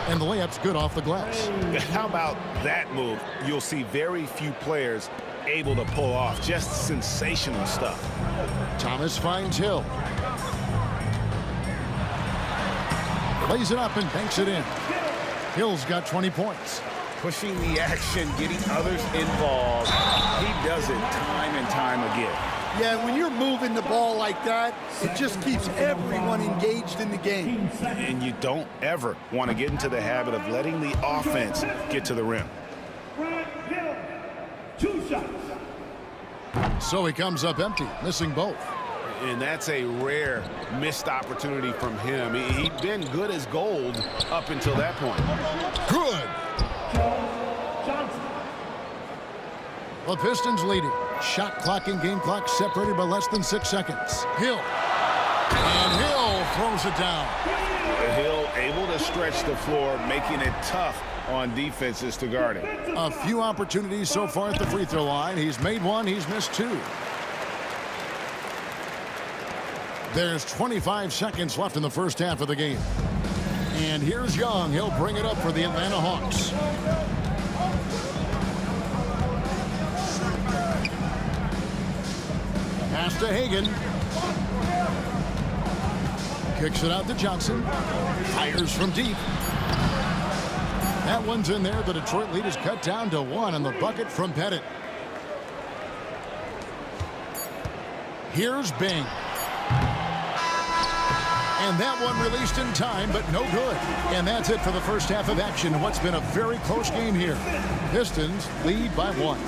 [SPEAKER 2] And the layup's good off the glass.
[SPEAKER 4] How about that move? You'll see very few players able to pull off. Just sensational stuff.
[SPEAKER 2] Thomas finds Hill. Lays it up and banks it in. Hill's got 20 points.
[SPEAKER 7] Pushing the action, getting others involved. He does it time and time again.
[SPEAKER 15] Yeah, when you're moving the ball like that, it just keeps everyone engaged in the game.
[SPEAKER 7] And you don't ever want to get into the habit of letting the offense get to the rim.
[SPEAKER 6] 2 shots.
[SPEAKER 2] So he comes up empty, missing both.
[SPEAKER 4] And that's a rare missed opportunity from him. He'd been good as gold up until that point.
[SPEAKER 2] Good. The Pistons leading. Shot clock and game clock separated by less than 6 seconds. Hill. And Hill throws it down.
[SPEAKER 7] Hill able to stretch the floor, making it tough on defenses to guard him.
[SPEAKER 2] A few opportunities so far at the free throw line. He's made 1, he's missed 2. There's 25 seconds left in the first half of the game. And here's Young. He'll bring it up for the Atlanta Hawks. Pass to Hagan. Kicks it out to Johnson. Fires from deep. That one's in there. The Detroit lead is cut down to 1 on the bucket from Pettit. Here's Bing. And that one released in time, but no good. And that's it for the first half of action in what's been a very close game here. Pistons lead by 1.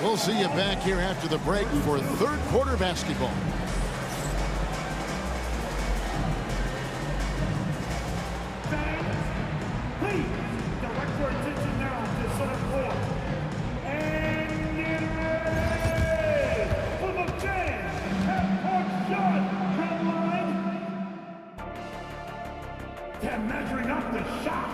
[SPEAKER 2] We'll see you back here after the break for third quarter basketball.
[SPEAKER 6] Please direct your attention now to center court. And get ready for the fan half-court shot from line. They're measuring up the shot.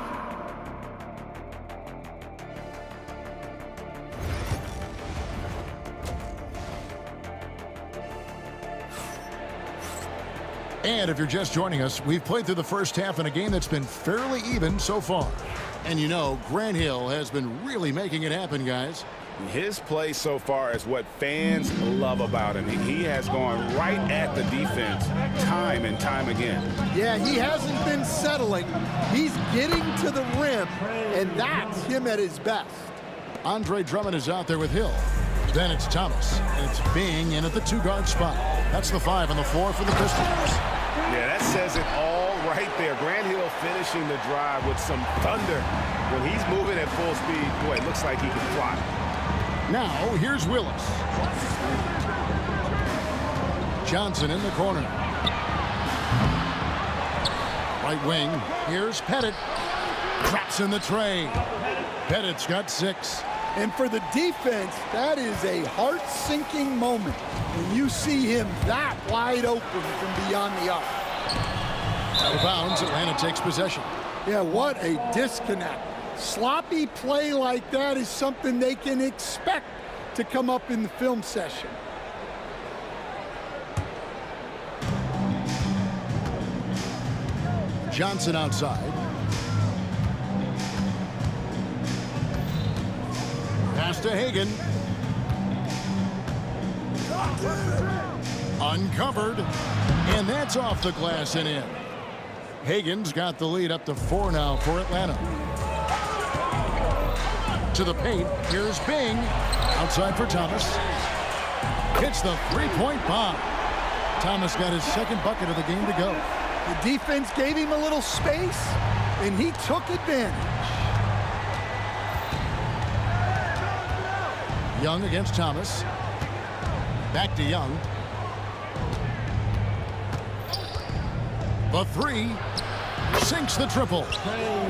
[SPEAKER 2] And if you're just joining us, we've played through the first half in a game that's been fairly even so far. And you know, Grant Hill has been really making it happen, guys.
[SPEAKER 7] His play so far is what fans love about him. He has gone right at the defense time and time again.
[SPEAKER 15] Yeah, he hasn't been settling. He's getting to the rim, and that's him at his best.
[SPEAKER 2] Andre Drummond is out there with Hill. Then it's Thomas, and it's Bing in at the 2-guard spot. That's the 5 on the floor for the Pistons.
[SPEAKER 4] Yeah, that says it all right there. Grant Hill finishing the drive with some thunder. When he's moving at full speed, boy, it looks like he can fly.
[SPEAKER 2] Now, here's Willis. Johnson in the corner. Right wing, here's Pettit. Drops in the tray. Pettit's got 6.
[SPEAKER 15] And for the defense, that is a heart-sinking moment when you see him that wide open from beyond the arc.
[SPEAKER 2] Out of bounds, Atlanta takes possession.
[SPEAKER 15] Yeah, what a disconnect. Sloppy play like that is something they can expect to come up in the film session.
[SPEAKER 2] Johnson outside. Pass to Hagan. Uncovered. And that's off the glass and in. Hagan's got the lead up to 4 now for Atlanta. To the paint. Here's Bing. Outside for Thomas. Hits the 3-point bomb. Thomas got his second bucket of the game to go.
[SPEAKER 15] The defense gave him a little space, and he took advantage.
[SPEAKER 2] Young against Thomas. Back to Young. The 3 sinks the triple.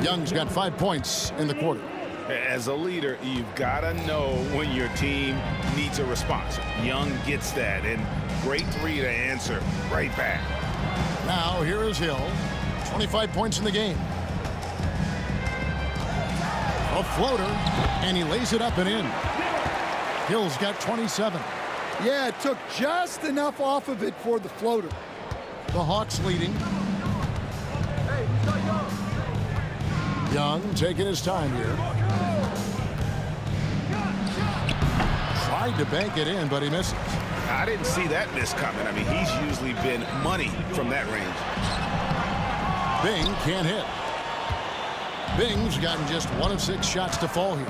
[SPEAKER 2] Young's got 5 points in the quarter.
[SPEAKER 7] As a leader, you've got to know when your team needs a response. Young gets that, and great 3 to answer right back.
[SPEAKER 2] Now here is Hill. 25 points in the game. A floater, and he lays it up and in. Hill's got 27.
[SPEAKER 15] Yeah, it took just enough off of it for the floater.
[SPEAKER 2] The Hawks leading. Young taking his time here. Tried to bank it in, but he misses.
[SPEAKER 7] I didn't see that miss coming. I mean, he's usually been money from that range.
[SPEAKER 2] Bing can't hit. Bing's gotten just 1 of 6 shots to fall here.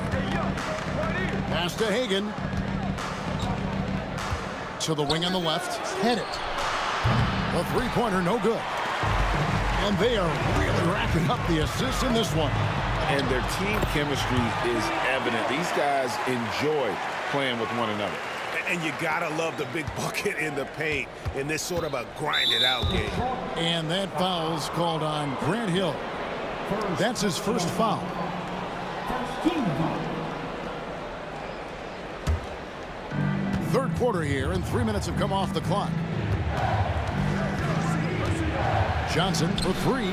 [SPEAKER 2] Pass to Hagan. To the wing on the left. Hit it. The 3-pointer, no good. And they are really racking up the assists in this one.
[SPEAKER 7] And their team chemistry is evident. These guys enjoy playing with one another.
[SPEAKER 4] And you gotta love the big bucket in the paint in this sort of a grinded-out game.
[SPEAKER 2] And that foul's called on Grant Hill. That's his first foul. Third quarter here, and 3 minutes have come off the clock. Johnson for 3.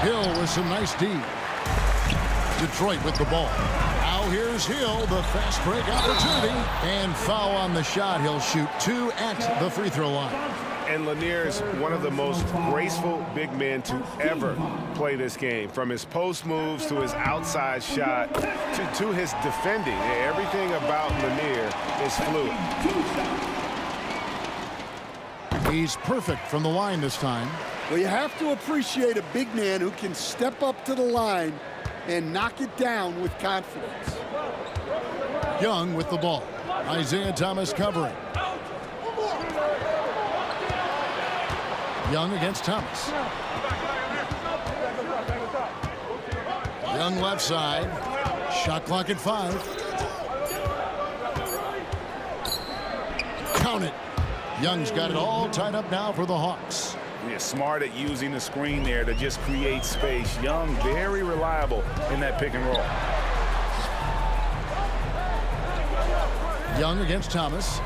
[SPEAKER 2] Hill with some nice D. Detroit with the ball. Now here's Hill, the fast break opportunity. And foul on the shot. He'll shoot 2 at the free throw line.
[SPEAKER 4] And Lanier is one of the most graceful big men to ever play this game. From his post moves to his outside shot to his defending. Everything about Lanier is fluid.
[SPEAKER 2] He's perfect from the line this time.
[SPEAKER 15] Well, you have to appreciate a big man who can step up to the line and knock it down with confidence.
[SPEAKER 2] Young with the ball. Isaiah Thomas covering. Young against Thomas. Young left side. Shot clock at 5. Count it. Young's got it all tied up now for the Hawks.
[SPEAKER 7] Yeah, smart at using the screen there to just create space. Young, very reliable in that pick and roll.
[SPEAKER 2] Young against Thomas.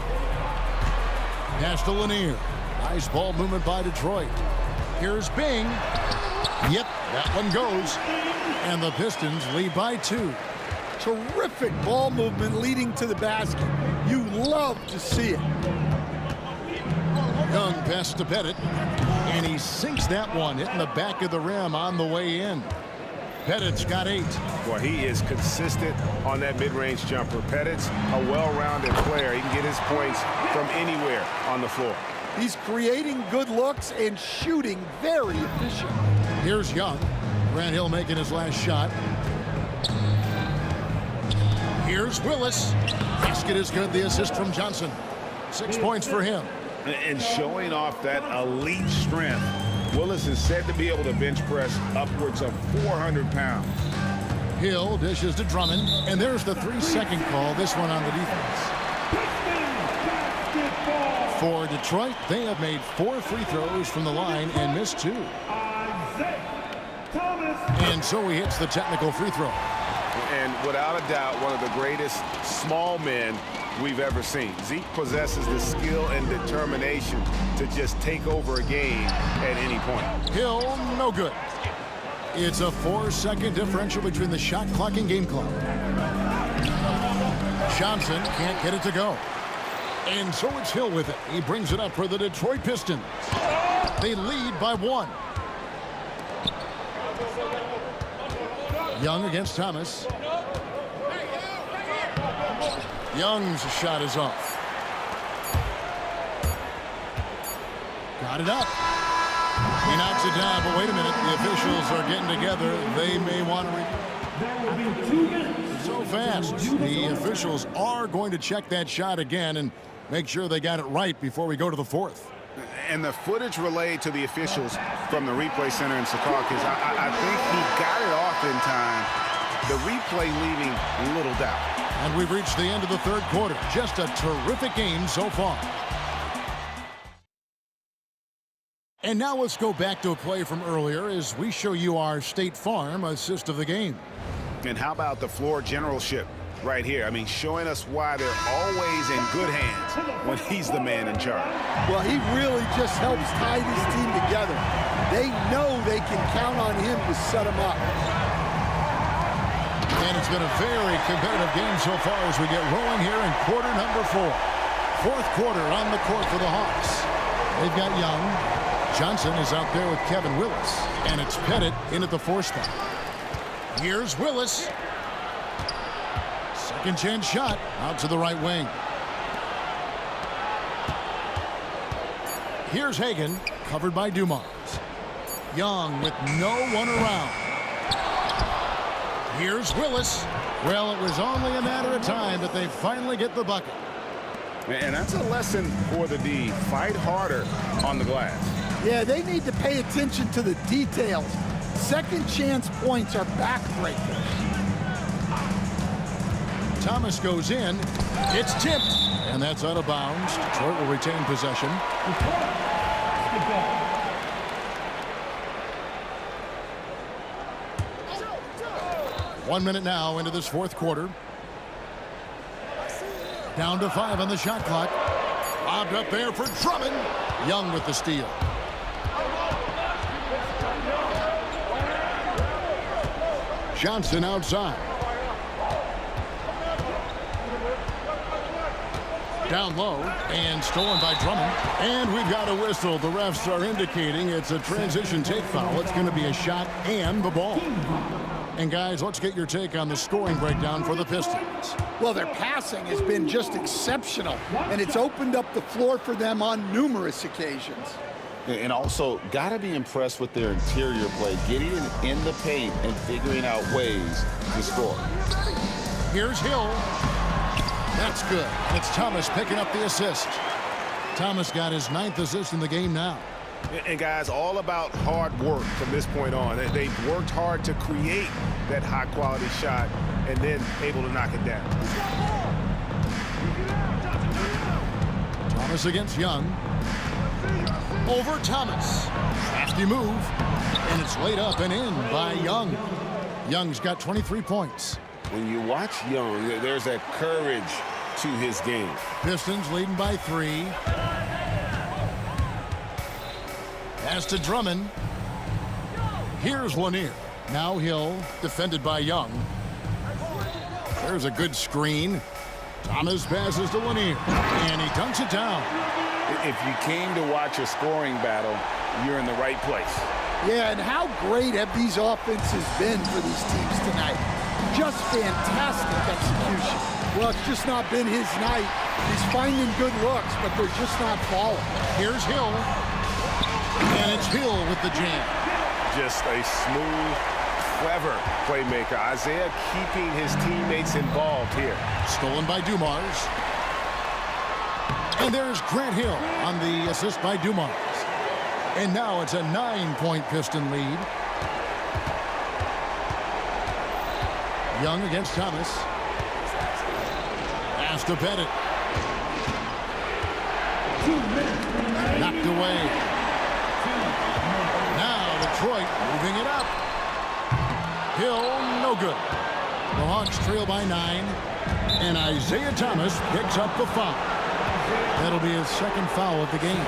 [SPEAKER 2] Pass to Lanier. Nice ball movement by Detroit. Here's Bing. Yep, that one goes. And the Pistons lead by 2.
[SPEAKER 15] Terrific ball movement leading to the basket. You love to see it.
[SPEAKER 2] Young pass to Pettit. And he sinks that one, hitting the back of the rim on the way in. Pettit's got 8.
[SPEAKER 4] Well, he is consistent on that mid-range jumper. Pettit's a well-rounded player. He can get his points from anywhere on the floor.
[SPEAKER 15] He's creating good looks and shooting very efficient.
[SPEAKER 2] Here's Young. Grant Hill making his last shot. Here's Willis. Basket is good. The assist from Johnson. 6 points for him.
[SPEAKER 7] And showing off that elite strength, Willis is said to be able to bench press upwards of 400 pounds.
[SPEAKER 2] Hill dishes to Drummond, and there's the 3-second call, this one on the defense. For Detroit, they have made 4 free throws from the line and missed 2. And so he hits the technical free throw.
[SPEAKER 4] And without a doubt, one of the greatest small men we've ever seen. Zeke possesses the skill and determination to just take over a game at any point.
[SPEAKER 2] Hill, no good. It's a 4-second differential between the shot clock and game clock. Johnson can't get it to go. And so it's Hill with it. He brings it up for the Detroit Pistons. They lead by 1. Young against Thomas. Young's shot is off. Got it up. He knocks it down, but wait a minute. The officials are getting together. They may want to so fast. The officials are going to check that shot again and make sure they got it right before we go to the 4th.
[SPEAKER 7] And the footage relayed to the officials from the replay center in Secaucus, I think he got it off in time. The replay leaving little doubt.
[SPEAKER 2] And we've reached the end of the 3rd quarter. Just a terrific game so far. And now let's go back to a play from earlier as we show you our State Farm assist of the game.
[SPEAKER 7] And how about the floor generalship right here? I mean, showing us why they're always in good hands when he's the man in charge.
[SPEAKER 15] Well, he really just helps tie this team together. They know they can count on him to set them up.
[SPEAKER 2] And it's been a very competitive game so far as we get rolling here in quarter number 4. 4th quarter on the court for the Hawks. They've got Young. Johnson is out there with Kevin Willis. And it's Pettit in at the 4 spot. Here's Willis. Second chance shot out to the right wing. Here's Hagan, covered by Dumars. Young with no one around. Here's Willis. Well, it was only a matter of time, but they finally get the bucket.
[SPEAKER 7] And that's a lesson for the D. Fight harder on the glass.
[SPEAKER 15] Yeah, they need to pay attention to the details. Second chance points are backbreakers.
[SPEAKER 2] Thomas goes in. It's tipped. And that's out of bounds. Detroit will retain possession. 1 minute now into this 4th quarter. Down to 5 on the shot clock. Lobbed up there for Drummond. Young with the steal. Johnson outside. Down low and stolen by Drummond. And we've got a whistle. The refs are indicating it's a transition take foul. It's going to be a shot and the ball. And guys, let's get your take on the scoring breakdown for the Pistons.
[SPEAKER 15] Well, their passing has been just exceptional, and it's opened up the floor for them on numerous occasions.
[SPEAKER 7] And also, got to be impressed with their interior play, getting in the paint and figuring out ways to score.
[SPEAKER 2] Here's Hill. That's good. And it's Thomas picking up the assist. Thomas got his 9th assist in the game now.
[SPEAKER 4] And guys, all about hard work from this point on. They've worked hard to create that high-quality shot and then able to knock it down.
[SPEAKER 2] Thomas against Young. Over Thomas. Crafty move. And it's laid up and in by Young. Young's got 23 points.
[SPEAKER 7] When you watch Young, there's that courage to his game.
[SPEAKER 2] Pistons leading by 3. Pass to Drummond. Here's Lanier. Now Hill, defended by Young. There's a good screen. Thomas passes to Lanier, and he dunks it down.
[SPEAKER 7] If you came to watch a scoring battle, you're in the right place.
[SPEAKER 15] Yeah, and how great have these offenses been for these teams tonight? Just fantastic execution. Well, it's just not been his night. He's finding good looks, but they're just not falling.
[SPEAKER 2] Here's Hill. And it's Hill with the jam.
[SPEAKER 4] Just a smooth, clever playmaker. Isaiah keeping his teammates involved here.
[SPEAKER 2] Stolen by Dumars. And there's Grant Hill on the assist by Dumars. And now it's a 9-point Piston lead. Young against Thomas. Pass to Bennett. Knocked away. Now Detroit moving it up. Hill, no good. The Hawks trail by 9. And Isaiah Thomas picks up the foul. That'll be his second foul of the game.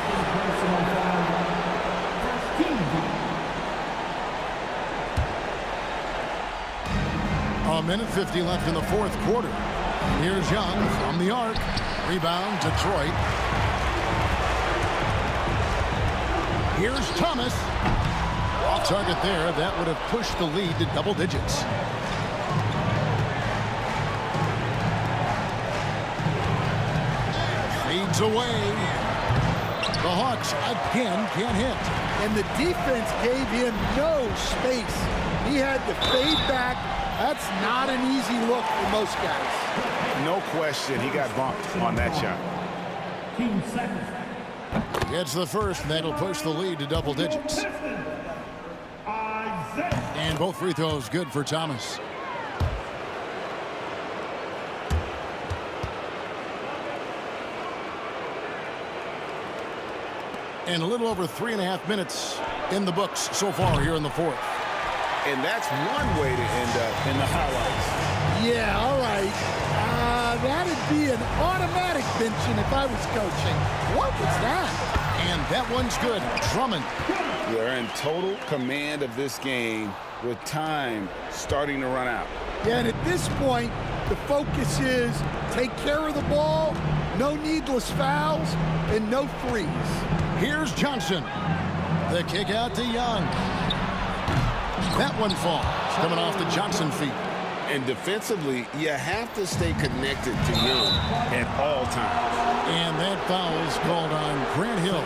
[SPEAKER 2] A minute 50 left in the fourth quarter. Here's Young from the arc. Rebound, Detroit. Here's Thomas. Off target there. That would have pushed the lead to double digits. Fades away. The Hawks again can't hit.
[SPEAKER 15] And the defense gave him no space. He had to fade back. That's not an easy look for most guys.
[SPEAKER 7] No question, he got bumped on that shot.
[SPEAKER 2] Gets the first, and that'll push the lead to double digits. And both free throws good for Thomas. And a little over 3.5 minutes in the books so far here in the fourth.
[SPEAKER 7] And that's one way to end up in the highlights.
[SPEAKER 15] Yeah, all right. That'd be an automatic benching if I was coaching. What was that?
[SPEAKER 2] And that one's good. Drummond.
[SPEAKER 7] They're in total command of this game with time starting to run out.
[SPEAKER 15] Yeah, and at this point, the focus is take care of the ball, no needless fouls, and no freeze.
[SPEAKER 2] Here's Johnson. The kick out to Young. That one falls, coming off the Johnson feet.
[SPEAKER 7] And defensively, you have to stay connected to Young at all times.
[SPEAKER 2] And that foul is called on Grant Hill.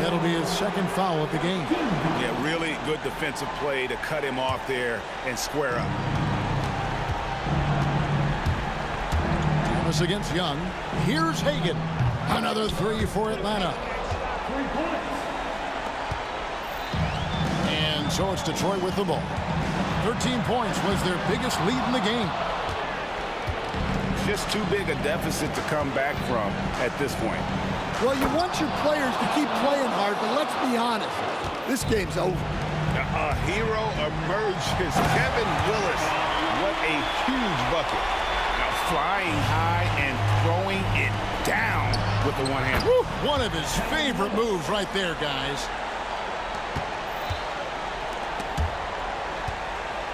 [SPEAKER 2] That'll be his second foul of the game.
[SPEAKER 7] Yeah, really good defensive play to cut him off there and square up.
[SPEAKER 2] Thomas against Young. Here's Hagan. Another three for Atlanta. And so it's Detroit with the ball. 13 points was their biggest lead in the game.
[SPEAKER 7] Just too big a deficit to come back from at this point.
[SPEAKER 15] Well, you want your players to keep playing hard, but let's be honest. This game's over.
[SPEAKER 7] A hero emerges. Kevin Willis. What a huge bucket. Now flying high and throwing it down with the one hand.
[SPEAKER 2] Woo, one of his favorite moves right there, guys.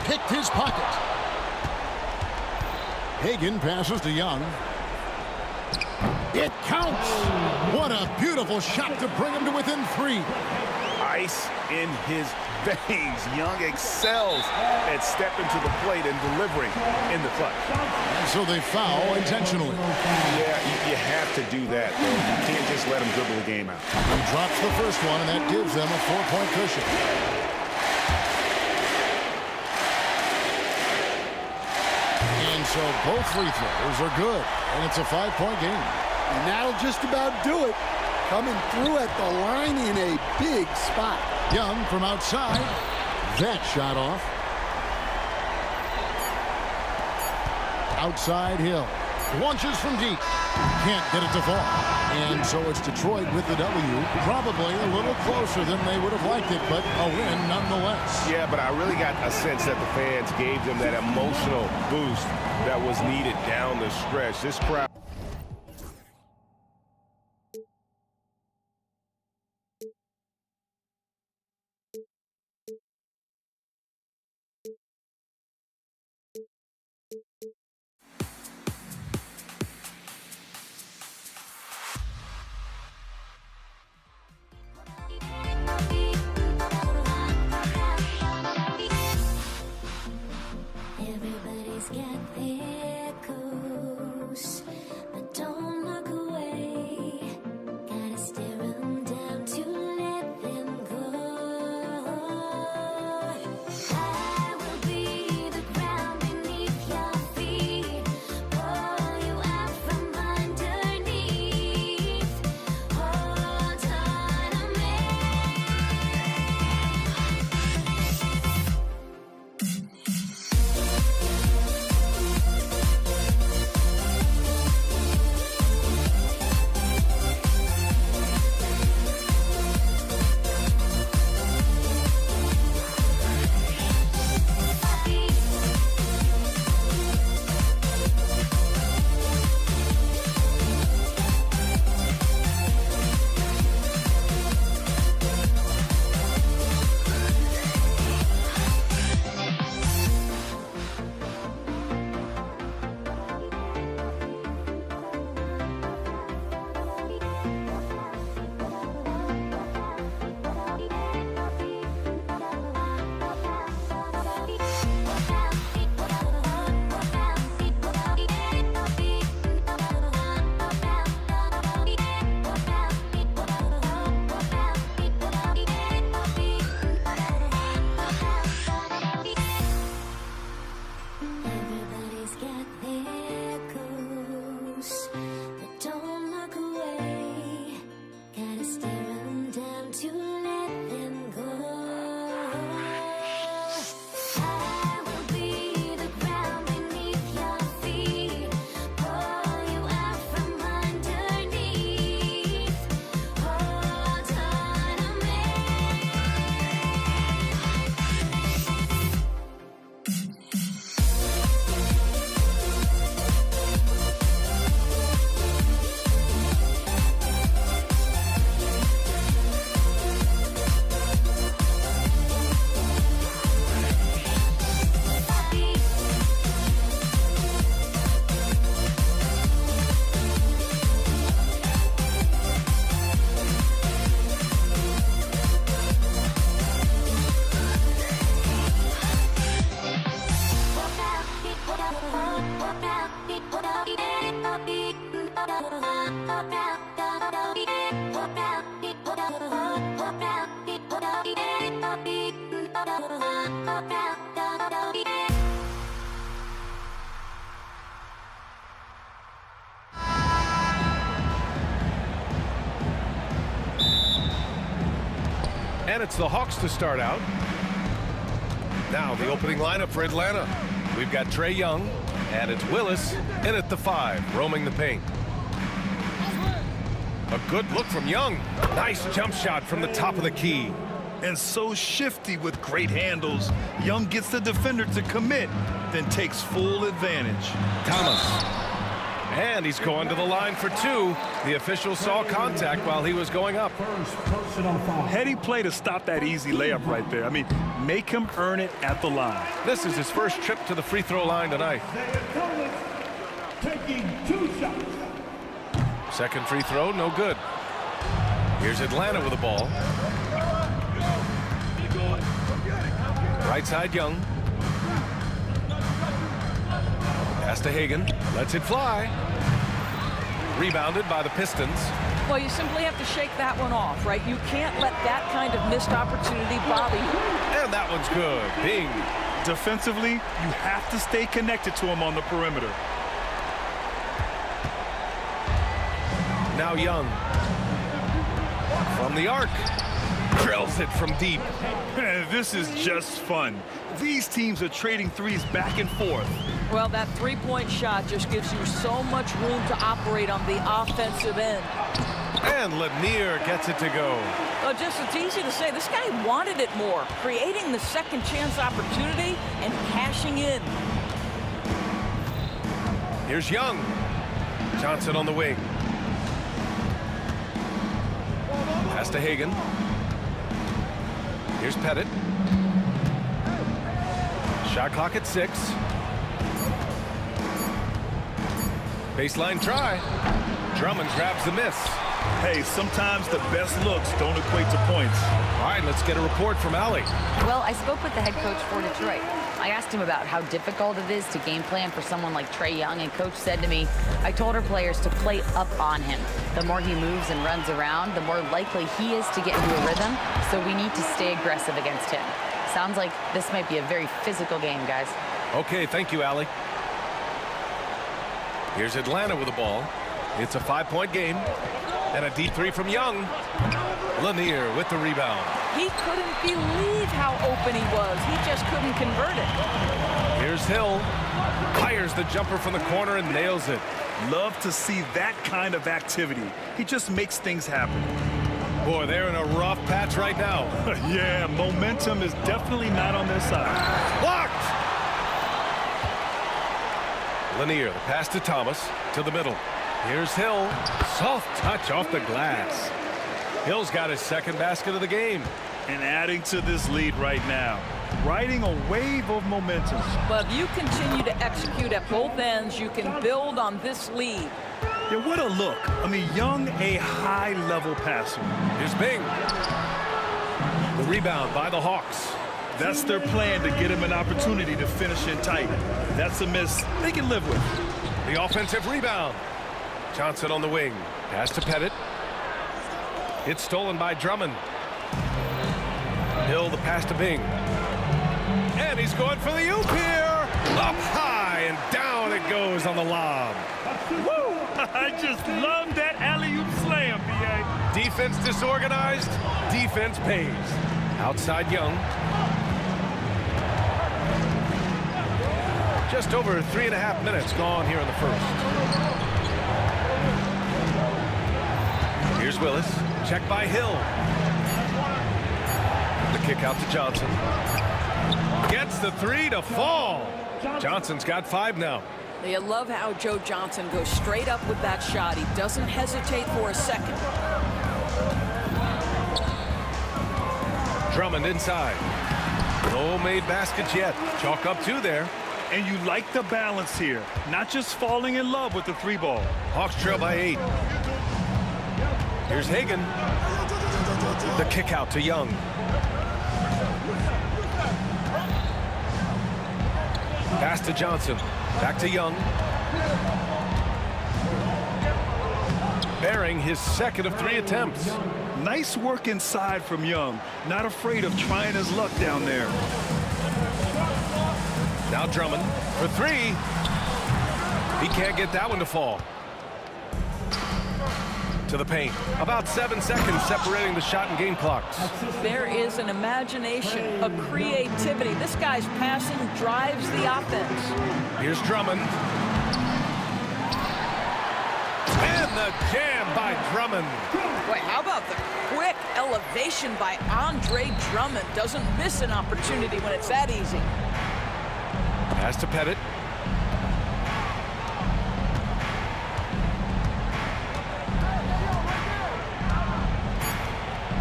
[SPEAKER 2] Picked his pocket. Hagan passes to Young. It counts. What a beautiful shot to bring him to within 3.
[SPEAKER 7] Ice in his veins. Young excels at stepping to the plate and delivering in the clutch.
[SPEAKER 2] And so they foul intentionally.
[SPEAKER 7] Yeah, you have to do that, though. You can't just let him dribble the game out.
[SPEAKER 2] He drops the first one, and that gives them a 4-point cushion. And so both free throws are good, and it's a 5-point game.
[SPEAKER 15] And that'll just about do it. Coming through at the line in a big spot.
[SPEAKER 2] Young from outside. That shot off. Outside Hill. Launches from deep. Can't get it to fall. And so it's Detroit with the W. Probably a little closer than they would have liked it, but a win nonetheless.
[SPEAKER 4] Yeah, but I really got a sense that the fans gave them that emotional boost that was needed down the stretch. This crowd.
[SPEAKER 16] want to let them go.
[SPEAKER 9] And it's the Hawks to start out. Now the opening lineup for Atlanta. We've got Trae Young, and it's Willis in at the 5, roaming the paint. A good look from Young. Nice jump shot from the top of the key.
[SPEAKER 11] And so shifty with great handles. Young gets the defender to commit, then takes full advantage.
[SPEAKER 9] Thomas. And he's going to the line for 2. The official saw contact while he was going up.
[SPEAKER 11] Heady play to stop that easy layup right there. I mean, make him earn it at the line.
[SPEAKER 9] This is his first trip to the free throw line tonight.
[SPEAKER 6] Taking 2 shots.
[SPEAKER 9] Second free throw, no good. Here's Atlanta with the ball. Right side, Young. Pass to Hagan. Lets it fly. Rebounded by the Pistons.
[SPEAKER 3] Well, you simply have to shake that one off, right? You can't let that kind of missed opportunity bother you.
[SPEAKER 9] And that one's good. Bing.
[SPEAKER 11] Defensively, you have to stay connected to him on the perimeter.
[SPEAKER 9] Now Young. From the arc. Drills it from deep.
[SPEAKER 11] This is just fun. These teams are trading threes back and forth.
[SPEAKER 3] Well, that three-point shot just gives you so much room to operate on the offensive end.
[SPEAKER 9] And Lanier gets it to go.
[SPEAKER 3] Well, it's easy to say. This guy wanted it more, creating the second chance opportunity and cashing in.
[SPEAKER 9] Here's Young. Johnson on the wing. Pass to Hagan. Here's Pettit. Shot clock at 6. Baseline try. Drummond grabs the miss.
[SPEAKER 11] Hey, sometimes the best looks don't equate to points.
[SPEAKER 9] All right, let's get a report from Allie.
[SPEAKER 17] Well, I spoke with the head coach for Detroit. I asked him about how difficult it is to game plan for someone like Trae Young, and coach said to me, I told our players to play up on him. The more he moves and runs around, the more likely he is to get into a rhythm, so we need to stay aggressive against him. Sounds like this might be a very physical game, guys.
[SPEAKER 9] Okay, thank you, Allie. Here's Atlanta with the ball. It's a 5-point game. And a deep 3 from Young. Lanier with the rebound.
[SPEAKER 3] He couldn't believe how open he was. He just couldn't convert it.
[SPEAKER 9] Here's Hill. Fires the jumper from the corner and nails it.
[SPEAKER 11] Love to see that kind of activity. He just makes things happen.
[SPEAKER 9] Boy, they're in a rough patch right now.
[SPEAKER 11] Yeah, momentum is definitely not on their side.
[SPEAKER 9] Blocked! Lanier, the pass to Thomas, to the middle. Here's Hill. Soft touch off the glass. Hill's got his second basket of the game.
[SPEAKER 11] And adding to this lead right now. Riding a wave of momentum.
[SPEAKER 3] But if you continue to execute at both ends, you can build on this lead.
[SPEAKER 11] Yeah, what a look. I mean, Young, a high-level passer.
[SPEAKER 9] Here's Bing. The rebound by the Hawks.
[SPEAKER 11] That's their plan, to get him an opportunity to finish in tight. That's a miss they can live with.
[SPEAKER 9] The offensive rebound. Johnson on the wing. Pass to Pettit. It's stolen by Drummond. Hill, the pass to Bing. And he's going for the oop here. Up high and down it goes on the lob.
[SPEAKER 11] Woo! I just love that alley-oop slam, B.A.
[SPEAKER 9] Defense disorganized, defense pays. Outside Young. Just over 3.5 minutes gone here in the first. Here's Willis. Check by Hill. The kick out to Johnson. Gets the three to fall. Johnson's got 5 now.
[SPEAKER 3] You love how Joe Johnson goes straight up with that shot. He doesn't hesitate for a second.
[SPEAKER 9] Drummond inside. No made baskets yet. Chalk up 2 there.
[SPEAKER 11] And you like the balance here. Not just falling in love with the 3 ball.
[SPEAKER 9] Hawks trail by 8. Here's Hagan. The kick out to Young. Pass to Johnson. Back to Young. Bearing his second of 3 attempts.
[SPEAKER 11] Nice work inside from Young. Not afraid of trying his luck down there.
[SPEAKER 9] Now Drummond for 3. He can't get that one to fall. To the paint. About 7 seconds separating the shot and game clocks.
[SPEAKER 3] There is an imagination, a creativity. This guy's passing drives the offense.
[SPEAKER 9] Here's Drummond. And the jam by Drummond.
[SPEAKER 3] Boy, how about the quick elevation by Andre Drummond? Doesn't miss an opportunity when it's that easy.
[SPEAKER 9] Pass to Pettit.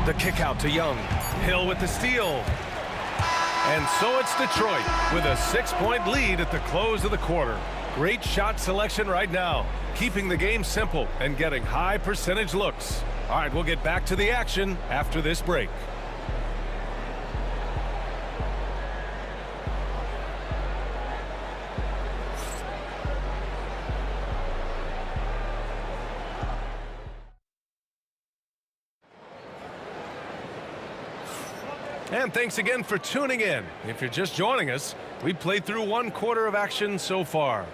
[SPEAKER 9] The kick out to Young. Hill with the steal. And so it's Detroit with a 6-point lead at the close of the quarter. Great shot selection right now, keeping the game simple and getting high percentage looks. All right, we'll get back to the action after this break. And thanks again for tuning in. If you're just joining us, we played through 1 quarter of action so far.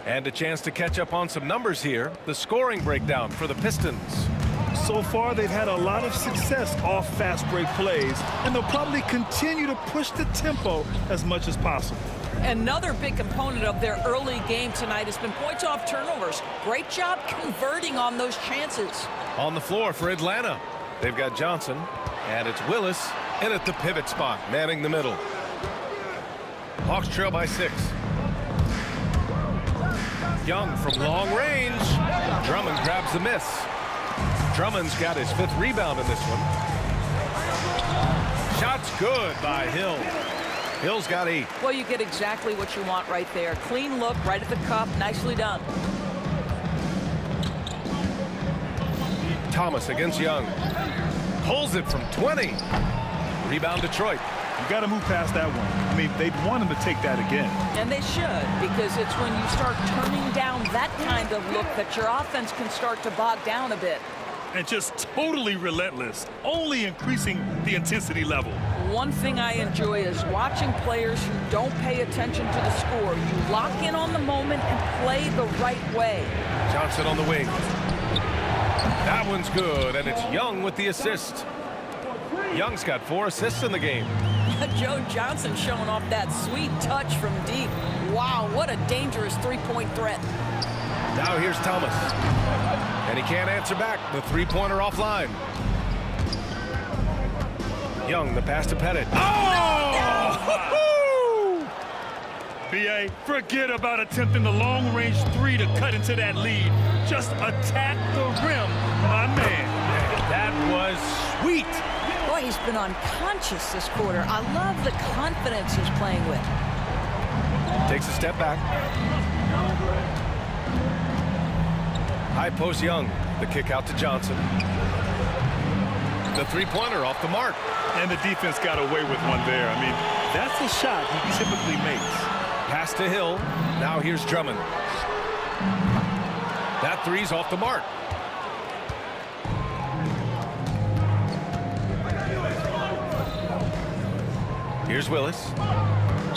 [SPEAKER 9] And a chance to catch up on some numbers here. The scoring breakdown for the Pistons.
[SPEAKER 11] So far, they've had a lot of success off fast break plays, and they'll probably continue to push the tempo as much as possible.
[SPEAKER 3] Another big component of their early game tonight has been points off turnovers. Great job converting on those chances.
[SPEAKER 9] On the floor for Atlanta, they've got Johnson, and it's Willis in at the pivot spot, manning the middle. Hawks trail by 6. Young from long range. Drummond grabs the miss. Drummond's got his 5th rebound in this one. Shot's good by Hill. Hill's got 8.
[SPEAKER 3] Well, you get exactly what you want right there. Clean look right at the cup. Nicely done.
[SPEAKER 9] Thomas against Young. Pulls it from 20. Rebound Detroit.
[SPEAKER 11] You got to move past that one. I mean, they'd want him to take that again.
[SPEAKER 3] And they should, because it's when you start turning down that kind of look that your offense can start to bog down a bit.
[SPEAKER 11] And just totally relentless, only increasing the intensity level.
[SPEAKER 3] One thing I enjoy is watching players who don't pay attention to the score. You lock in on the moment and play the right way.
[SPEAKER 9] Johnson on the wing. That one's good, and it's Young with the assist. Young's got 4 assists in the game.
[SPEAKER 3] Joe Johnson showing off that sweet touch from deep. Wow, what a dangerous 3-point threat.
[SPEAKER 9] Now here's Thomas. And he can't answer back. The 3-pointer offline. Young, the pass to Pettit.
[SPEAKER 11] Oh! B.A., forget about attempting the long-range 3 to cut into that lead. Just attack the rim, my man.
[SPEAKER 9] That was sweet.
[SPEAKER 3] Boy, he's been unconscious this quarter. I love the confidence he's playing with.
[SPEAKER 9] Takes a step back. High post Young. The kick out to Johnson. The 3-pointer off the mark.
[SPEAKER 11] And the defense got away with one there. I mean, that's a shot he typically makes.
[SPEAKER 9] Pass to Hill. Now here's Drummond. That 3's off the mark. Here's Willis.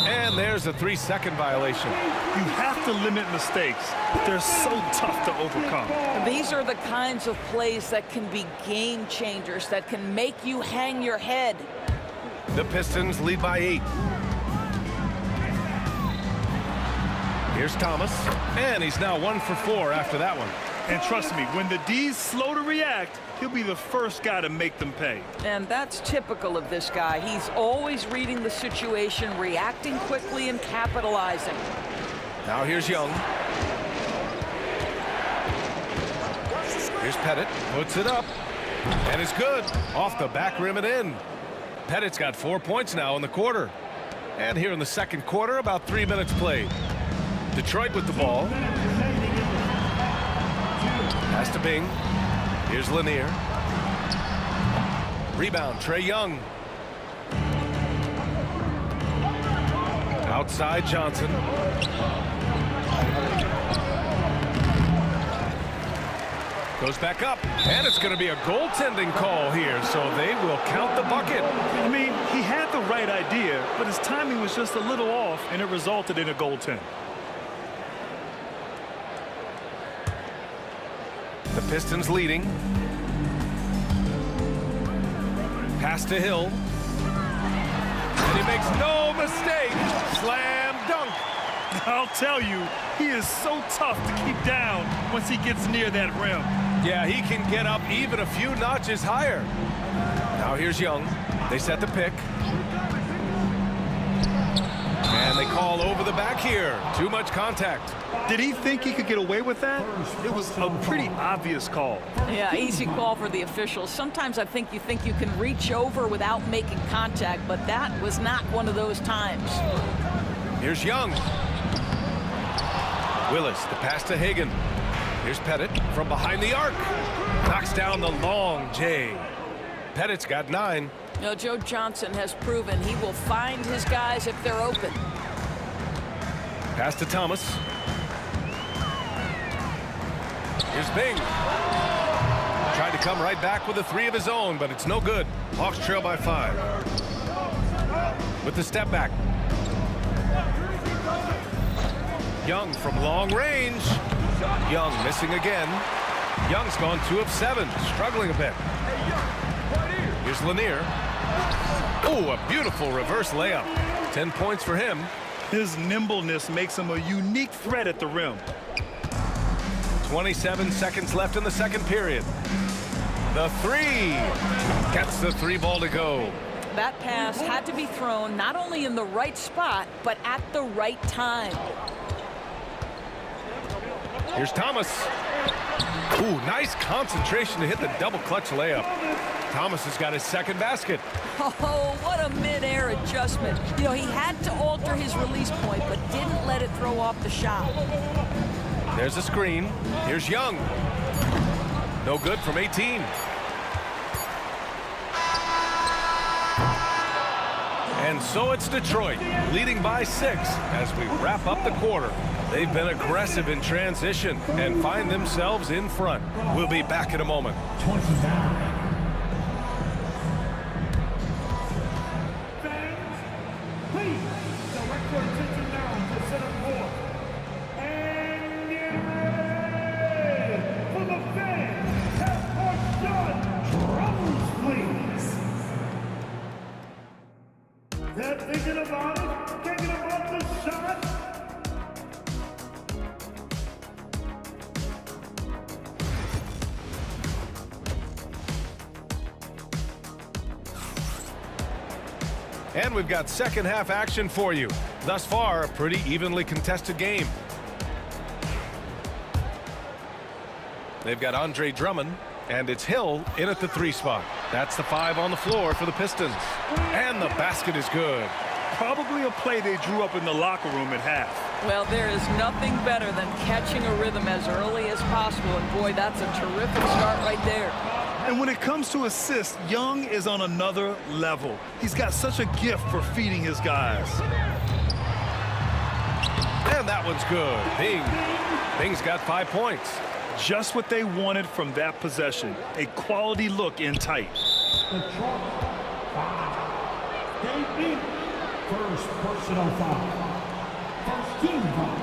[SPEAKER 9] And And there's a 3-second violation.
[SPEAKER 11] You have to limit mistakes. They're so tough to overcome.
[SPEAKER 3] These are the kinds of plays that can be game changers, that can make you hang your head.
[SPEAKER 9] The Pistons lead by 8. Here's Thomas, and he's now 1 for 4 after that one.
[SPEAKER 11] And trust me, when the D's slow to react, he'll be the first guy to make them pay.
[SPEAKER 3] And that's typical of this guy. He's always reading the situation, reacting quickly, and capitalizing.
[SPEAKER 9] Now here's Young. Here's Pettit, puts it up, and it's good. Off the back rim and in. Pettit's got 4 points now in the quarter. And here in the second quarter, about 3 minutes played. Detroit with the ball. Pass to Bing. Here's Lanier. Rebound, Trae Young. Outside Johnson. Goes back up, and it's going to be a goaltending call here, so they will count the bucket.
[SPEAKER 11] I mean, he had the right idea, but his timing was just a little off, and it resulted in a goaltend.
[SPEAKER 9] The Pistons leading. Pass to Hill. And he makes no mistake. Slam dunk.
[SPEAKER 11] I'll tell you, he is so tough to keep down once he gets near that rim.
[SPEAKER 9] Yeah, he can get up even a few notches higher. Now here's Young. They set the pick. And they call over the back here. Too much contact.
[SPEAKER 11] Did he think he could get away with that? It was a pretty obvious call.
[SPEAKER 3] Yeah, easy call for the officials. Sometimes I think you can reach over without making contact, but that was not one of those times.
[SPEAKER 9] Here's Young. Willis, the pass to Hagan. Here's Pettit from behind the arc. Knocks down the long J. Pettit's got 9.
[SPEAKER 3] You know, Joe Johnson has proven he will find his guys if they're open.
[SPEAKER 9] Pass to Thomas. Here's Bing. Tried to come right back with a 3 of his own, but it's no good. Hawks trail by 5. With the step back. Young from long range. Young missing again. Young's gone 2 of 7, struggling a bit. Here's Lanier. Oh, a beautiful reverse layup. 10 points for him.
[SPEAKER 11] His nimbleness makes him a unique threat at the rim.
[SPEAKER 9] 27 seconds left in the second period. The 3 gets the 3 ball to go.
[SPEAKER 3] That pass had to be thrown not only in the right spot, but at the right time.
[SPEAKER 9] Here's Thomas. Ooh, nice concentration to hit the double clutch layup. Thomas has got his second basket.
[SPEAKER 3] Oh, what a mid-air adjustment. You know, he had to alter his release point, but didn't let it throw off the shot.
[SPEAKER 9] There's a screen. Here's Young. No good from 18. And so it's Detroit, leading by 6 as we wrap up the quarter. They've been aggressive in transition and find themselves in front. We'll be back in a moment.
[SPEAKER 6] Please, direct your attention now to center court. And get ready for the fans. Half-court shot. Drums, please. They're thinking about it, thinking about the shot.
[SPEAKER 9] And we've got second half action for you. Thus far, a pretty evenly contested game. They've got Andre Drummond, and it's Hill in at the 3 spot. That's the 5 on the floor for the Pistons. And the basket is good.
[SPEAKER 11] Probably a play they drew up in the locker room at half.
[SPEAKER 3] Well, there is nothing better than catching a rhythm as early as possible, and boy, that's a terrific start right there.
[SPEAKER 11] And when it comes to assists, Young is on another level. He's got such a gift for feeding his guys.
[SPEAKER 9] And that one's good. Bing's got 5 points.
[SPEAKER 11] Just what they wanted from that possession. A quality look in tight.
[SPEAKER 6] First personal foul. First team foul.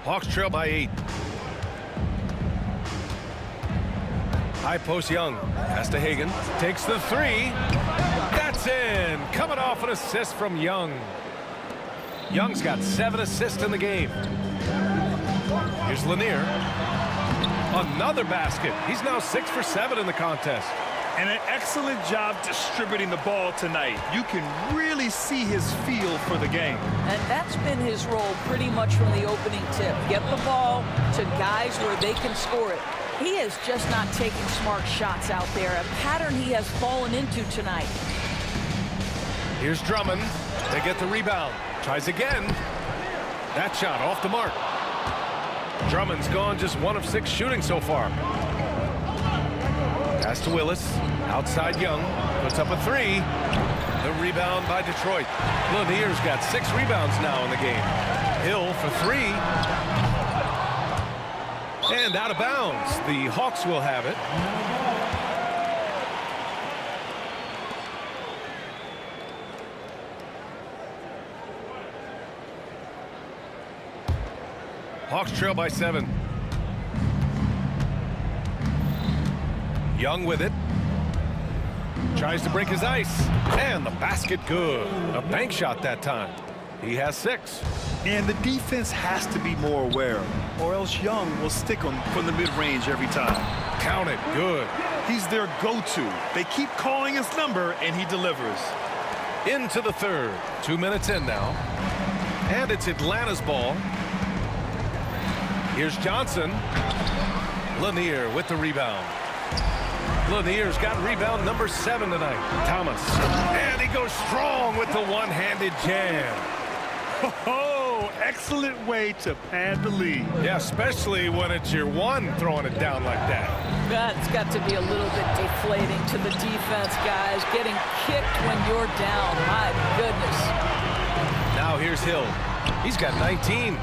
[SPEAKER 9] Hawks trail by 8. High post Young. Pass to Hagan. Takes the 3. That's in. Coming off an assist from Young. Young's got 7 assists in the game. Here's Lanier. Another basket. He's now 6 for 7 in the contest.
[SPEAKER 11] And an excellent job distributing the ball tonight. You can really see his feel for the game.
[SPEAKER 3] And that's been his role pretty much from the opening tip. Get the ball to guys where they can score it. He is just not taking smart shots out there, a pattern he has fallen into tonight.
[SPEAKER 9] Here's Drummond. They get the rebound. Tries again. That shot off the mark. Drummond's gone just 1 of 6 shooting so far. Pass to Willis. Outside Young. Puts up a 3. The rebound by Detroit. Lanier's got 6 rebounds now in the game. Hill for 3. And out of bounds. The Hawks will have it. Hawks trail by 7. Young with it. Tries to break his ice. And the basket good. A bank shot that time. He has 6.
[SPEAKER 11] And the defense has to be more aware, or else Young will stick him from the mid-range every time.
[SPEAKER 9] Count it. Good.
[SPEAKER 11] He's their go-to. They keep calling his number, and he delivers.
[SPEAKER 9] Into the third. 2 minutes in now. And it's Atlanta's ball. Here's Johnson. Lanier with the rebound. Lanier's got rebound number 7 tonight. Thomas. And he goes strong with the one-handed jam.
[SPEAKER 11] Oh, excellent way to pad the lead.
[SPEAKER 9] Yeah, especially when it's your one throwing it down like that.
[SPEAKER 3] That's got to be a little bit deflating to the defense, guys. Getting kicked when you're down. My goodness.
[SPEAKER 9] Now here's Hill. He's got 19.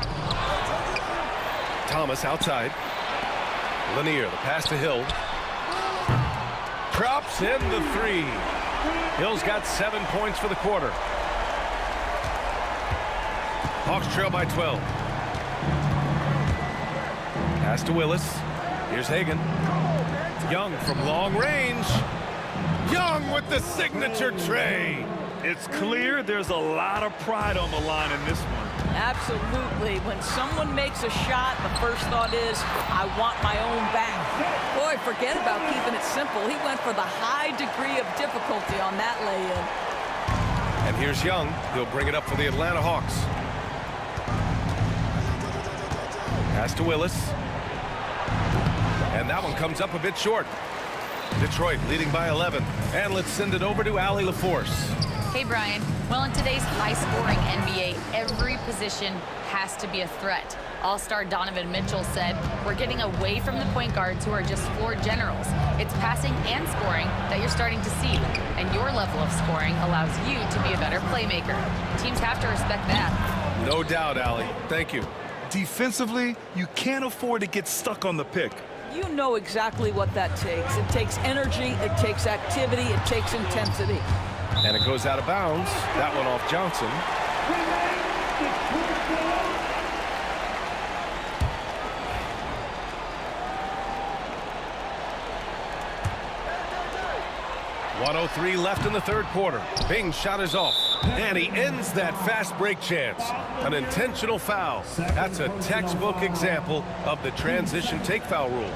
[SPEAKER 9] Thomas outside. Lanier, the pass to Hill. Drops in the 3. Hill's got 7 points for the quarter. Hawks trail by 12. Pass to Willis. Here's Hagan. Young from long range. Young with the signature tray.
[SPEAKER 11] It's clear there's a lot of pride on the line in this one.
[SPEAKER 3] Absolutely. When someone makes a shot, the first thought is, I want my own back. Boy, forget about keeping it simple. He went for the high degree of difficulty on that lay-in.
[SPEAKER 9] And here's Young. He'll bring it up for the Atlanta Hawks. Pass to Willis. And that one comes up a bit short. Detroit leading by 11. And let's send it over to Allie LaForce.
[SPEAKER 17] Hey, Brian. Well, in today's high-scoring NBA, every position has to be a threat. All-star Donovan Mitchell said, we're getting away from the point guards who are just floor generals. It's passing and scoring that you're starting to see. And your level of scoring allows you to be a better playmaker. Teams have to respect that.
[SPEAKER 9] No doubt, Allie. Thank you.
[SPEAKER 11] Defensively, you can't afford to get stuck on the pick.
[SPEAKER 3] You know exactly what that takes. It takes energy, it takes activity, it takes intensity.
[SPEAKER 9] And it goes out of bounds. That one off Johnson. 1:03 left in the third quarter. Bing's shot is off. And he ends that fast break chance. An intentional foul. That's a textbook example of the transition take foul rule.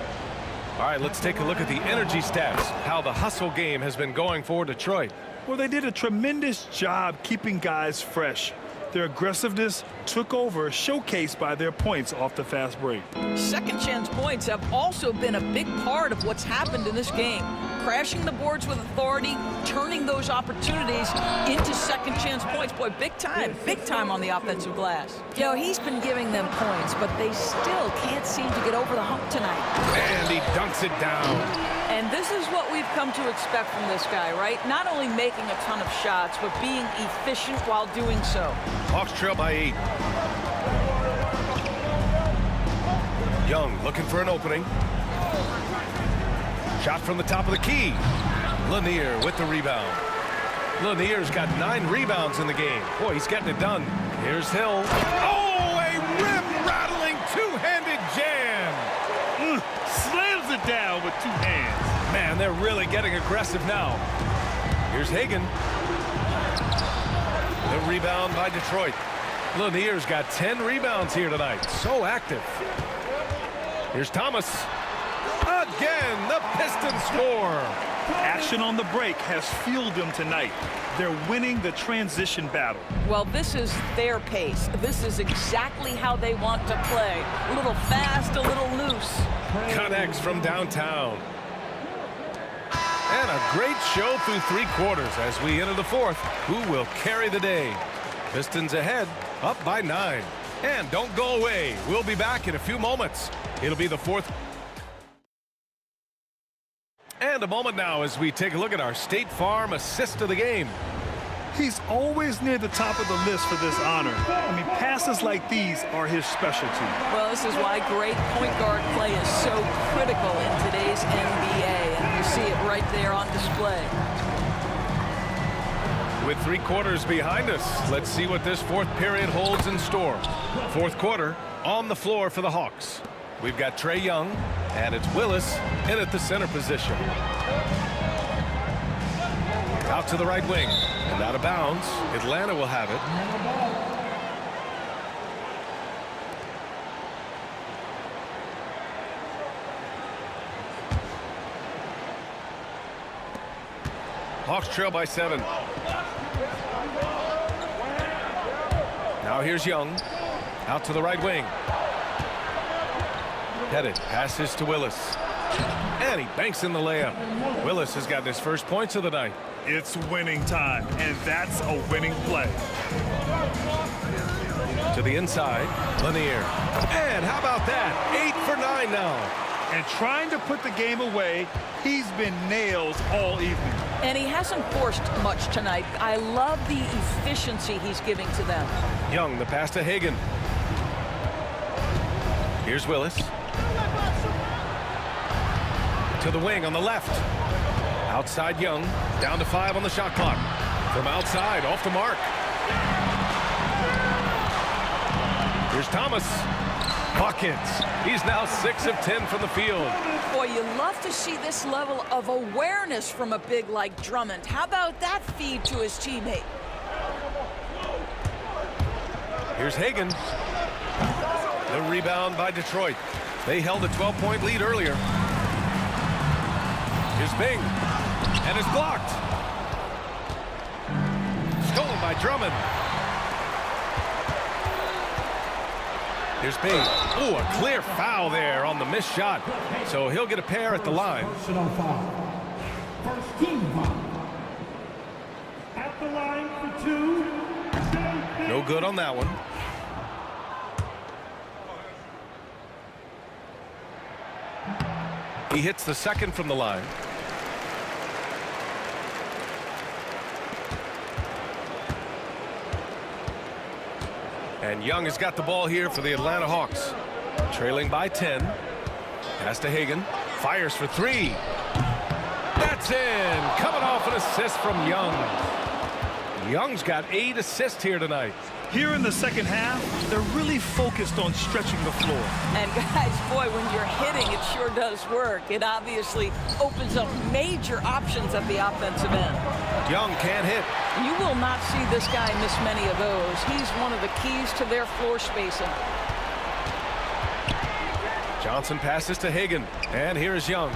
[SPEAKER 9] All right, let's take a look at the energy stats. How the hustle game has been going for Detroit.
[SPEAKER 11] Well, they did a tremendous job keeping guys fresh. Their aggressiveness took over, showcased by their points off the fast break.
[SPEAKER 3] Second chance points have also been a big part of what's happened in this game. Crashing the boards with authority, turning those opportunities into second chance points. Boy, big time on the offensive glass. You know, he's been giving them points, but they still can't seem to get over the hump tonight.
[SPEAKER 9] And he dunks it down.
[SPEAKER 3] And this is what we've come to expect from this guy, right? Not only making a ton of shots, but being efficient while doing so.
[SPEAKER 9] Hawks trail by 8. Young looking for an opening. Shot from the top of the key. Lanier with the rebound. Lanier's got 9 rebounds in the game. Boy, he's getting it done. Here's Hill. Oh, a rim-rattling two-handed jam.
[SPEAKER 11] Slams it down with 2 hands.
[SPEAKER 9] Man, they're really getting aggressive now. Here's Hagan. The rebound by Detroit. Lanier's got 10 rebounds here tonight. So active. Here's Thomas. Again, the Pistons score.
[SPEAKER 11] Action on the break has fueled them tonight. They're winning the transition battle.
[SPEAKER 3] Well, this is their pace. This is exactly how they want to play. A little fast, a little loose.
[SPEAKER 9] Connects from downtown. And a great show through 3 quarters as we enter the 4th. Who will carry the day? Pistons ahead, up by 9. And don't go away. We'll be back in a few moments. It'll be the 4th. And a moment now as we take a look at our State Farm assist of the game.
[SPEAKER 11] He's always near the top of the list for this honor. I mean, passes like these are his specialty.
[SPEAKER 3] Well, this is why great point guard play is so critical in today's NBA, and you see it right there on display.
[SPEAKER 9] With 3 quarters behind us, let's see what this 4th period holds in store. 4th quarter on the floor for the Hawks. We've got Trae Young, and it's Willis in at the center position. Out to the right wing, and out of bounds. Atlanta will have it. Hawks trail by 7. Now here's Young. Out to the right wing. Headed, passes to Willis. And he banks in the layup. Willis has gotten his first points of the night.
[SPEAKER 11] It's winning time, and that's a winning play.
[SPEAKER 9] To the inside, Lanier. And how about that? 8 for 9 now.
[SPEAKER 11] And trying to put the game away, he's been nailed all evening.
[SPEAKER 3] And he hasn't forced much tonight. I love the efficiency he's giving to them.
[SPEAKER 9] Young, the pass to Hagan. Here's Willis. To the wing on the left. Outside Young. Down to 5 on the shot clock. From outside, off the mark. Here's Thomas. Buckets. He's now 6 of 10 from the field.
[SPEAKER 3] Boy, you love to see this level of awareness from a big like Drummond. How about that feed to his teammate?
[SPEAKER 9] Here's Hagan. The rebound by Detroit. They held a 12-point lead earlier. Here's Bing. And it's blocked. Stolen by Drummond. Here's Bing. Ooh, a clear foul there on the missed shot. So he'll get a pair at the line.
[SPEAKER 6] First team foul. At the line for 2.
[SPEAKER 9] No good on that one. He hits the second from the line. And Young has got the ball here for the Atlanta Hawks. Trailing by 10. Pass to Hagan. Fires for 3. That's in. Coming off an assist from Young. Young's got 8 assists here tonight.
[SPEAKER 11] Here in the second half, they're really focused on stretching the floor.
[SPEAKER 3] And guys, boy, when you're hitting, it sure does work. It obviously opens up major options at the offensive end.
[SPEAKER 9] Young can't hit.
[SPEAKER 3] You will not see this guy miss many of those. He's one of the keys to their floor spacing.
[SPEAKER 9] Johnson passes to Hagan. And here's Young.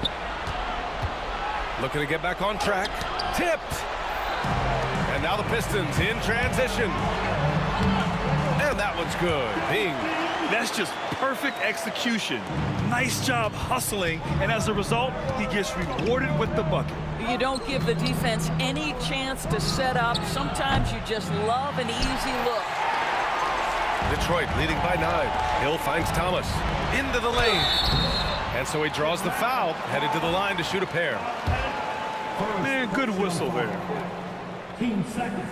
[SPEAKER 9] Looking to get back on track. Tipped. And now the Pistons in transition. And that one's good. Bing.
[SPEAKER 11] That's just perfect execution. Nice job hustling, and as a result, he gets rewarded with the bucket.
[SPEAKER 3] You don't give the defense any chance to set up. Sometimes you just love an easy look.
[SPEAKER 9] Detroit leading by 9. Hill finds Thomas into the lane. And so he draws the foul, headed to the line to shoot a pair.
[SPEAKER 11] Man, good whistle there.
[SPEAKER 6] Team second.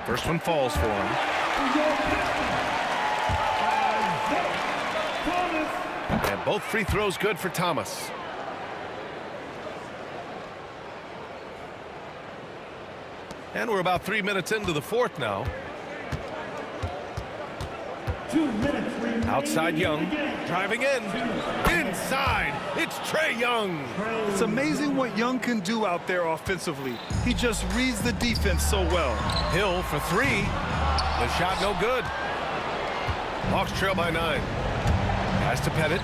[SPEAKER 9] First one falls for him. And both free throws good for Thomas. And we're about 3 minutes into the fourth now.
[SPEAKER 6] 2 minutes remaining.
[SPEAKER 9] Outside Young, driving in. Inside, it's Trae Young.
[SPEAKER 11] It's amazing what Young can do out there offensively. He just reads the defense so well.
[SPEAKER 9] Hill for three. The shot no good. Hawks trail by 9. Pass to Pettit.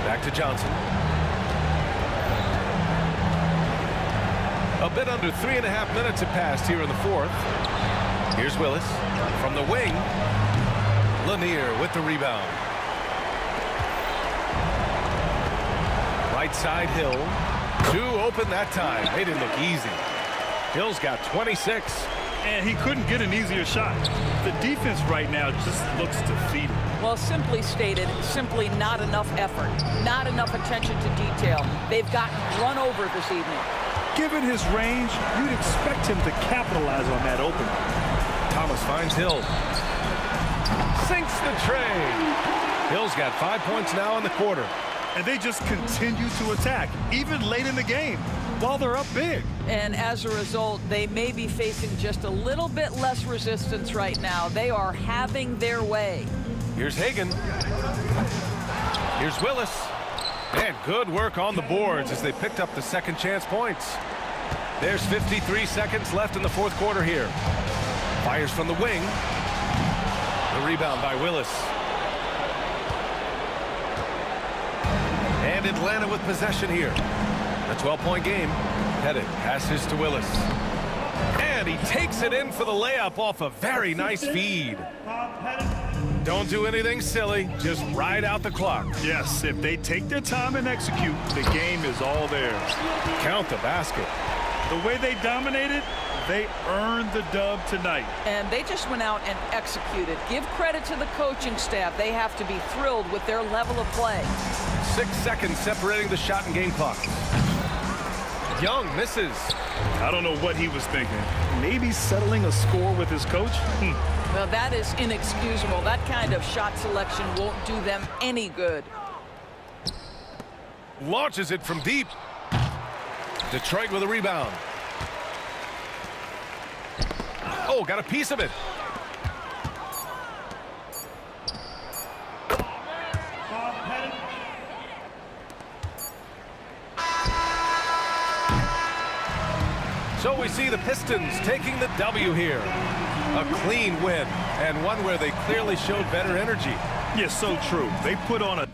[SPEAKER 9] Back to Johnson. A bit under 3.5 minutes have passed here in the fourth. Here's Willis from the wing. Lanier with the rebound. Right side Hill. 2 open that time. They didn't look easy. Hill's got 26.
[SPEAKER 11] And he couldn't get an easier shot. The defense right now just looks defeated.
[SPEAKER 3] Well, simply stated, simply not enough effort, not enough attention to detail. They've gotten run over this evening.
[SPEAKER 11] Given his range, you'd expect him to capitalize on that opening.
[SPEAKER 9] Thomas finds Hill. Sinks the tray. Hill's got 5 points now in the quarter.
[SPEAKER 11] And they just continue to attack, even late in the game, while they're up big.
[SPEAKER 3] And as a result, they may be facing just a little bit less resistance right now. They are having their way.
[SPEAKER 9] Here's Hagan. Here's Willis. And good work on the boards as they picked up the second chance points. There's 53 seconds left in the fourth quarter here. Fires from the wing. The rebound by Willis. And Atlanta with possession here. A 12-point game. Pettit passes to Willis. And he takes it in for the layup off a very nice feed. Don't do anything silly. Just ride out the clock.
[SPEAKER 11] Yes, if they take their time and execute, the game is all theirs.
[SPEAKER 9] Count the basket.
[SPEAKER 11] The way they dominated, they earned the dub tonight.
[SPEAKER 3] And they just went out and executed. Give credit to the coaching staff. They have to be thrilled with their level of play.
[SPEAKER 9] 6 seconds separating the shot and game clock. Young misses.
[SPEAKER 11] I don't know what he was thinking. Maybe settling a score with his coach?
[SPEAKER 3] Well, that is inexcusable. That kind of shot selection won't do them any good.
[SPEAKER 9] Launches it from deep. Detroit with a rebound. Oh, got a piece of it. So we see the Pistons taking the W here. A clean win, and one where they clearly showed better energy.
[SPEAKER 11] Yes, so true. They put on a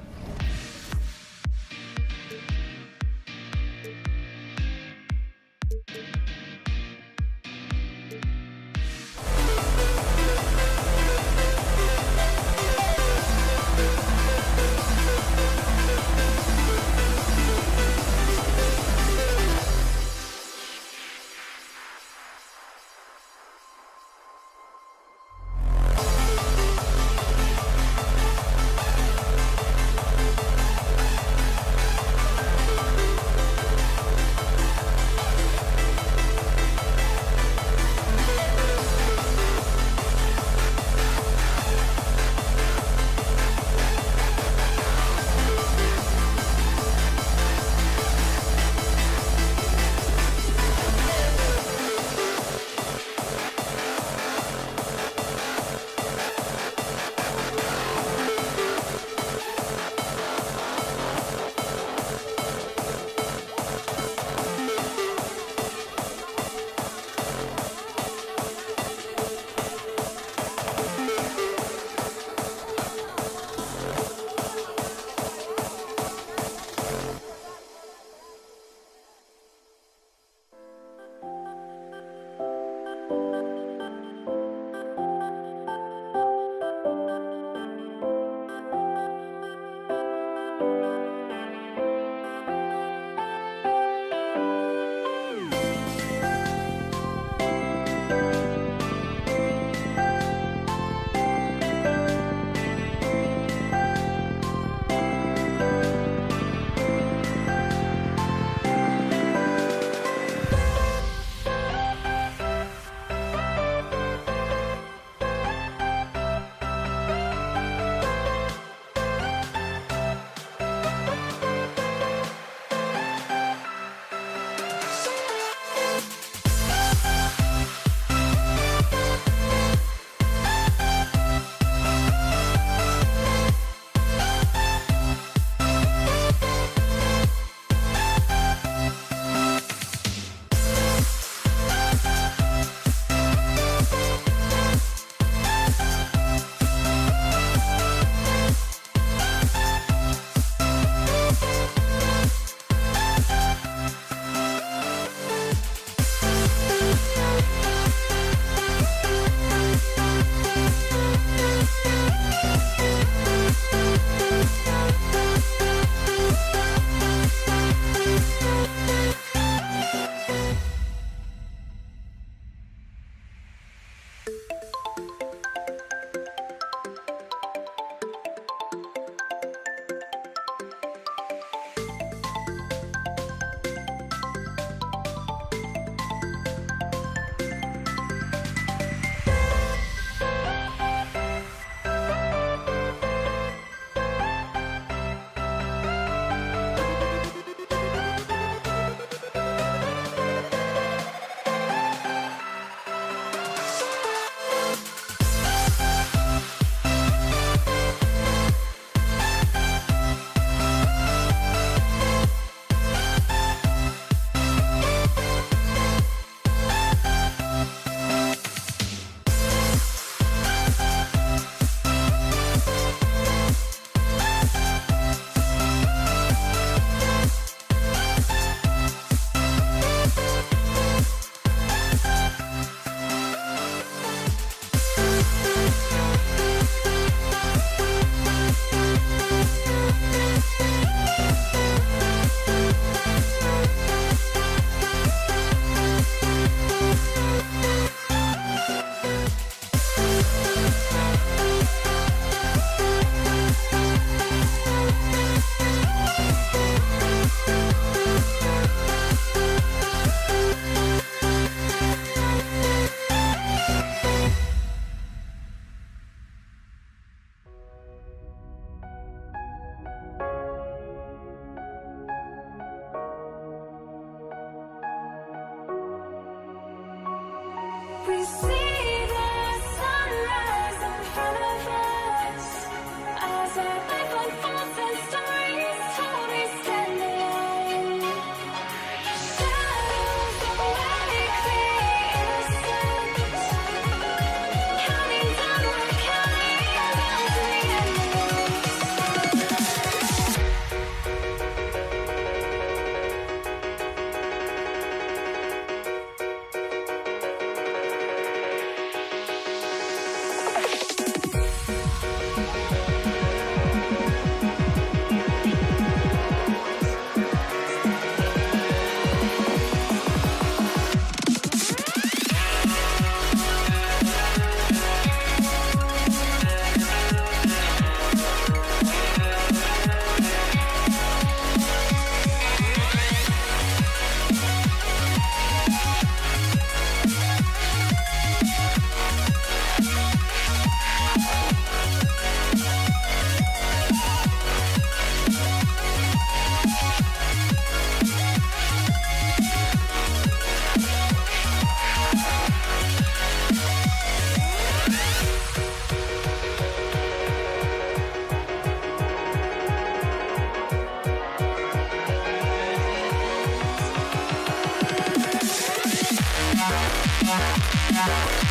[SPEAKER 18] Counting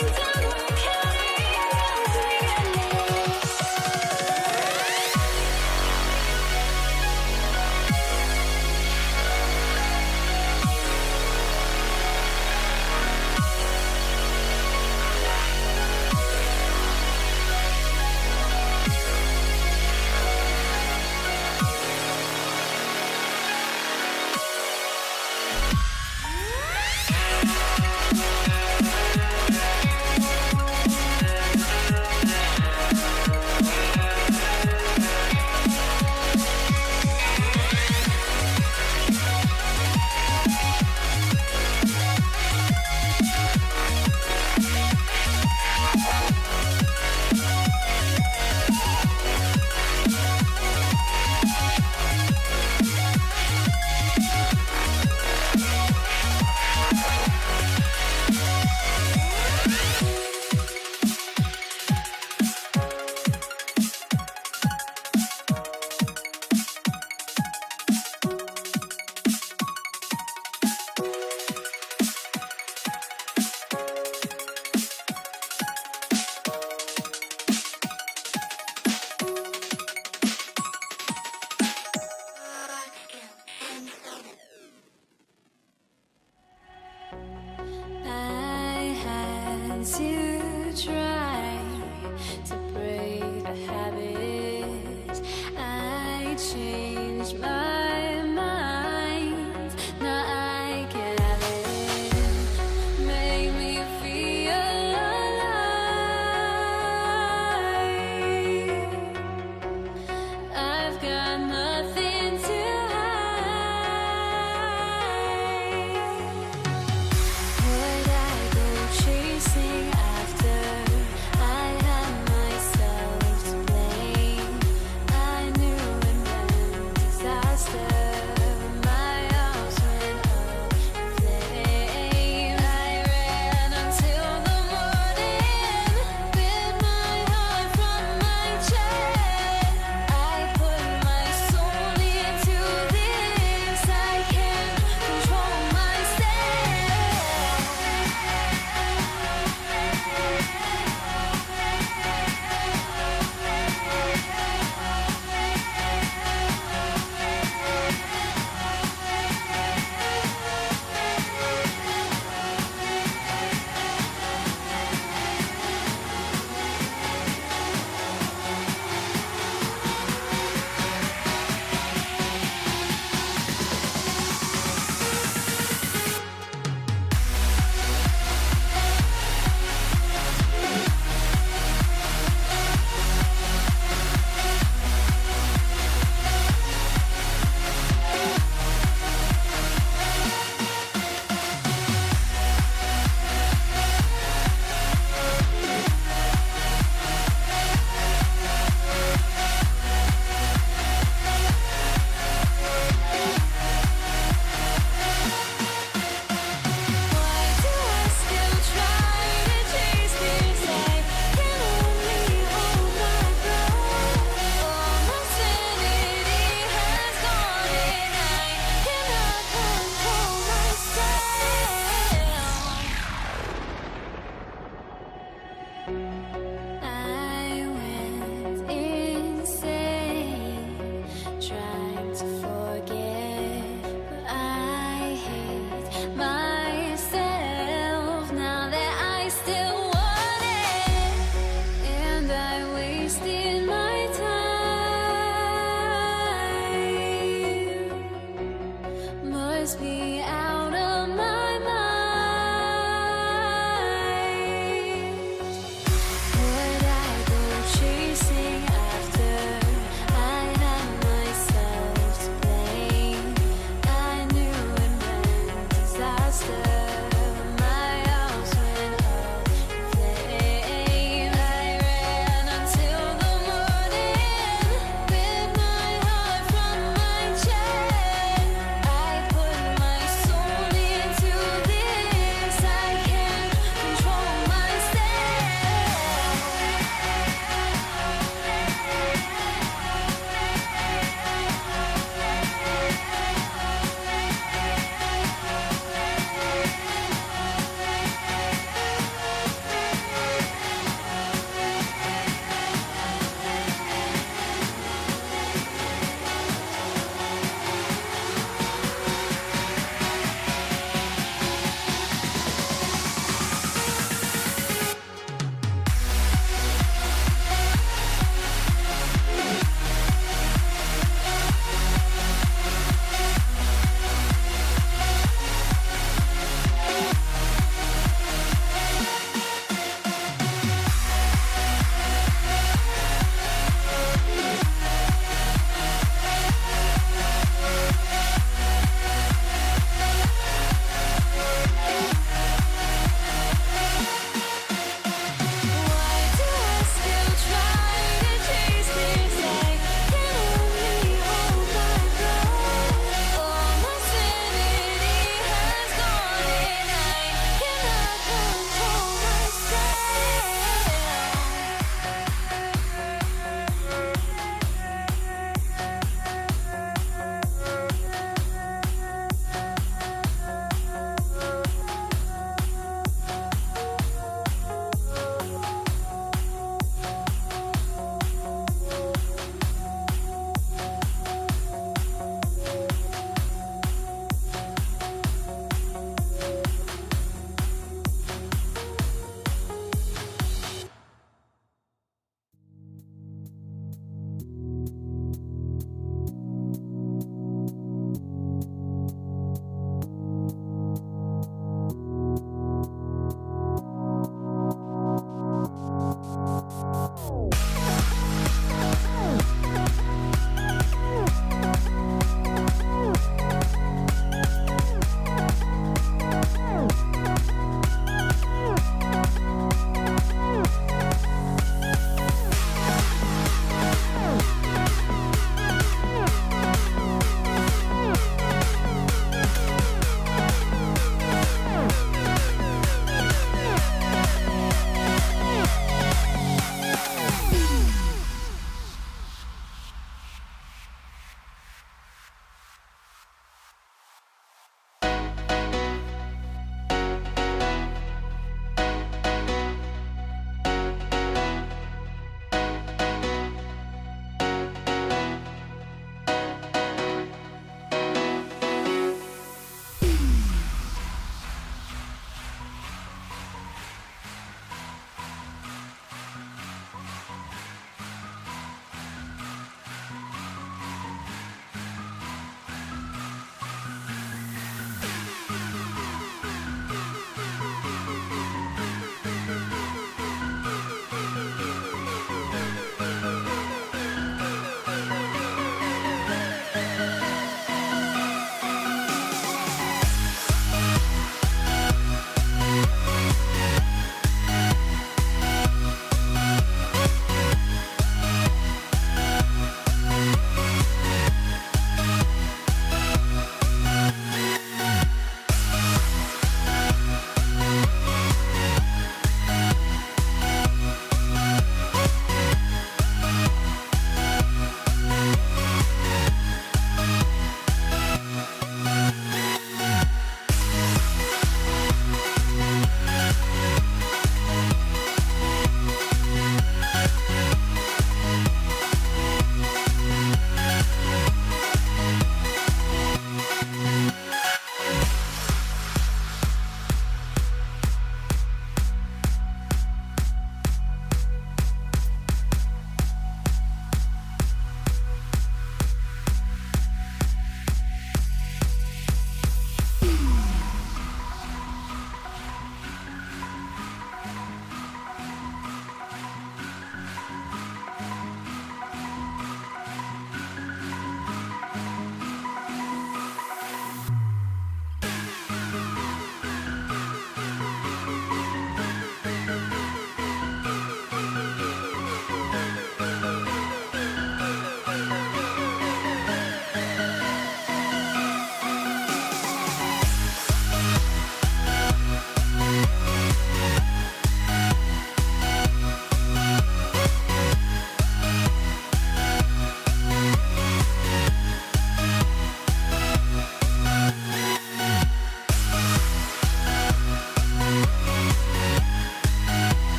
[SPEAKER 18] down, we're counting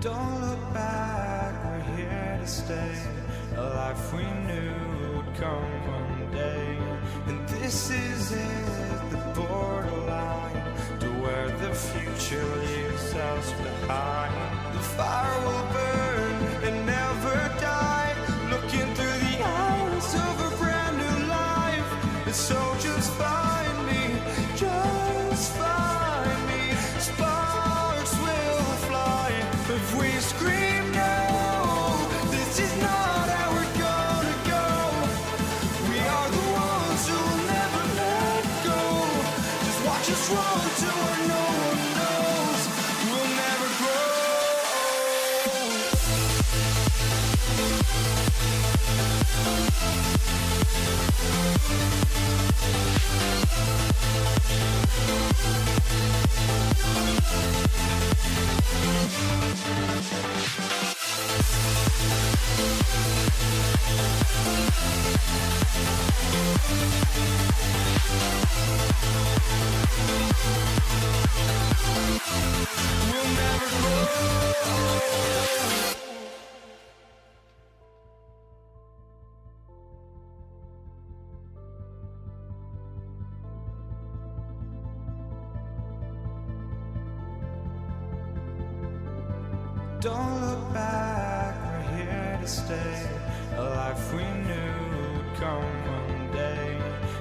[SPEAKER 1] Don't look back, we're here to stay. A life we knew would come one day. And this is it, the borderline to where the future leaves us behind. The fire will burn and never die, looking through the eyes of a brand new life. And so just find me, just find me. Sparks will fly if we scream no. This is not how we're gonna go. We are the ones who will never let go. Just watch us run to where no one knows. We'll never grow. We'll never grow. Don't look back, we're here to stay. A life we knew would come one day.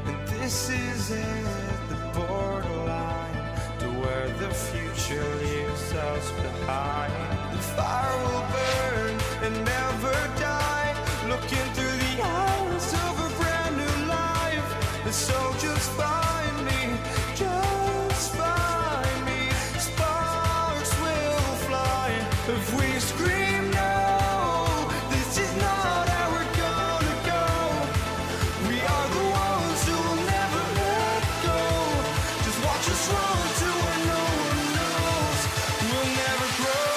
[SPEAKER 1] And this is it, the borderline to where the future leaves us behind. The fire will burn and never die, looking through the eyes of a brand new life. And so just find me, just find me. Sparks will fly if we scream no. This is not how we're gonna go. We are the ones who will never let go. Just watch us run to where no one knows. We'll never grow.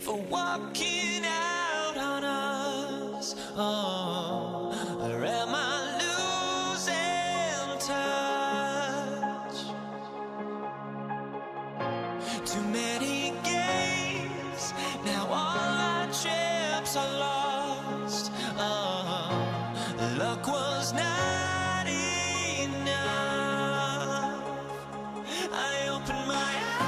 [SPEAKER 1] for walking out on us? Oh, or am I losing touch? Too many games, now all our chips are lost. Oh, luck was not enough. I opened my eyes.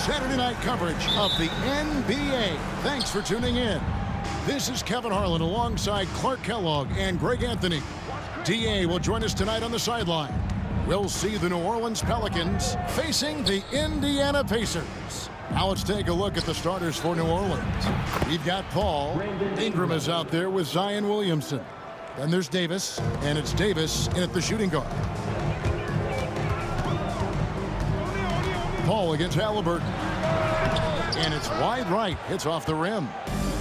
[SPEAKER 2] Saturday night coverage of the NBA. Thanks for tuning in. This is Kevin Harlan alongside Clark Kellogg and Greg Anthony. DA will join us tonight on the sideline. We'll see the New Orleans Pelicans facing the Indiana Pacers. Now let's take a look at the starters for New Orleans. We've got Paul. Ingram is out there with Zion Williamson. Then there's Davis, and it's Davis in at the shooting guard. Paul against Halliburton. And it's wide right. Hits off the rim.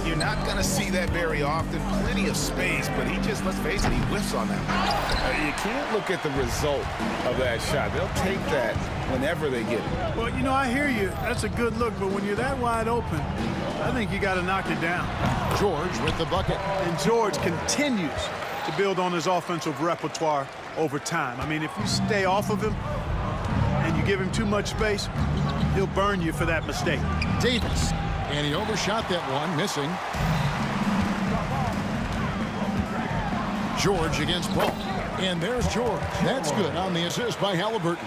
[SPEAKER 7] You're not going to see that very often. Plenty of space, but he just, let's face it, he whiffs on that. You can't look at the result of that shot. They'll take that whenever they get it.
[SPEAKER 10] Well, you know, I hear you. That's a good look, but when you're that wide open, I think you got to knock it down.
[SPEAKER 2] George with the bucket.
[SPEAKER 10] And George continues to build on his offensive repertoire over time. I mean, if you stay off of him and you give him too much space, he'll burn you for that mistake.
[SPEAKER 2] Davis. And he overshot that one, missing. George against Paul. And there's George. That's good on the assist by Halliburton.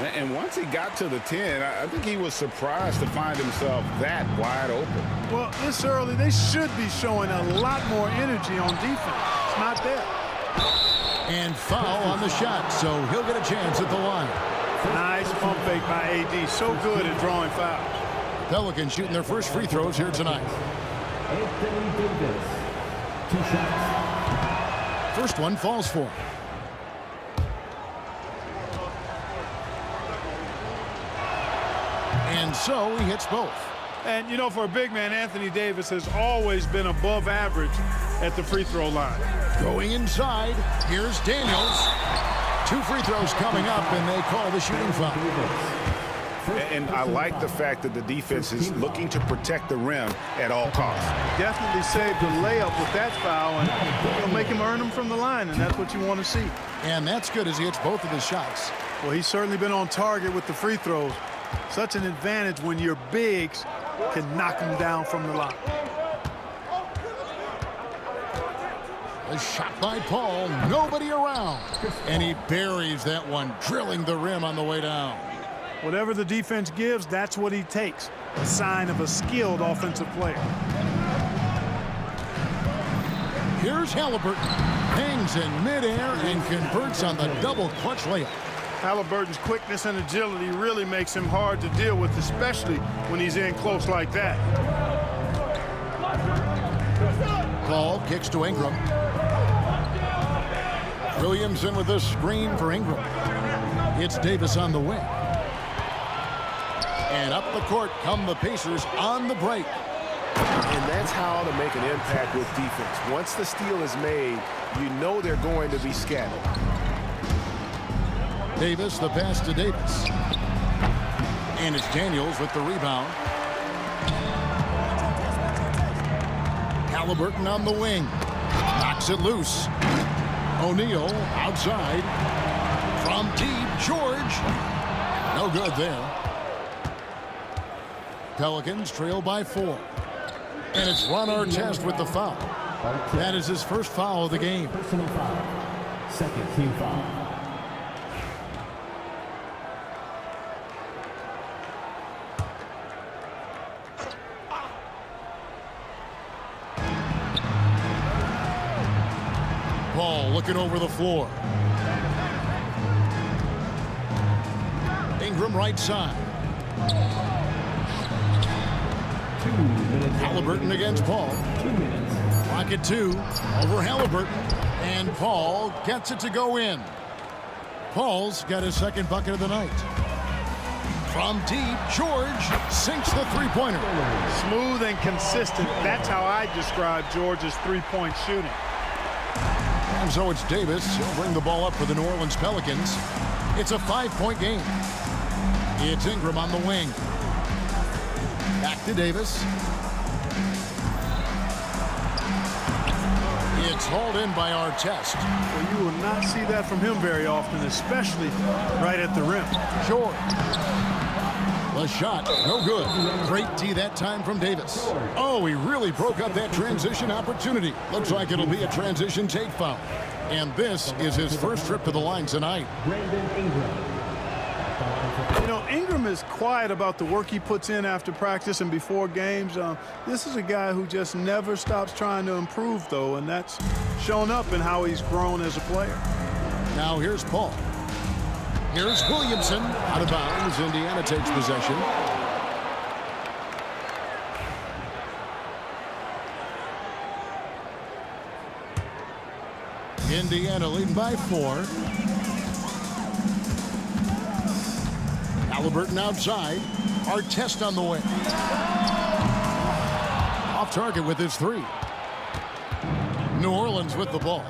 [SPEAKER 7] And once he got to the 10, I think he was surprised to find himself that wide open.
[SPEAKER 10] Well, this early, they should be showing a lot more energy on defense. It's not there.
[SPEAKER 2] And foul on the shot, so he'll get a chance at the line.
[SPEAKER 10] Nice pump fake by AD. So good at drawing fouls.
[SPEAKER 2] Pelicans shooting their first free throws here tonight.
[SPEAKER 18] Anthony Davis, 2 shots.
[SPEAKER 2] First one falls for him. And so he hits both.
[SPEAKER 10] And, you know, for a big man, Anthony Davis has always been above average at the free throw line.
[SPEAKER 2] Going inside, here's Daniels. 2 free throws coming up, and they call the shooting foul.
[SPEAKER 7] And I like the fact that the defense is looking to protect the rim at all costs.
[SPEAKER 10] Definitely saved the layup with that foul, and it'll make him earn them from the line, and that's what you want to see.
[SPEAKER 2] And that's good as he hits both of his shots.
[SPEAKER 10] Well, he's certainly been on target with the free throws. Such an advantage when your bigs can knock them down from the line.
[SPEAKER 2] A shot by Paul, nobody around. And he buries that one, drilling the rim on the way down.
[SPEAKER 10] Whatever the defense gives, that's what he takes. A sign of a skilled offensive player.
[SPEAKER 2] Here's Halliburton. Hangs in midair and converts on the double clutch layup.
[SPEAKER 10] Halliburton's quickness and agility really makes him hard to deal with, especially when he's in close like that.
[SPEAKER 2] Paul kicks to Ingram. Williamson with a screen for Ingram. It's Davis on the wing. And up the court come the Pacers on the break.
[SPEAKER 4] And that's how to make an impact with defense. Once the steal is made, you know they're going to be scattered.
[SPEAKER 2] Davis, the pass to Davis. And it's Daniels with the rebound. Halliburton on the wing. Knocks it loose. O'Neal outside. From deep, George. No good there. Pelicans trail by 4. And it's Ron Artest with the foul. That is his first foul of the game.
[SPEAKER 18] Personal foul. Second team foul.
[SPEAKER 2] Paul looking over the floor. Ingram right side. Halliburton against Paul.
[SPEAKER 18] 2 minutes.
[SPEAKER 2] Clock at 2. Over Halliburton. And Paul gets it to go in. Paul's got his second bucket of the night. From deep, George sinks the three-pointer.
[SPEAKER 10] Smooth and consistent. That's how I describe George's three-point shooting.
[SPEAKER 2] And so it's Davis. He'll bring the ball up for the New Orleans Pelicans. It's a 5-point game. It's Ingram on the wing. Back to Davis. It's hauled in by Artest.
[SPEAKER 10] Well, you will not see that from him very often, especially right at the rim.
[SPEAKER 2] George. The shot, no good. Great D that time from Davis. Oh, he really broke up that transition opportunity. Looks like it'll be a transition take foul. And this is his first trip to the line tonight.
[SPEAKER 10] You know, Ingram is quiet about the work he puts in after practice and before games. This is a guy who just never stops trying to improve, though, and that's shown up in how he's grown as a player.
[SPEAKER 2] Now here's Paul. Here's Williamson. Out of bounds. Indiana takes possession. Indiana leading by 4. Halliburton outside. Artest on the wing. Off target with his 3. New Orleans with the ball.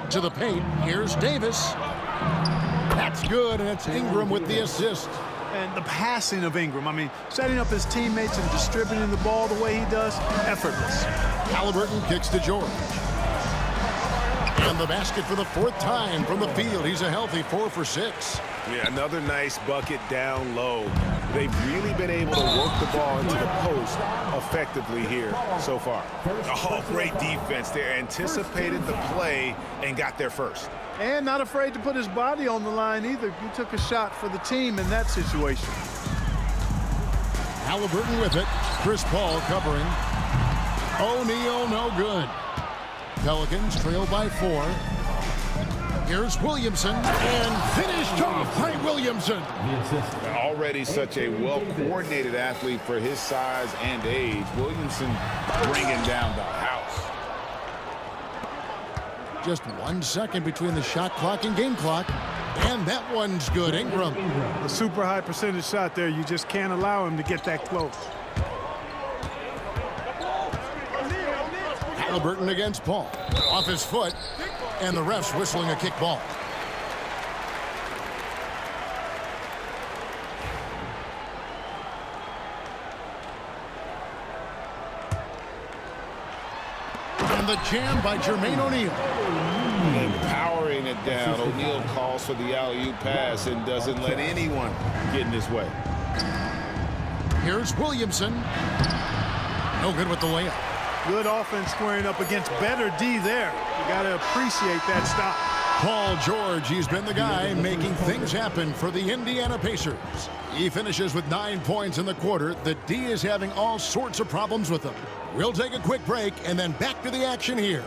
[SPEAKER 2] To the paint. Here's Davis. That's good, and it's Ingram with the assist.
[SPEAKER 10] And the passing of Ingram, I mean, setting up his teammates and distributing the ball the way he does, effortless.
[SPEAKER 2] Halliburton kicks to George. And the basket for the 4th time from the field. He's a healthy 4 for 6.
[SPEAKER 4] Yeah, another nice bucket down low. They've really been able to work the ball into the post effectively here so far. Oh, great defense there. Anticipated the play and got there first.
[SPEAKER 10] And not afraid to put his body on the line either. He took a shot for the team in that situation.
[SPEAKER 2] Halliburton with it. Chris Paul covering. O'Neal no good. Pelicans trail by 4. Here's Williamson, and finished off by Williamson.
[SPEAKER 7] Already such a well-coordinated athlete for his size and age. Williamson bringing down the house.
[SPEAKER 2] Just 1 second between the shot clock and game clock. And that one's good. Ingram.
[SPEAKER 10] A super high percentage shot there. You just can't allow him to get that close.
[SPEAKER 2] Halliburton against Paul. Off his foot. And the ref's whistling a kick ball. And the jam by Jermaine O'Neal.
[SPEAKER 7] Powering it down. O'Neal calls for the alley-oop pass and doesn't let anyone get in his way.
[SPEAKER 2] Here's Williamson. No good with the layup.
[SPEAKER 10] Good offense squaring up against better D there. You got to appreciate that stop.
[SPEAKER 2] Paul George, he's been the guy making things happen for the Indiana Pacers. He finishes with 9 points in the quarter. The D is having all sorts of problems with him. We'll take a quick break and then back to the action here.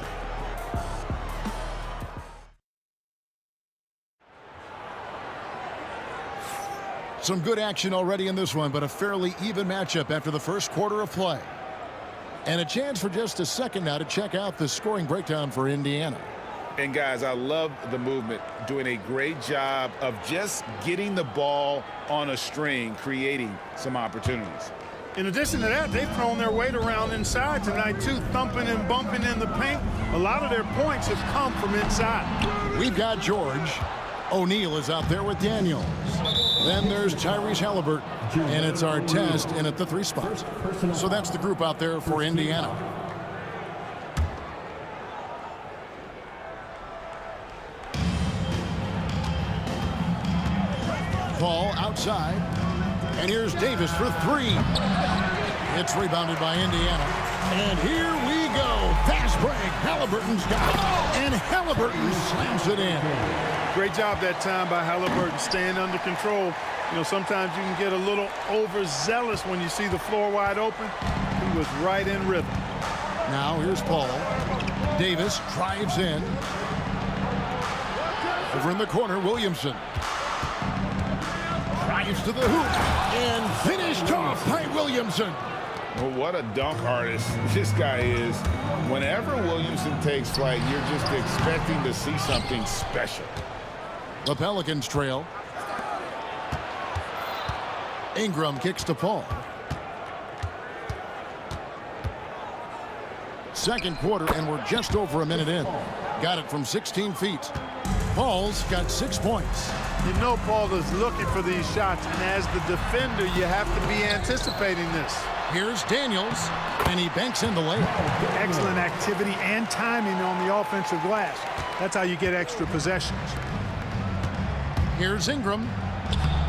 [SPEAKER 2] Some good action already in this one, but a fairly even matchup after the first quarter of play. And a chance for just a second now to check out the scoring breakdown for Indiana.
[SPEAKER 7] And guys, I love the movement, doing a great job of just getting the ball on a string, creating some opportunities.
[SPEAKER 10] In addition to that, they've thrown their weight around inside tonight, too, thumping and bumping in the paint. A lot of their points have come from inside.
[SPEAKER 2] We've got George. O'Neal is out there with Daniels. Then there's Tyrese Halliburton. And it's Artest in at the 3 spot. So that's the group out there for Indiana. Paul outside. And here's Davis for 3. It's rebounded by Indiana. And here we go. Fast break. Halliburton's got it. And Halliburton slams it in.
[SPEAKER 10] Great job that time by Halliburton, staying under control. You know, sometimes you can get a little overzealous when you see the floor wide open. He was right in rhythm.
[SPEAKER 2] Now here's Paul. Davis drives in. Over in the corner, Williamson. Drives to the hoop. And finished off by Williamson.
[SPEAKER 7] Well, what a dunk artist this guy is. Whenever Williamson takes flight, you're just expecting to see something special.
[SPEAKER 2] The Pelicans trail. Ingram kicks to Paul. second quarter, and we're just over a minute in. Got it from 16 feet. Paul's got 6 points.
[SPEAKER 10] You know Paul is looking for these shots, and as the defender, you have to be anticipating this.
[SPEAKER 2] Here's Daniels, and he banks in the layup.
[SPEAKER 10] Excellent activity and timing on the offensive glass. That's how you get extra possessions.
[SPEAKER 2] Here's Ingram.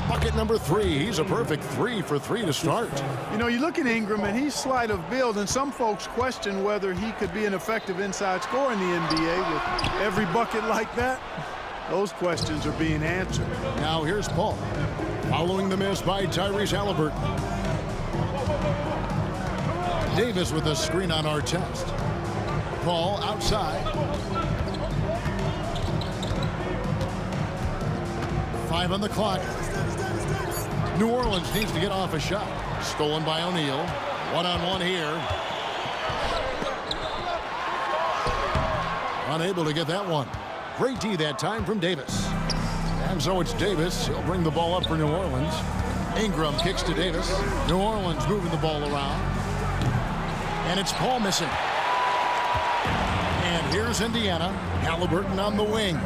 [SPEAKER 2] Bucket number 3. He's a perfect 3 for 3 to start.
[SPEAKER 10] You know, you look at Ingram, and he's slight of build, and some folks question whether he could be an effective inside scorer in the NBA with every bucket like that. Those questions are being answered.
[SPEAKER 2] Now here's Paul, following the miss by Tyrese Halliburton. Davis with a screen on Artest. Paul outside. 5 on the clock. New Orleans needs to get off a shot. Stolen by O'Neal. One-on-one here. Unable to get that one. Great D that time from Davis. And so it's Davis. He'll bring the ball up for New Orleans. Ingram kicks to Davis. New Orleans moving the ball around. And it's Paul missing. And here's Indiana. Halliburton on the wing.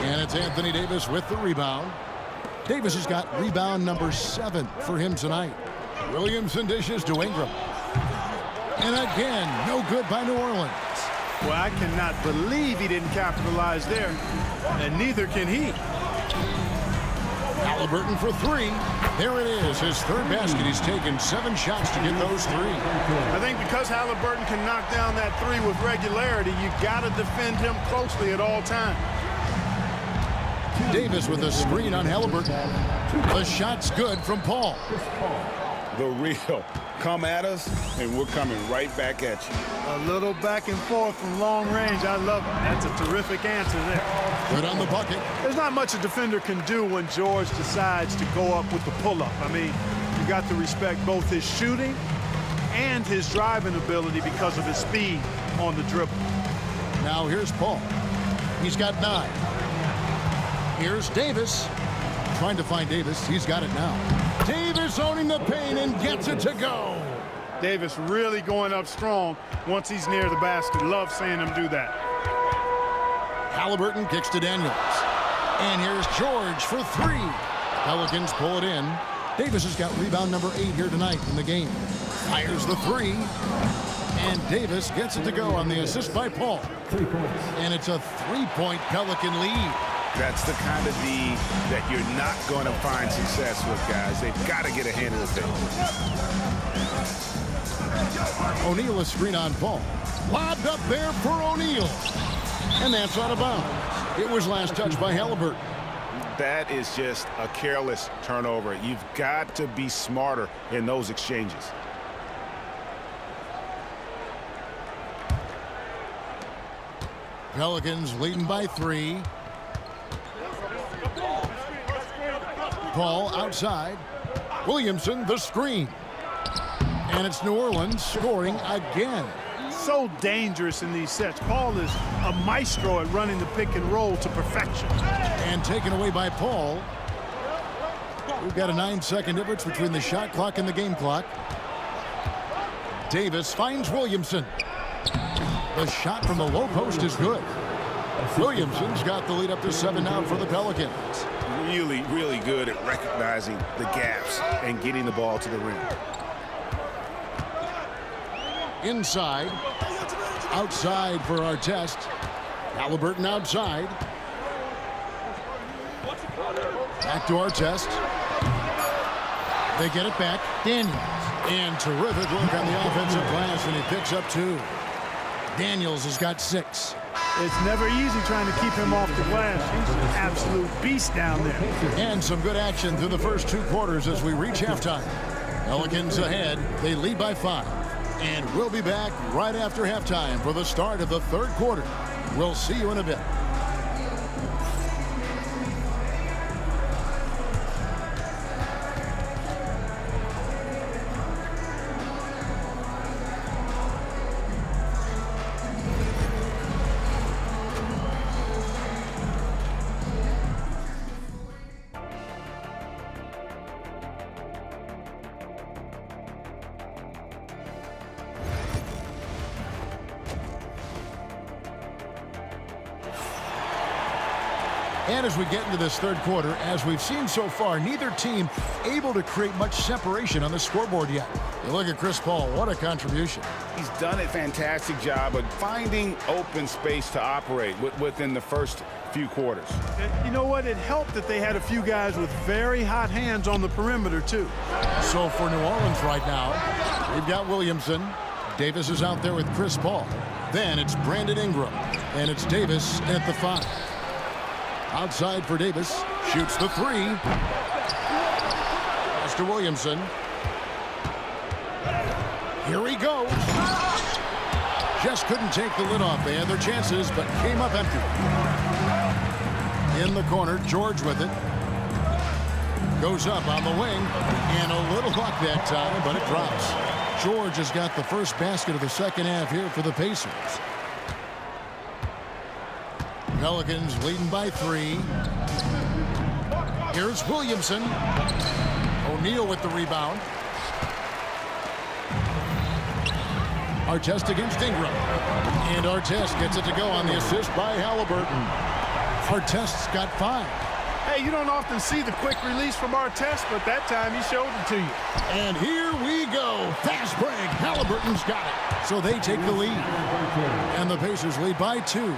[SPEAKER 2] And it's Anthony Davis with the rebound. Davis has got rebound number 7 for him tonight. Williamson dishes to Ingram. And again, no good by New Orleans.
[SPEAKER 10] Well, I cannot believe he didn't capitalize there, and neither can he.
[SPEAKER 2] Halliburton for 3. There it is, his 3rd basket. He's taken 7 shots to get those 3.
[SPEAKER 10] I think because Halliburton can knock down that 3 with regularity, you got to defend him closely at all times.
[SPEAKER 2] Davis with a screen on Halliburton. The shot's good from Paul.
[SPEAKER 7] The real. Come at us, and we're coming right back at you.
[SPEAKER 10] A little back and forth from long range. I love it. That's a terrific answer there.
[SPEAKER 2] Good on the bucket.
[SPEAKER 10] There's not much a defender can do when George decides to go up with the pull-up. I mean, you got to respect both his shooting and his driving ability because of his speed on the dribble.
[SPEAKER 2] Now here's Paul. He's got 9. Here's Davis. Trying to find Davis. He's got it now. Davis owning the paint and gets it to go.
[SPEAKER 10] Davis really going up strong once he's near the basket. Love seeing him do that.
[SPEAKER 2] Halliburton kicks to Daniels. And here's George for 3. Pelicans pull it in. Davis has got rebound number 8 here tonight in the game. Fires the 3. And Davis gets it to go on the assist by Paul.
[SPEAKER 18] 3 points.
[SPEAKER 2] And it's a 3-point Pelican lead.
[SPEAKER 7] That's the kind of D that you're not going to find success with, guys. They've got to get a hand in the thing.
[SPEAKER 2] O'Neal a screen on Paul. Lobbed up there for O'Neal. And that's out of bounds. It was last touched by Halliburton.
[SPEAKER 7] That is just a careless turnover. You've got to be smarter in those exchanges.
[SPEAKER 2] Pelicans leading by 3. Paul outside. Williamson the screen. And it's New Orleans scoring again.
[SPEAKER 10] So dangerous in these sets. Paul is a maestro at running the pick and roll to perfection.
[SPEAKER 2] And taken away by Paul. We've got a 9-second difference between the shot clock and the game clock. Davis finds Williamson. The shot from the low post is good. Williamson's got the lead up to 7 now for the Pelicans.
[SPEAKER 7] Really, really good at recognizing the gaps and getting the ball to the rim.
[SPEAKER 2] Inside. Outside for Artest. Halliburton outside. Back to Artest. They get it back. Daniels. And terrific work on the offensive glass, and he picks up 2. Daniels has got 6.
[SPEAKER 10] It's never easy trying to keep him off the glass. He's an absolute beast down there.
[SPEAKER 2] And some good action through the first 2 quarters as we reach halftime. Pelicans ahead. They lead by 5. And we'll be back right after halftime for the start of the 3rd quarter. We'll see you in a bit. And as we get into this third quarter, as we've seen so far, neither team able to create much separation on the scoreboard yet. You look at Chris Paul, what a contribution.
[SPEAKER 7] He's done a fantastic job of finding open space to operate within the first few quarters.
[SPEAKER 10] And you know what? It helped that they had a few guys with very hot hands on the perimeter, too.
[SPEAKER 2] So for New Orleans right now, we've got Williamson. Davis is out there with Chris Paul. Then it's Brandon Ingram. And it's Davis at the 5. Outside for Davis. Shoots the 3. Pass to Williamson. Here he goes. Just couldn't take the lid off. They had their chances, but came up empty. In the corner, George with it. Goes up on the wing. And a little luck that time, but it drops. George has got the first basket of the second half here for the Pacers. Pelicans leading by 3. Here's Williamson. O'Neal with the rebound. Artest against Ingram. And Artest gets it to go on the assist by Halliburton. Artest's got 5.
[SPEAKER 10] Hey, you don't often see the quick release from Artest, but that time he showed it to you.
[SPEAKER 2] And here we go. Fast break. Halliburton's got it. So they take the lead. And the Pacers lead by 2.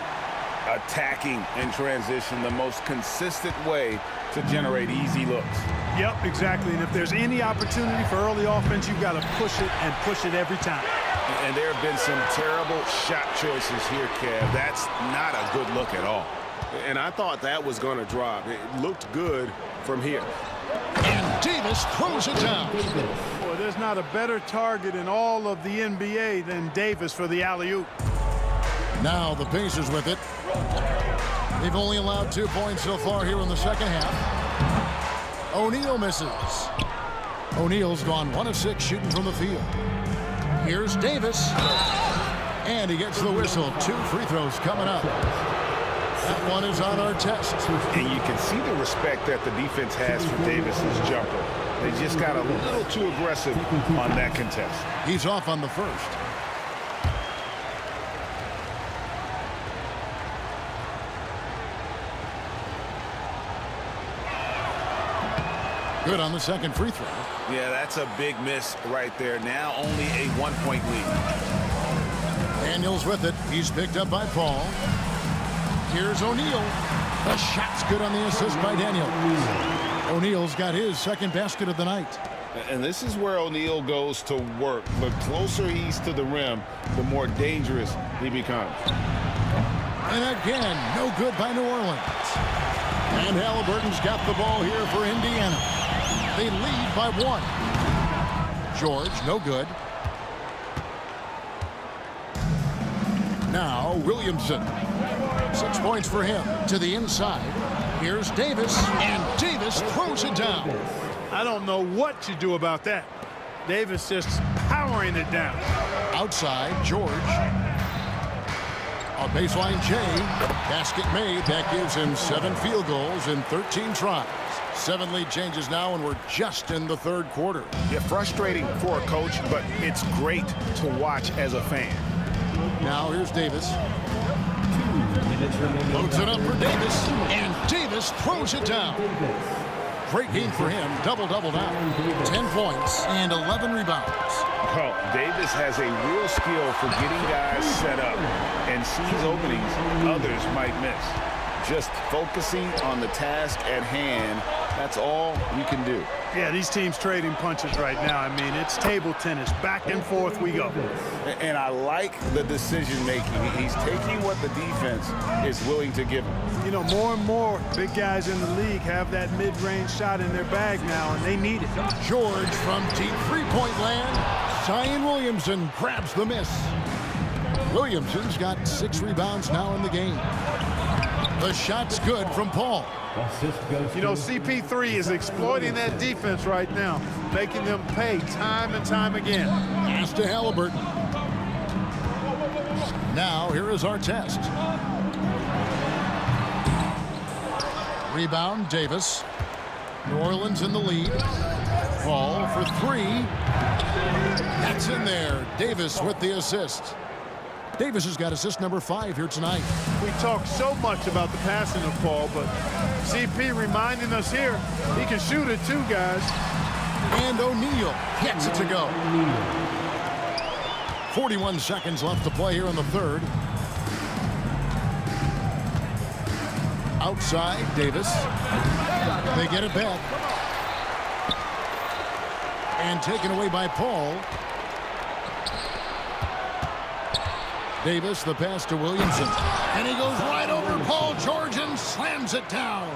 [SPEAKER 7] Attacking in transition, the most consistent way to generate easy looks.
[SPEAKER 10] Yep, exactly. And if there's any opportunity for early offense, you've got to push it and push it every time.
[SPEAKER 7] And there have been some terrible shot choices here, Kev. That's not a good look at all. And I thought that was going to drop. It looked good from here.
[SPEAKER 2] And Davis throws it down.
[SPEAKER 10] Boy, there's not a better target in all of the NBA than Davis for the alley-oop.
[SPEAKER 2] Now the Pacers with it. They've only allowed 2 points so far here in the second half. O'Neal misses. O'Neal's gone 1 of 6 shooting from the field. Here's Davis. And he gets the whistle. 2 free throws coming up. That one is on Artest.
[SPEAKER 7] And you can see the respect that the defense has for Davis's jumper. They just got a little too aggressive on that contest.
[SPEAKER 2] He's off on the first. Good on the second free throw.
[SPEAKER 7] Yeah, that's a big miss right there. Now only a 1-point lead.
[SPEAKER 2] Daniels with it. He's picked up by Paul. Here's O'Neal. The shot's good on the assist by Daniels. O'Neal's got his second basket of the night.
[SPEAKER 7] And this is where O'Neal goes to work. The closer he's to the rim, the more dangerous he becomes.
[SPEAKER 2] And again, no good by New Orleans. And Halliburton's got the ball here for Indiana. They lead by 1. George, no good. Now Williamson. 6 points for him. To the inside. Here's Davis. And Davis throws it down.
[SPEAKER 10] I don't know what you do about that. Davis just powering it down.
[SPEAKER 2] Outside, George. A baseline J. Basket made. That gives him 7 field goals in 13 tries. 7 lead changes now, and we're just in the third quarter.
[SPEAKER 7] Yeah, frustrating for a coach, but it's great to watch as a fan.
[SPEAKER 2] Now here's Davis. Loads it up for Davis, and Davis throws it down. Great game for him. Double-double now. 10 points and 11 rebounds.
[SPEAKER 7] Well, Davis has a real skill for getting guys set up and sees openings others might miss. Just focusing on the task at hand, that's all you can do.
[SPEAKER 10] Yeah, these teams trading punches right now. I mean, it's table tennis. Back and forth we go.
[SPEAKER 7] And I like the decision-making. He's taking what the defense is willing to give him.
[SPEAKER 10] You know, more and more big guys in the league have that mid-range shot in their bag now, and they need it.
[SPEAKER 2] George from deep three-point land. Zion Williamson grabs the miss. Williamson's got 6 rebounds now in the game. The shot's good from Paul.
[SPEAKER 10] You know, CP3 is exploiting that defense right now, making them pay time and time again.
[SPEAKER 2] Pass to Halliburton. Now, here is Artest. Rebound, Davis. New Orleans in the lead. Paul for 3. That's in there. Davis with the assist. Davis has got assist number 5 here tonight.
[SPEAKER 10] We talk so much about the passing of Paul, but CP reminding us here, he can shoot it too, guys.
[SPEAKER 2] And O'Neal gets it to go. 41 seconds left to play here in the third. Outside, Davis. They get it back. And taken away by Paul. Davis, the pass to Williamson. And he goes right over Paul George and slams it down.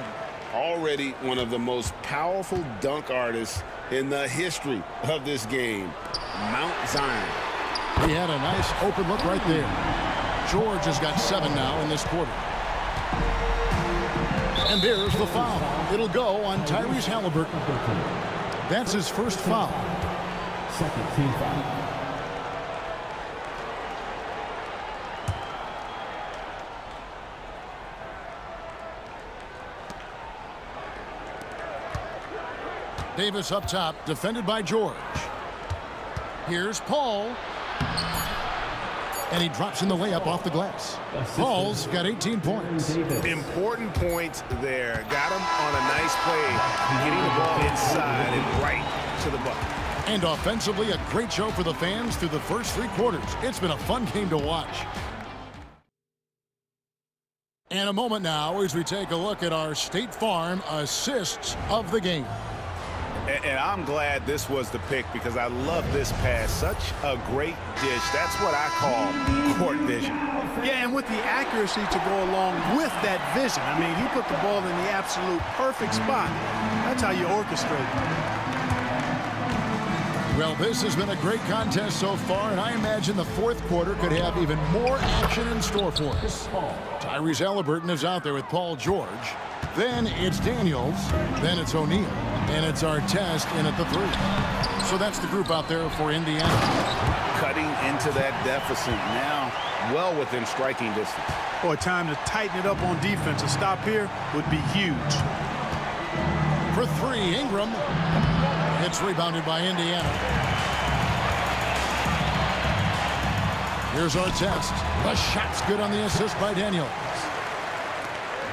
[SPEAKER 7] Already one of the most powerful dunk artists in the history of this game. Mount Zion.
[SPEAKER 2] He had a nice open look right there. George has got 7 now in this quarter. And there's the foul. It'll go on Tyrese Halliburton. That's his first foul.
[SPEAKER 18] Second team foul.
[SPEAKER 2] Davis up top, defended by George. Here's Paul. And he drops in the layup off the glass. Paul's got 18 points.
[SPEAKER 4] Important points there. Got him on a nice play, getting the ball inside and right to the bucket.
[SPEAKER 2] And offensively, a great show for the fans through the first 3 quarters. It's been a fun game to watch. And a moment now as we take a look at our State Farm assists of the game.
[SPEAKER 7] And I'm glad this was the pick because I love this pass. Such a great dish. That's what I call court vision.
[SPEAKER 10] Yeah, and with the accuracy to go along with that vision. I mean, he put the ball in the absolute perfect spot. That's how you orchestrate it.
[SPEAKER 2] Well, this has been a great contest so far, and I imagine the fourth quarter could have even more action in store for us. Tyrese Halliburton is out there with Paul George. Then it's Daniels. Then it's O'Neal. And it's Artest in at the 3. So that's the group out there for Indiana.
[SPEAKER 7] Cutting into that deficit now, well within striking distance.
[SPEAKER 10] Boy, time to tighten it up on defense. A stop here would be huge.
[SPEAKER 2] For 3, Ingram. It's rebounded by Indiana. Here's Artest. The shot's good on the assist by Daniels.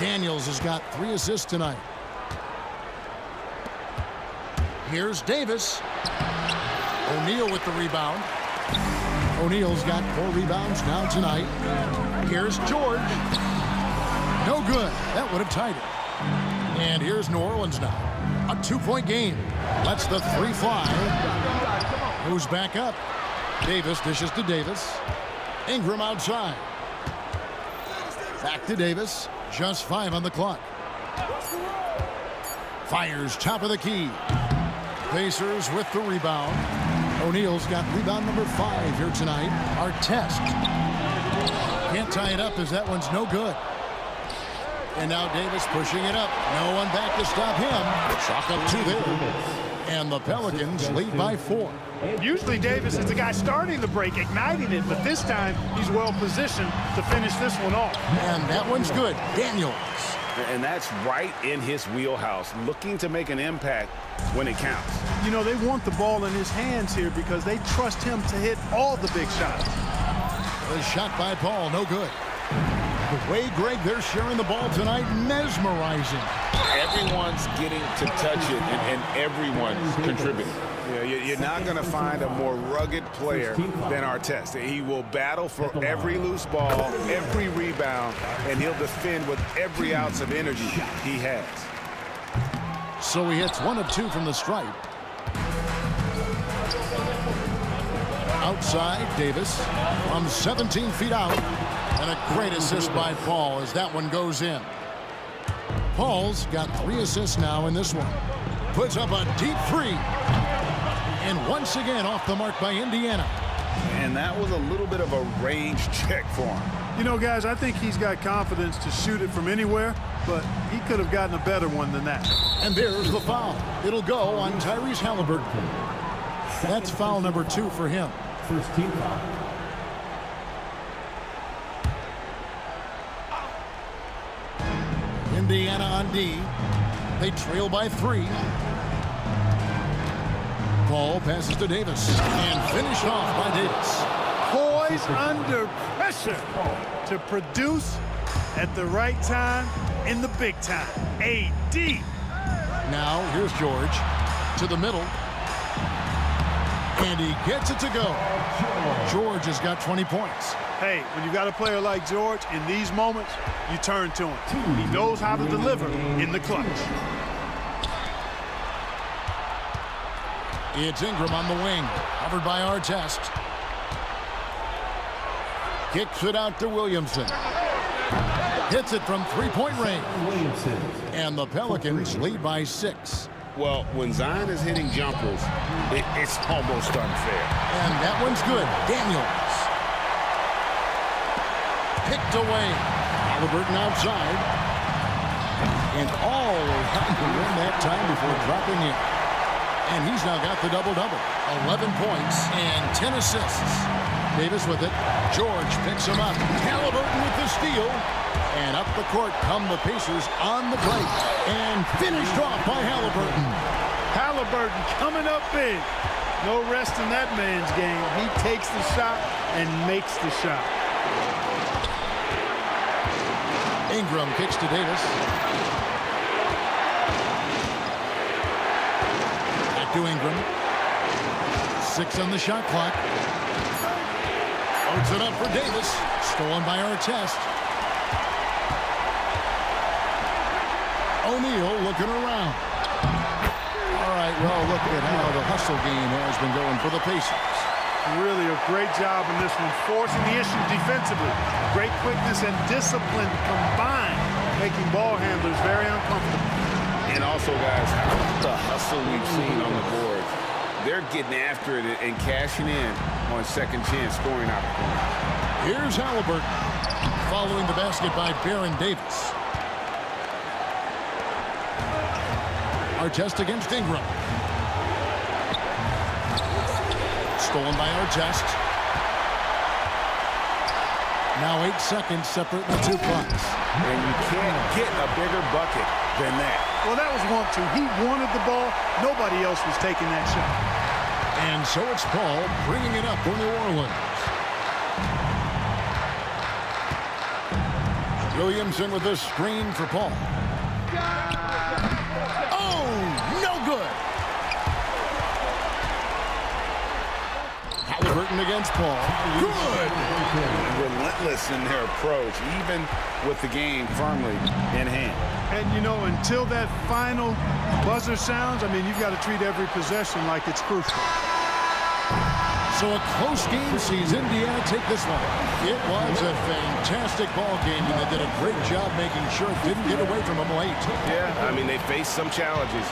[SPEAKER 2] Daniels has got 3 assists tonight. Here's Davis. O'Neal with the rebound. O'Neal's got 4 rebounds now tonight. Here's George. No good. That would have tied it. And here's New Orleans now. A 2-point game. Lets the 3 fly. Moves back up. Davis dishes to Davis. Ingram outside. Back to Davis. Just 5 on the clock. Fires top of the key. Pacers with the rebound. O'Neal's got rebound number 5 here tonight. Artest. Can't tie it up as that one's no good. And now Davis pushing it up. No one back to stop him. Chalk up 2 there. And the Pelicans lead by 4.
[SPEAKER 10] Usually Davis is the guy starting the break, igniting it, but this time he's well positioned to finish this one off.
[SPEAKER 2] And that one's good. Daniels.
[SPEAKER 7] And that's right in his wheelhouse, looking to make an impact when it counts.
[SPEAKER 10] You know, they want the ball in his hands here because they trust him to hit all the big shots.
[SPEAKER 2] The shot by Paul, no good. The way, Greg, they're sharing the ball tonight, mesmerizing.
[SPEAKER 7] Everyone's getting to touch it, and everyone's contributing.
[SPEAKER 4] Yeah, you're not going to find a more rugged player than Artest. He will battle for every loose ball, every rebound, and he'll defend with every ounce of energy he has.
[SPEAKER 2] So he hits 1 of 2 from the stripe. Outside, Davis from 17 feet out. And a great assist by Paul as that one goes in. Paul's got 3 assists now in this one. Puts up a deep 3. And once again off the mark by Indiana.
[SPEAKER 7] And that was a little bit of a range check for him.
[SPEAKER 10] You know, guys, I think he's got confidence to shoot it from anywhere, but he could have gotten a better one than that.
[SPEAKER 2] And there's the foul. It'll go on Tyrese Halliburton. That's foul number 2 for him.
[SPEAKER 18] First team foul.
[SPEAKER 2] Indiana on D. They trail by 3. Paul passes to Davis and finished off by Davis.
[SPEAKER 15] Boy,
[SPEAKER 10] Always under pressure to produce at the right time in the big time. AD.
[SPEAKER 2] Now here's George to the middle. And he gets it to go. George has got 20 points.
[SPEAKER 10] Hey, when you got a player like George, in these moments, you turn to him. He knows how to deliver in the clutch.
[SPEAKER 2] It's Ingram on the wing, covered by Artest. Kicks it out to Williamson. Hits it from three-point range. And the Pelicans lead by 6.
[SPEAKER 7] Well, when Zion is hitting jumpers, it's almost unfair.
[SPEAKER 2] And that one's good. Daniels. Picked away. Halliburton outside. And all around the rim that time before dropping in. And he's now got the double-double. 11 points and 10 assists. Davis with it. George picks him up. Halliburton with the steal. And up the court come the Pacers on the plate. And finished off by Halliburton.
[SPEAKER 10] Halliburton coming up big. No rest in that man's game. He takes the shot and makes the shot.
[SPEAKER 2] Ingram kicks to Davis. Back to Ingram. 6 on the shot clock. Loads it up for Davis. Stolen by Artest. O'Neal looking around. All right, well, look at how the hustle game has been going for the Pacers.
[SPEAKER 10] Really a great job in this one, forcing the issue defensively. Great quickness and discipline combined, making ball handlers very uncomfortable.
[SPEAKER 7] And also, guys, how about the hustle we've seen on the boards? They're getting after it and cashing in on second chance scoring opportunities.
[SPEAKER 2] Here's Halliburton following the basket by Baron Davis. Artest against Ingram. Stolen by Artest. Now 8 seconds separate the 2 clocks.
[SPEAKER 7] And you can't get a bigger bucket than that.
[SPEAKER 10] Well, that was 1-2. He wanted the ball. Nobody else was taking that shot.
[SPEAKER 2] And so it's Paul bringing it up for New Orleans. Williamson with the screen for Paul. Oh, no good. Halliburton against Paul. Good.
[SPEAKER 7] Relentless in their approach, even with the game firmly in hand.
[SPEAKER 10] And, you know, until that final buzzer sounds, I mean, you've got to treat every possession like it's crucial.
[SPEAKER 2] So a close game sees Indiana take this one. It was a fantastic ball game, and they did a great job making sure it didn't get away from them late.
[SPEAKER 4] Yeah, I mean, they faced some challenges.